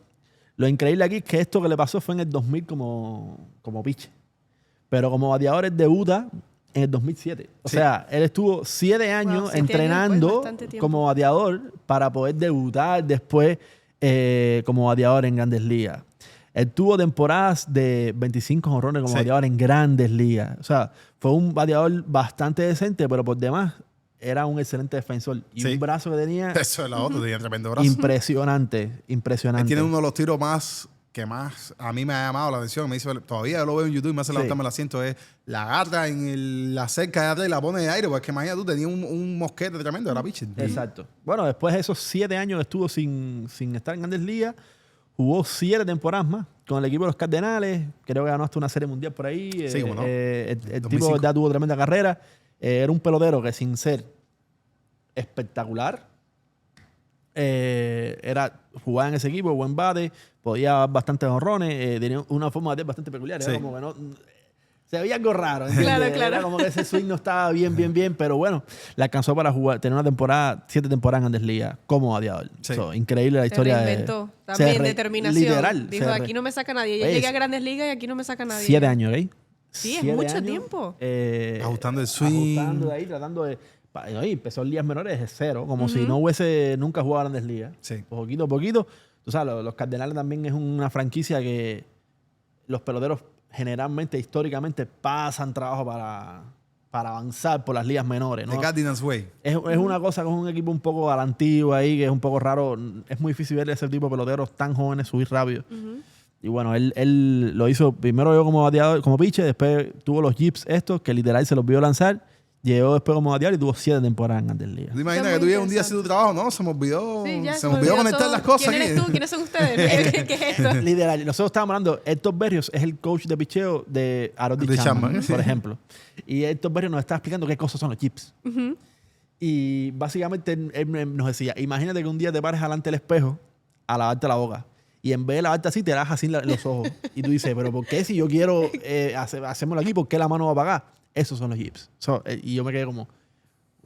Lo increíble aquí es que esto que le pasó fue en el 2000 como pitcher. Pero como bateador él debuta en el 2007. O sea, él estuvo 7 años 7 entrenando años, pues, bastante tiempo. como bateador para poder debutar después como bateador en Grandes Ligas. Él tuvo temporadas de 25 jonrones como bateador en Grandes Ligas. O sea, fue un bateador bastante decente, pero por demás era un excelente defensor. Y un brazo que tenía Eso es la otra, tenía tremendo brazo. impresionante. Él tiene uno de los tiros que más a mí me ha llamado la atención. Me dice, todavía yo lo veo en YouTube y me hace levantarme el asiento. Es la agarra en la cerca de atrás y la pone de aire. Porque es que imagínate tú, tenías un mosquete tremendo, era pitcher. Exacto. Bueno, después de esos 7 años estuvo sin estar en Grandes Ligas. Jugó 7 temporadas más con el equipo de los Cardenales. Creo que ganó hasta una serie mundial por ahí. Sí, cómo no. El tipo de verdad tuvo tremenda carrera. Era un pelotero que sin ser espectacular, jugaba en ese equipo, buen bate, podía dar bastantes honrones, tenía una forma de bater bastante peculiar. Era como que Se veía algo raro. Claro. Era como que ese swing no estaba bien, pero bueno, le alcanzó para jugar, tener una temporada, 7 temporadas en Grandes Ligas como bateador. Sí. Increíble la historia. Se reinventó. También determinación. Literal. Dijo, aquí no me saca nadie. Yo llegué a Grandes Ligas y aquí no me saca nadie. 7 años, ¿ok? Sí, es mucho tiempo. Ajustando el swing. Ajustando de ahí, tratando de... Y empezó en ligas menores de cero, como si no hubiese nunca jugado a Grandes Ligas. Sí. Poquito a poquito. Tú sabes, los Cardenales también es una franquicia que los peloteros generalmente, históricamente, pasan trabajo para avanzar por las ligas menores, ¿no? The Cardinals Way. Es una cosa con un equipo un poco a la antigua ahí, que es un poco raro. Es muy difícil ver ese tipo de peloteros tan jóvenes subir rápido. Y bueno, él lo hizo primero yo como bateador, como pitcher, después tuvo los Jeeps estos, que literal se los vio lanzar. Llegó después como bateador y tuvo 7 temporadas en Grandes Ligas. ¿Tú imaginas que tú llegas un día haciendo tu trabajo? No, se me olvidó. Sí, ya se me olvidó conectar todo. las cosas ¿Quién aquí. eres tú? ¿Quiénes son ustedes? ¿Qué es esto? Literal. Nosotros estábamos hablando, Héctor Berrios es el coach de picheo de Aroldis De Chapman, Chapman, por ejemplo. Y Héctor Berrios nos está explicando qué cosas son los chips. Y básicamente él nos decía, imagínate que un día te pares delante del espejo a lavarte la boca. Y en vez de lavarte así, te das así los ojos. Y tú dices, pero ¿por qué si yo quiero hacérmelo aquí? ¿Por qué la mano va a pagar? Esos son los chips. Y yo me quedé como...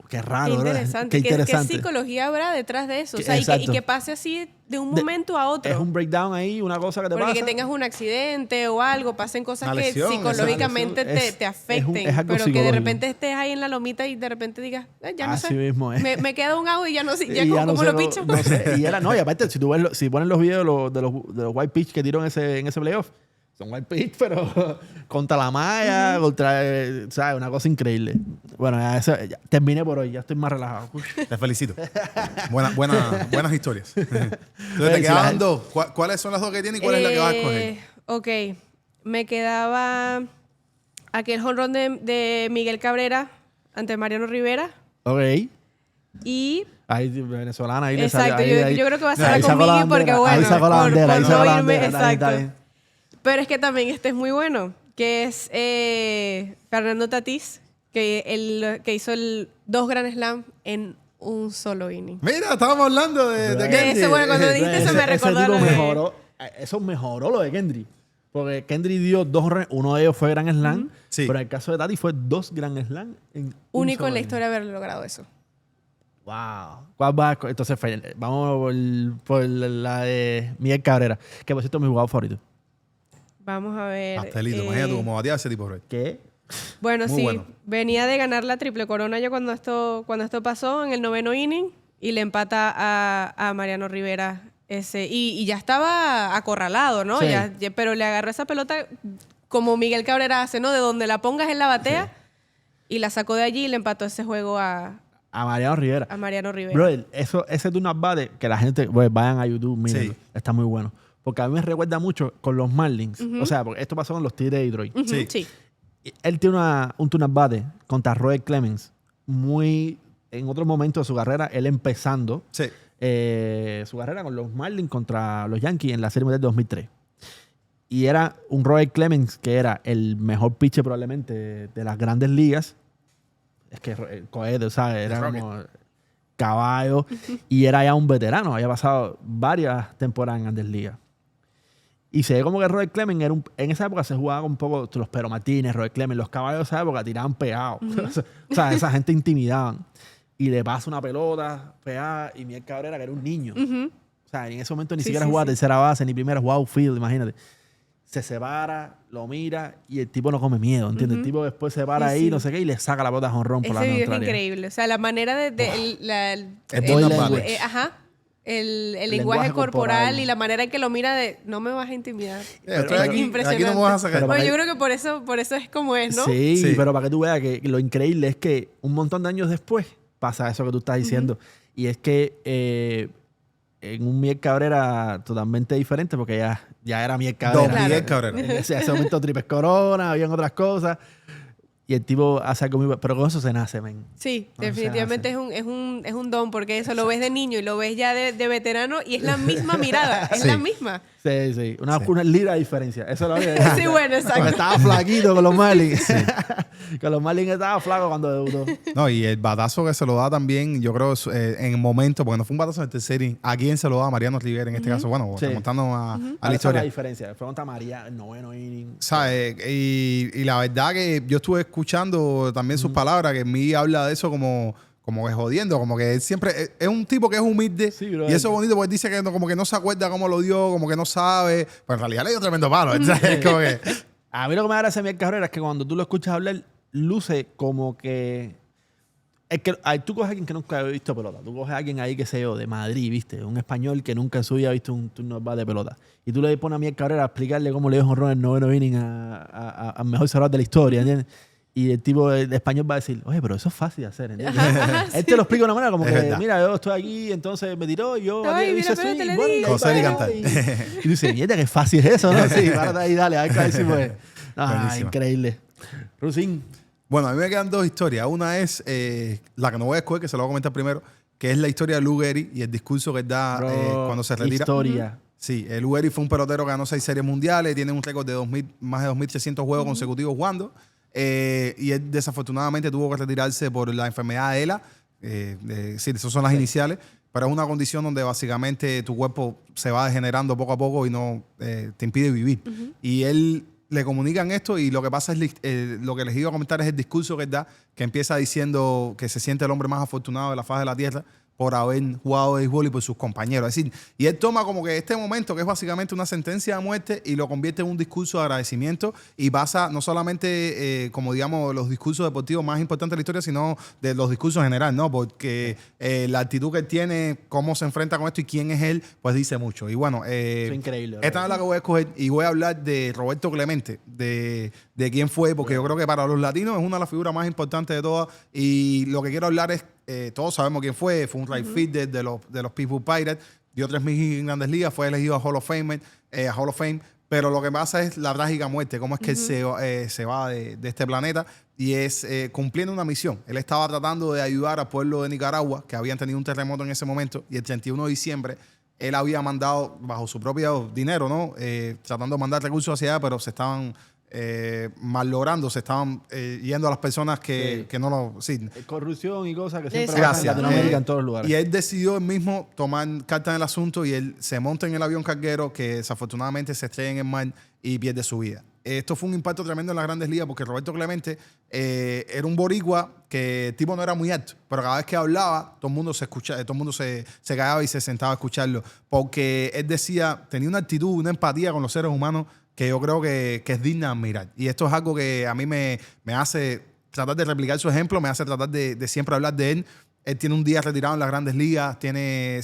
Qué raro, Qué ¿verdad? interesante. ¿Qué psicología habrá detrás de eso? O sea, y que pase así de un momento a otro. Es un breakdown ahí, una cosa que te Porque pasa. que tengas un accidente o algo, pasen cosas Una que lesión, psicológicamente te afecten. es algo pero que de psicológico. repente estés ahí en la lomita y de repente digas, ya no Así sé. mismo es. Me queda un agua y ya no sé. Y Ya no ¿cómo sé lo picho? No sé. Y aparte, si ponen los videos de los white pitch que tiró en ese playoff, son white pitch, pero contra la malla, contra, ¿sabes? Una cosa increíble. Bueno, ya terminé por hoy, ya estoy más relajado. Te felicito. Buenas historias. Entonces te quedaban dos. ¿Cuáles son las dos que tienes y cuál es la que vas a escoger? Ok. Me quedaba aquel jonrón de Miguel Cabrera ante Mariano Rivera. Ok. Y... Ahí, venezolana, ahí exacto, le salió. yo creo que va a ser Ahí con sacó la Miggy porque, bandera, bueno, ahí sacó la bandera, ahí por sacó no la irme, bandera, está exacto. bien. Pero es que también este es muy bueno, que es Fernando Tatís, que hizo 2 Grand Slam en un solo inning. Mira, estábamos hablando de Kendry. Eso, bueno, cuando dijiste eso me recordó ese tipo lo de... mejoró. Eso mejoró lo de Kendry. Porque Kendry dio 2, uno de ellos fue Grand Slam, Sí. pero en el caso de Tati fue 2 Grand Slam en Único un en la solo historia haber logrado eso. Wow. ¿Cuál va? Entonces, vamos por la de Miguel Cabrera, que por cierto es mi jugador favorito. Vamos a ver. Pastelito, imagínate como bateaba ese tipo de ¿Qué? Bueno, Muy sí. bueno. Venía de ganar la triple corona ya cuando esto pasó en el 9º inning y le empata a Mariano Rivera y ya estaba acorralado, ¿no? Sí. Pero le agarró esa pelota como Miguel Cabrera hace, ¿no? De donde la pongas en la batea y la sacó de allí y le empató ese juego a Mariano Rivera. Mariano Rivera. Brother, ese turno at bat que la gente, pues, vayan a YouTube, mírenlo. Sí. Está muy bueno. Porque a mí me recuerda mucho con los Marlins. O sea, porque esto pasó con los Tigres de Detroit. Ujú, sí. sí. Él tiene un turno at bat contra Roy Clemens. Muy en otro momento de su carrera, él empezando Sí. su carrera con los Marlins contra los Yankees en la Serie Mundial de 2003. Y era un Roy Clemens que era el mejor pitcher probablemente de las grandes ligas. Es que el cohete, ¿sabes? Era como caballo. Y era ya un veterano. Había pasado varias temporadas en grandes ligas. Y se ve como que Roy Clemens era en esa época se jugaba un poco los Pedro Martínez, Roy Clemens, los caballos de esa época tiraban pegados. O sea, esa gente intimidaban. Y le pasa una pelota pegada y Miguel Cabrera, que era un niño. O sea, en ese momento ni siquiera jugaba tercera base, ni primera, jugaba outfield, imagínate. Se separa, lo mira y el tipo no come miedo, ¿entiendes? El tipo después se para ahí, no sé qué, y le saca la pelota a jonrón por la Ese video es neutralidad. increíble. O sea, la manera el lenguaje corporal y la manera en que lo mira de no me vas a intimidar. Aquí no me vas a sacar. Bueno, yo creo que por eso es como es, ¿no? Sí, pero para que tú veas que lo increíble es que un montón de años después pasa eso que tú estás diciendo. Y es que en un Miguel Cabrera totalmente diferente, porque ya era Miguel Cabrera. Don Miguel Cabrera. En ese momento triples corona, habían otras cosas. Y el tipo hace algo muy... Pero con eso se nace, men. Sí, definitivamente es un don, porque eso lo ves de niño y lo ves ya de veterano y es la misma mirada, es la misma. Sí. Una libra de diferencia. Eso es lo que... Sí, bueno, exacto. Porque estaba flaquito con los Marlins. Que los Marlins estaba flaco cuando debutó. No, y el batazo que se lo da también, yo creo, en el momento, porque no fue un batazo en el tercer inning, ¿a quién se lo da? A Mariano Rivera en este caso. Bueno, remontando a la historia. La diferencia. Fue contra María, el noveno inning. ¿Sabes? Y la verdad que yo estuve escuchando también sus palabras, que mí habla de eso como que jodiendo, como que él siempre es un tipo que es humilde, sí, y eso es bonito porque él dice que como que no se acuerda cómo lo dio, como que no sabe, pero en realidad le dio tremendo palo. Es como que... A mí lo que me da gracia a Miguel Cabrera es que cuando tú lo escuchas hablar, luce como que... Es que tú coges a alguien que nunca ha visto pelota, tú coges a alguien ahí, qué sé yo, de Madrid, ¿viste? Un español que nunca en su vida ha visto un turno de pelota. Y tú le pones a Miguel Cabrera a explicarle cómo le dio jonrón en el noveno inning al mejor cerrador de la historia, ¿entiendes? Y el tipo de español va a decir, oye, pero eso es fácil de hacer, ¿entiendes? Él te lo explica de una manera como que, mira, yo estoy aquí, entonces me tiró y yo hice así, y coser y cantar. Y tú dices, mierda, qué fácil es eso, ¿no? Sí, párate ahí, dale, a ver si puede. Increíble. Rusín. Bueno, a mí me quedan dos historias. Una es la que no voy a escoger, que se la voy a comentar primero, que es la historia de Lou Gehrig y el discurso que él da cuando se retira. Historia. Sí, Lou Gehrig fue un pelotero que ganó 6 series mundiales, tiene un récord de más de 2.300 juegos consecutivos jugando. Y él desafortunadamente tuvo que retirarse por la enfermedad de ELA. Sí, esas son las iniciales. Pero es una condición donde básicamente tu cuerpo se va degenerando poco a poco y no te impide vivir. Y él le comunican esto y lo que pasa es lo que les iba a comentar es el discurso que él da, que empieza diciendo que se siente el hombre más afortunado de la faz de la tierra por haber jugado béisbol y por sus compañeros. Es decir, y él toma como que este momento, que es básicamente una sentencia de muerte, y lo convierte en un discurso de agradecimiento y basa no solamente, como digamos, los discursos deportivos más importantes de la historia, sino de los discursos en general, ¿no? Porque la actitud que él tiene, cómo se enfrenta con esto y quién es él, pues dice mucho. Y bueno, es increíble. Esta es la que voy a escoger y voy a hablar de Roberto Clemente, de quién fue, porque yo creo que para los latinos es una de las figuras más importantes de todas, y lo que quiero hablar es, todos sabemos quién fue un right fielder de los Pittsburgh Pirates, dio 3.000 en Grandes Ligas, fue elegido a Hall of Fame, pero lo que pasa es la trágica muerte, cómo es que él se va de este planeta, y es cumpliendo una misión. Él estaba tratando de ayudar al pueblo de Nicaragua, que habían tenido un terremoto en ese momento, y el 31 de diciembre él había mandado, bajo su propio dinero, ¿no? Tratando de mandar recursos hacia allá, pero se estaban malogrando, se estaban yendo a las personas que no lo... Sí. Corrupción y cosas que siempre pasan en Latinoamérica en todos los lugares. Y él decidió él mismo tomar carta en el asunto y él se monta en el avión carguero que desafortunadamente se estrella en el mar y pierde su vida. Esto fue un impacto tremendo en las Grandes Ligas porque Roberto Clemente era un boricua que el tipo no era muy alto, pero cada vez que hablaba todo el mundo se callaba y se sentaba a escucharlo porque él decía, tenía una actitud, una empatía con los seres humanos que yo creo que es digna de admirar. Y esto es algo que a mí me hace tratar de replicar su ejemplo, me hace tratar de siempre hablar de él. Él tiene un día retirado en las Grandes Ligas, tiene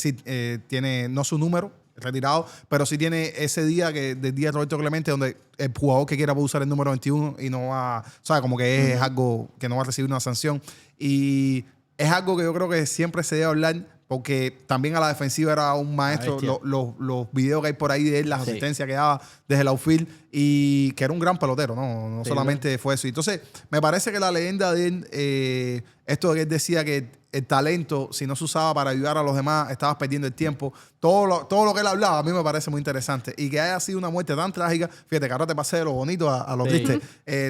no su número retirado, pero sí tiene ese día del día de Roberto Clemente, donde el jugador que quiera puede usar el número 21 y no va, ¿sabes? Como que es algo que no va a recibir una sanción. Y es algo que yo creo que siempre se debe hablar, porque también a la defensiva era un maestro. Los videos que hay por ahí de él, la asistencia que daba desde el outfield, y que era un gran pelotero, no solamente fue eso. Entonces, me parece que la leyenda de él, esto de que él decía que el talento, si no se usaba para ayudar a los demás, estabas perdiendo el tiempo. Todo lo que él hablaba a mí me parece muy interesante. Y que haya sido una muerte tan trágica, fíjate que ahora te pasé de lo bonito a lo triste,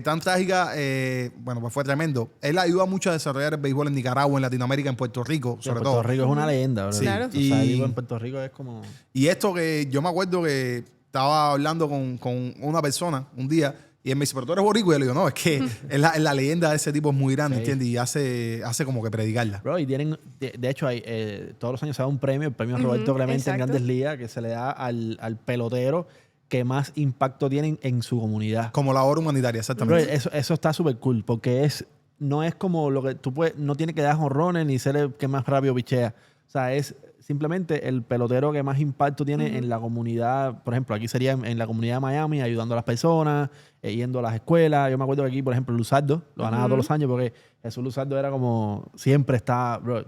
tan trágica, bueno, pues fue tremendo. Él ayuda mucho a desarrollar el béisbol en Nicaragua, en Latinoamérica, en Puerto Rico, sobre todo. Puerto Rico es una leyenda, ¿verdad? Sí. Claro. O sea, en Puerto Rico es como... Y esto que yo me acuerdo que estaba hablando con una persona un día, y él me dice, pero tú eres boricua. Y yo le digo, no, es que la leyenda de ese tipo es muy grande, ¿entiendes? Y hace como que predicarla. Bro, y tienen, de hecho, todos los años se da un premio, el premio Roberto Clemente en Grandes Ligas, que se le da al pelotero que más impacto tienen en su comunidad. Como labor humanitaria, exactamente. Bro, eso está súper cool, porque no es como lo que tú puedes, no tiene que dar jonrones ni ser el que más rápido pichea. O sea, es simplemente el pelotero que más impacto tiene en la comunidad. Por ejemplo, aquí sería en la comunidad de Miami, ayudando a las personas, yendo a las escuelas. Yo me acuerdo que aquí, por ejemplo, Luzardo lo ganaba todos los años porque Jesús Luzardo era como, siempre está, bro,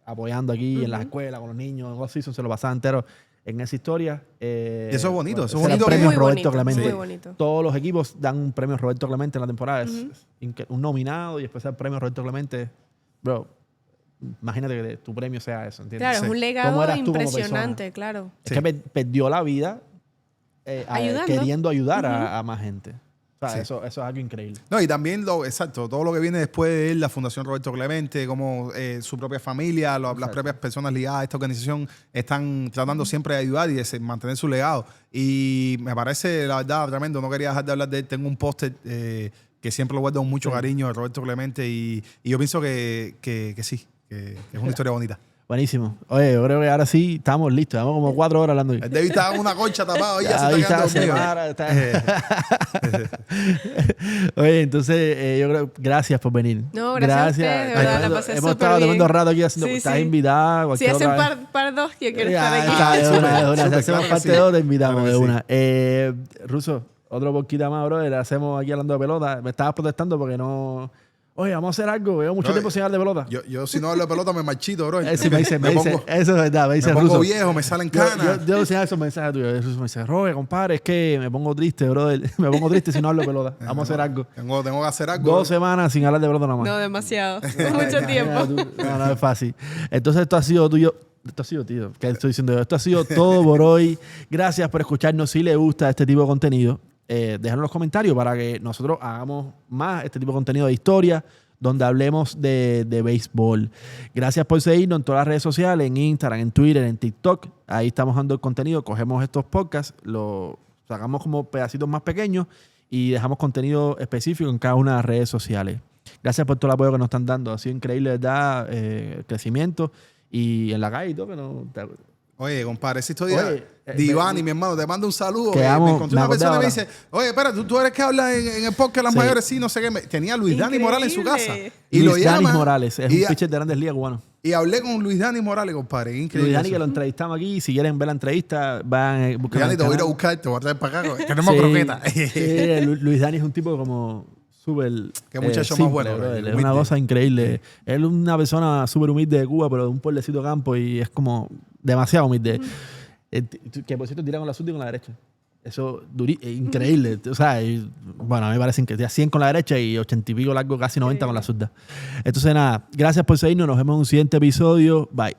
apoyando aquí en las escuelas con los niños. En off-season se lo pasaba entero en esa historia. Y eso es bonito, eso es bonito. bonito. Premio muy Roberto bonito, Clemente. muy bonito. Todos los equipos dan un premio Roberto Clemente en la temporada. Es un nominado y después el premio Roberto Clemente. Bro, imagínate que tu premio sea eso, ¿entiendes? Claro, es un legado impresionante, claro. Es que perdió la vida ayudando. queriendo ayudar a más gente. O sea, eso es algo increíble. No, y también, exacto, todo lo que viene después de él, la Fundación Roberto Clemente, como su propia familia, las propias personas ligadas a esta organización están tratando siempre de ayudar y de mantener su legado. Y me parece, la verdad, tremendo. No quería dejar de hablar de él. Tengo un póster que siempre lo guardo con mucho cariño de Roberto Clemente y yo pienso que sí, que es una historia bonita. Buenísimo. Oye, yo creo que ahora sí estamos listos. Llevamos como 4 horas hablando. El David estaba en una concha tapado y ya se está quedando Oye, entonces yo creo gracias por venir. No, gracias a ustedes, de verdad, la pasé hemos estado tomando rato aquí haciendo. Sí, estás sí. invitada. Si hacen par 2, yo quiero estar aquí. Si hacemos parte 2, te invitamos de una. Russo, otro poquito más, brother. Hacemos aquí hablando de pelota. Me estabas protestando porque no... Oye, vamos a hacer algo. Llevo mucho tiempo sin hablar de pelota. Yo si no hablo de pelota me marchito, bro. Sí, me dice, eso es verdad. Me dice me pongo Russo. viejo, me salen canas. Yo decía esos mensajes tuyos. Russo me dice, Robert, compadre, es que me pongo triste, brother. Me pongo triste si no hablo de pelota. Vamos a hacer algo. Tengo que hacer algo. 2 semanas sin hablar de pelota nada más. No, demasiado. Mucho tiempo. No es fácil. Entonces esto ha sido tuyo. Esto ha sido, tío. ¿Qué estoy diciendo yo? Esto ha sido todo por hoy. Gracias por escucharnos. Si les gusta este tipo de contenido, déjanos en los comentarios para que nosotros hagamos más este tipo de contenido de historia, donde hablemos de béisbol. Gracias por seguirnos en todas las redes sociales, en Instagram, en Twitter, en TikTok. Ahí estamos dando el contenido. Cogemos estos podcasts, los sacamos como pedacitos más pequeños y dejamos contenido específico en cada una de las redes sociales. Gracias por todo el apoyo que nos están dando. Ha sido increíble, ¿verdad? El crecimiento. Y en la calle y todo, que no... Oye, compadre, esa historia de Iván y mi hermano, te mando un saludo. Me encontré una persona y me dice, oye, espera, tú eres que hablas en el podcast de las mayores, sí, no sé qué. Tenía a Luis Dani Morales en su casa. Y Luis Dani Morales, es un pitcher de Grandes Ligas cubano. Y hablé con Luis Dani Morales, compadre. Increíble. Luis Dani, que lo entrevistamos aquí. Si quieren ver la entrevista, van a buscar. Luis Dani, te voy a ir a buscar, te voy a traer para acá. Tenemos croquetas. Sí, Luis Dani es un tipo como súper... Qué muchacho simple, más bueno. Bro. Es una cosa increíble. Él es una persona súper humilde de Cuba, pero de un pueblecito campo y es como demasiado humilde. Que por cierto tira con la zurda y con la derecha. Eso increíble. O sea, bueno, a mí me parece que 100 con la derecha y 80 y pico largo, casi 90 con la zurda. Entonces nada, gracias por seguirnos. Nos vemos en un siguiente episodio. Bye.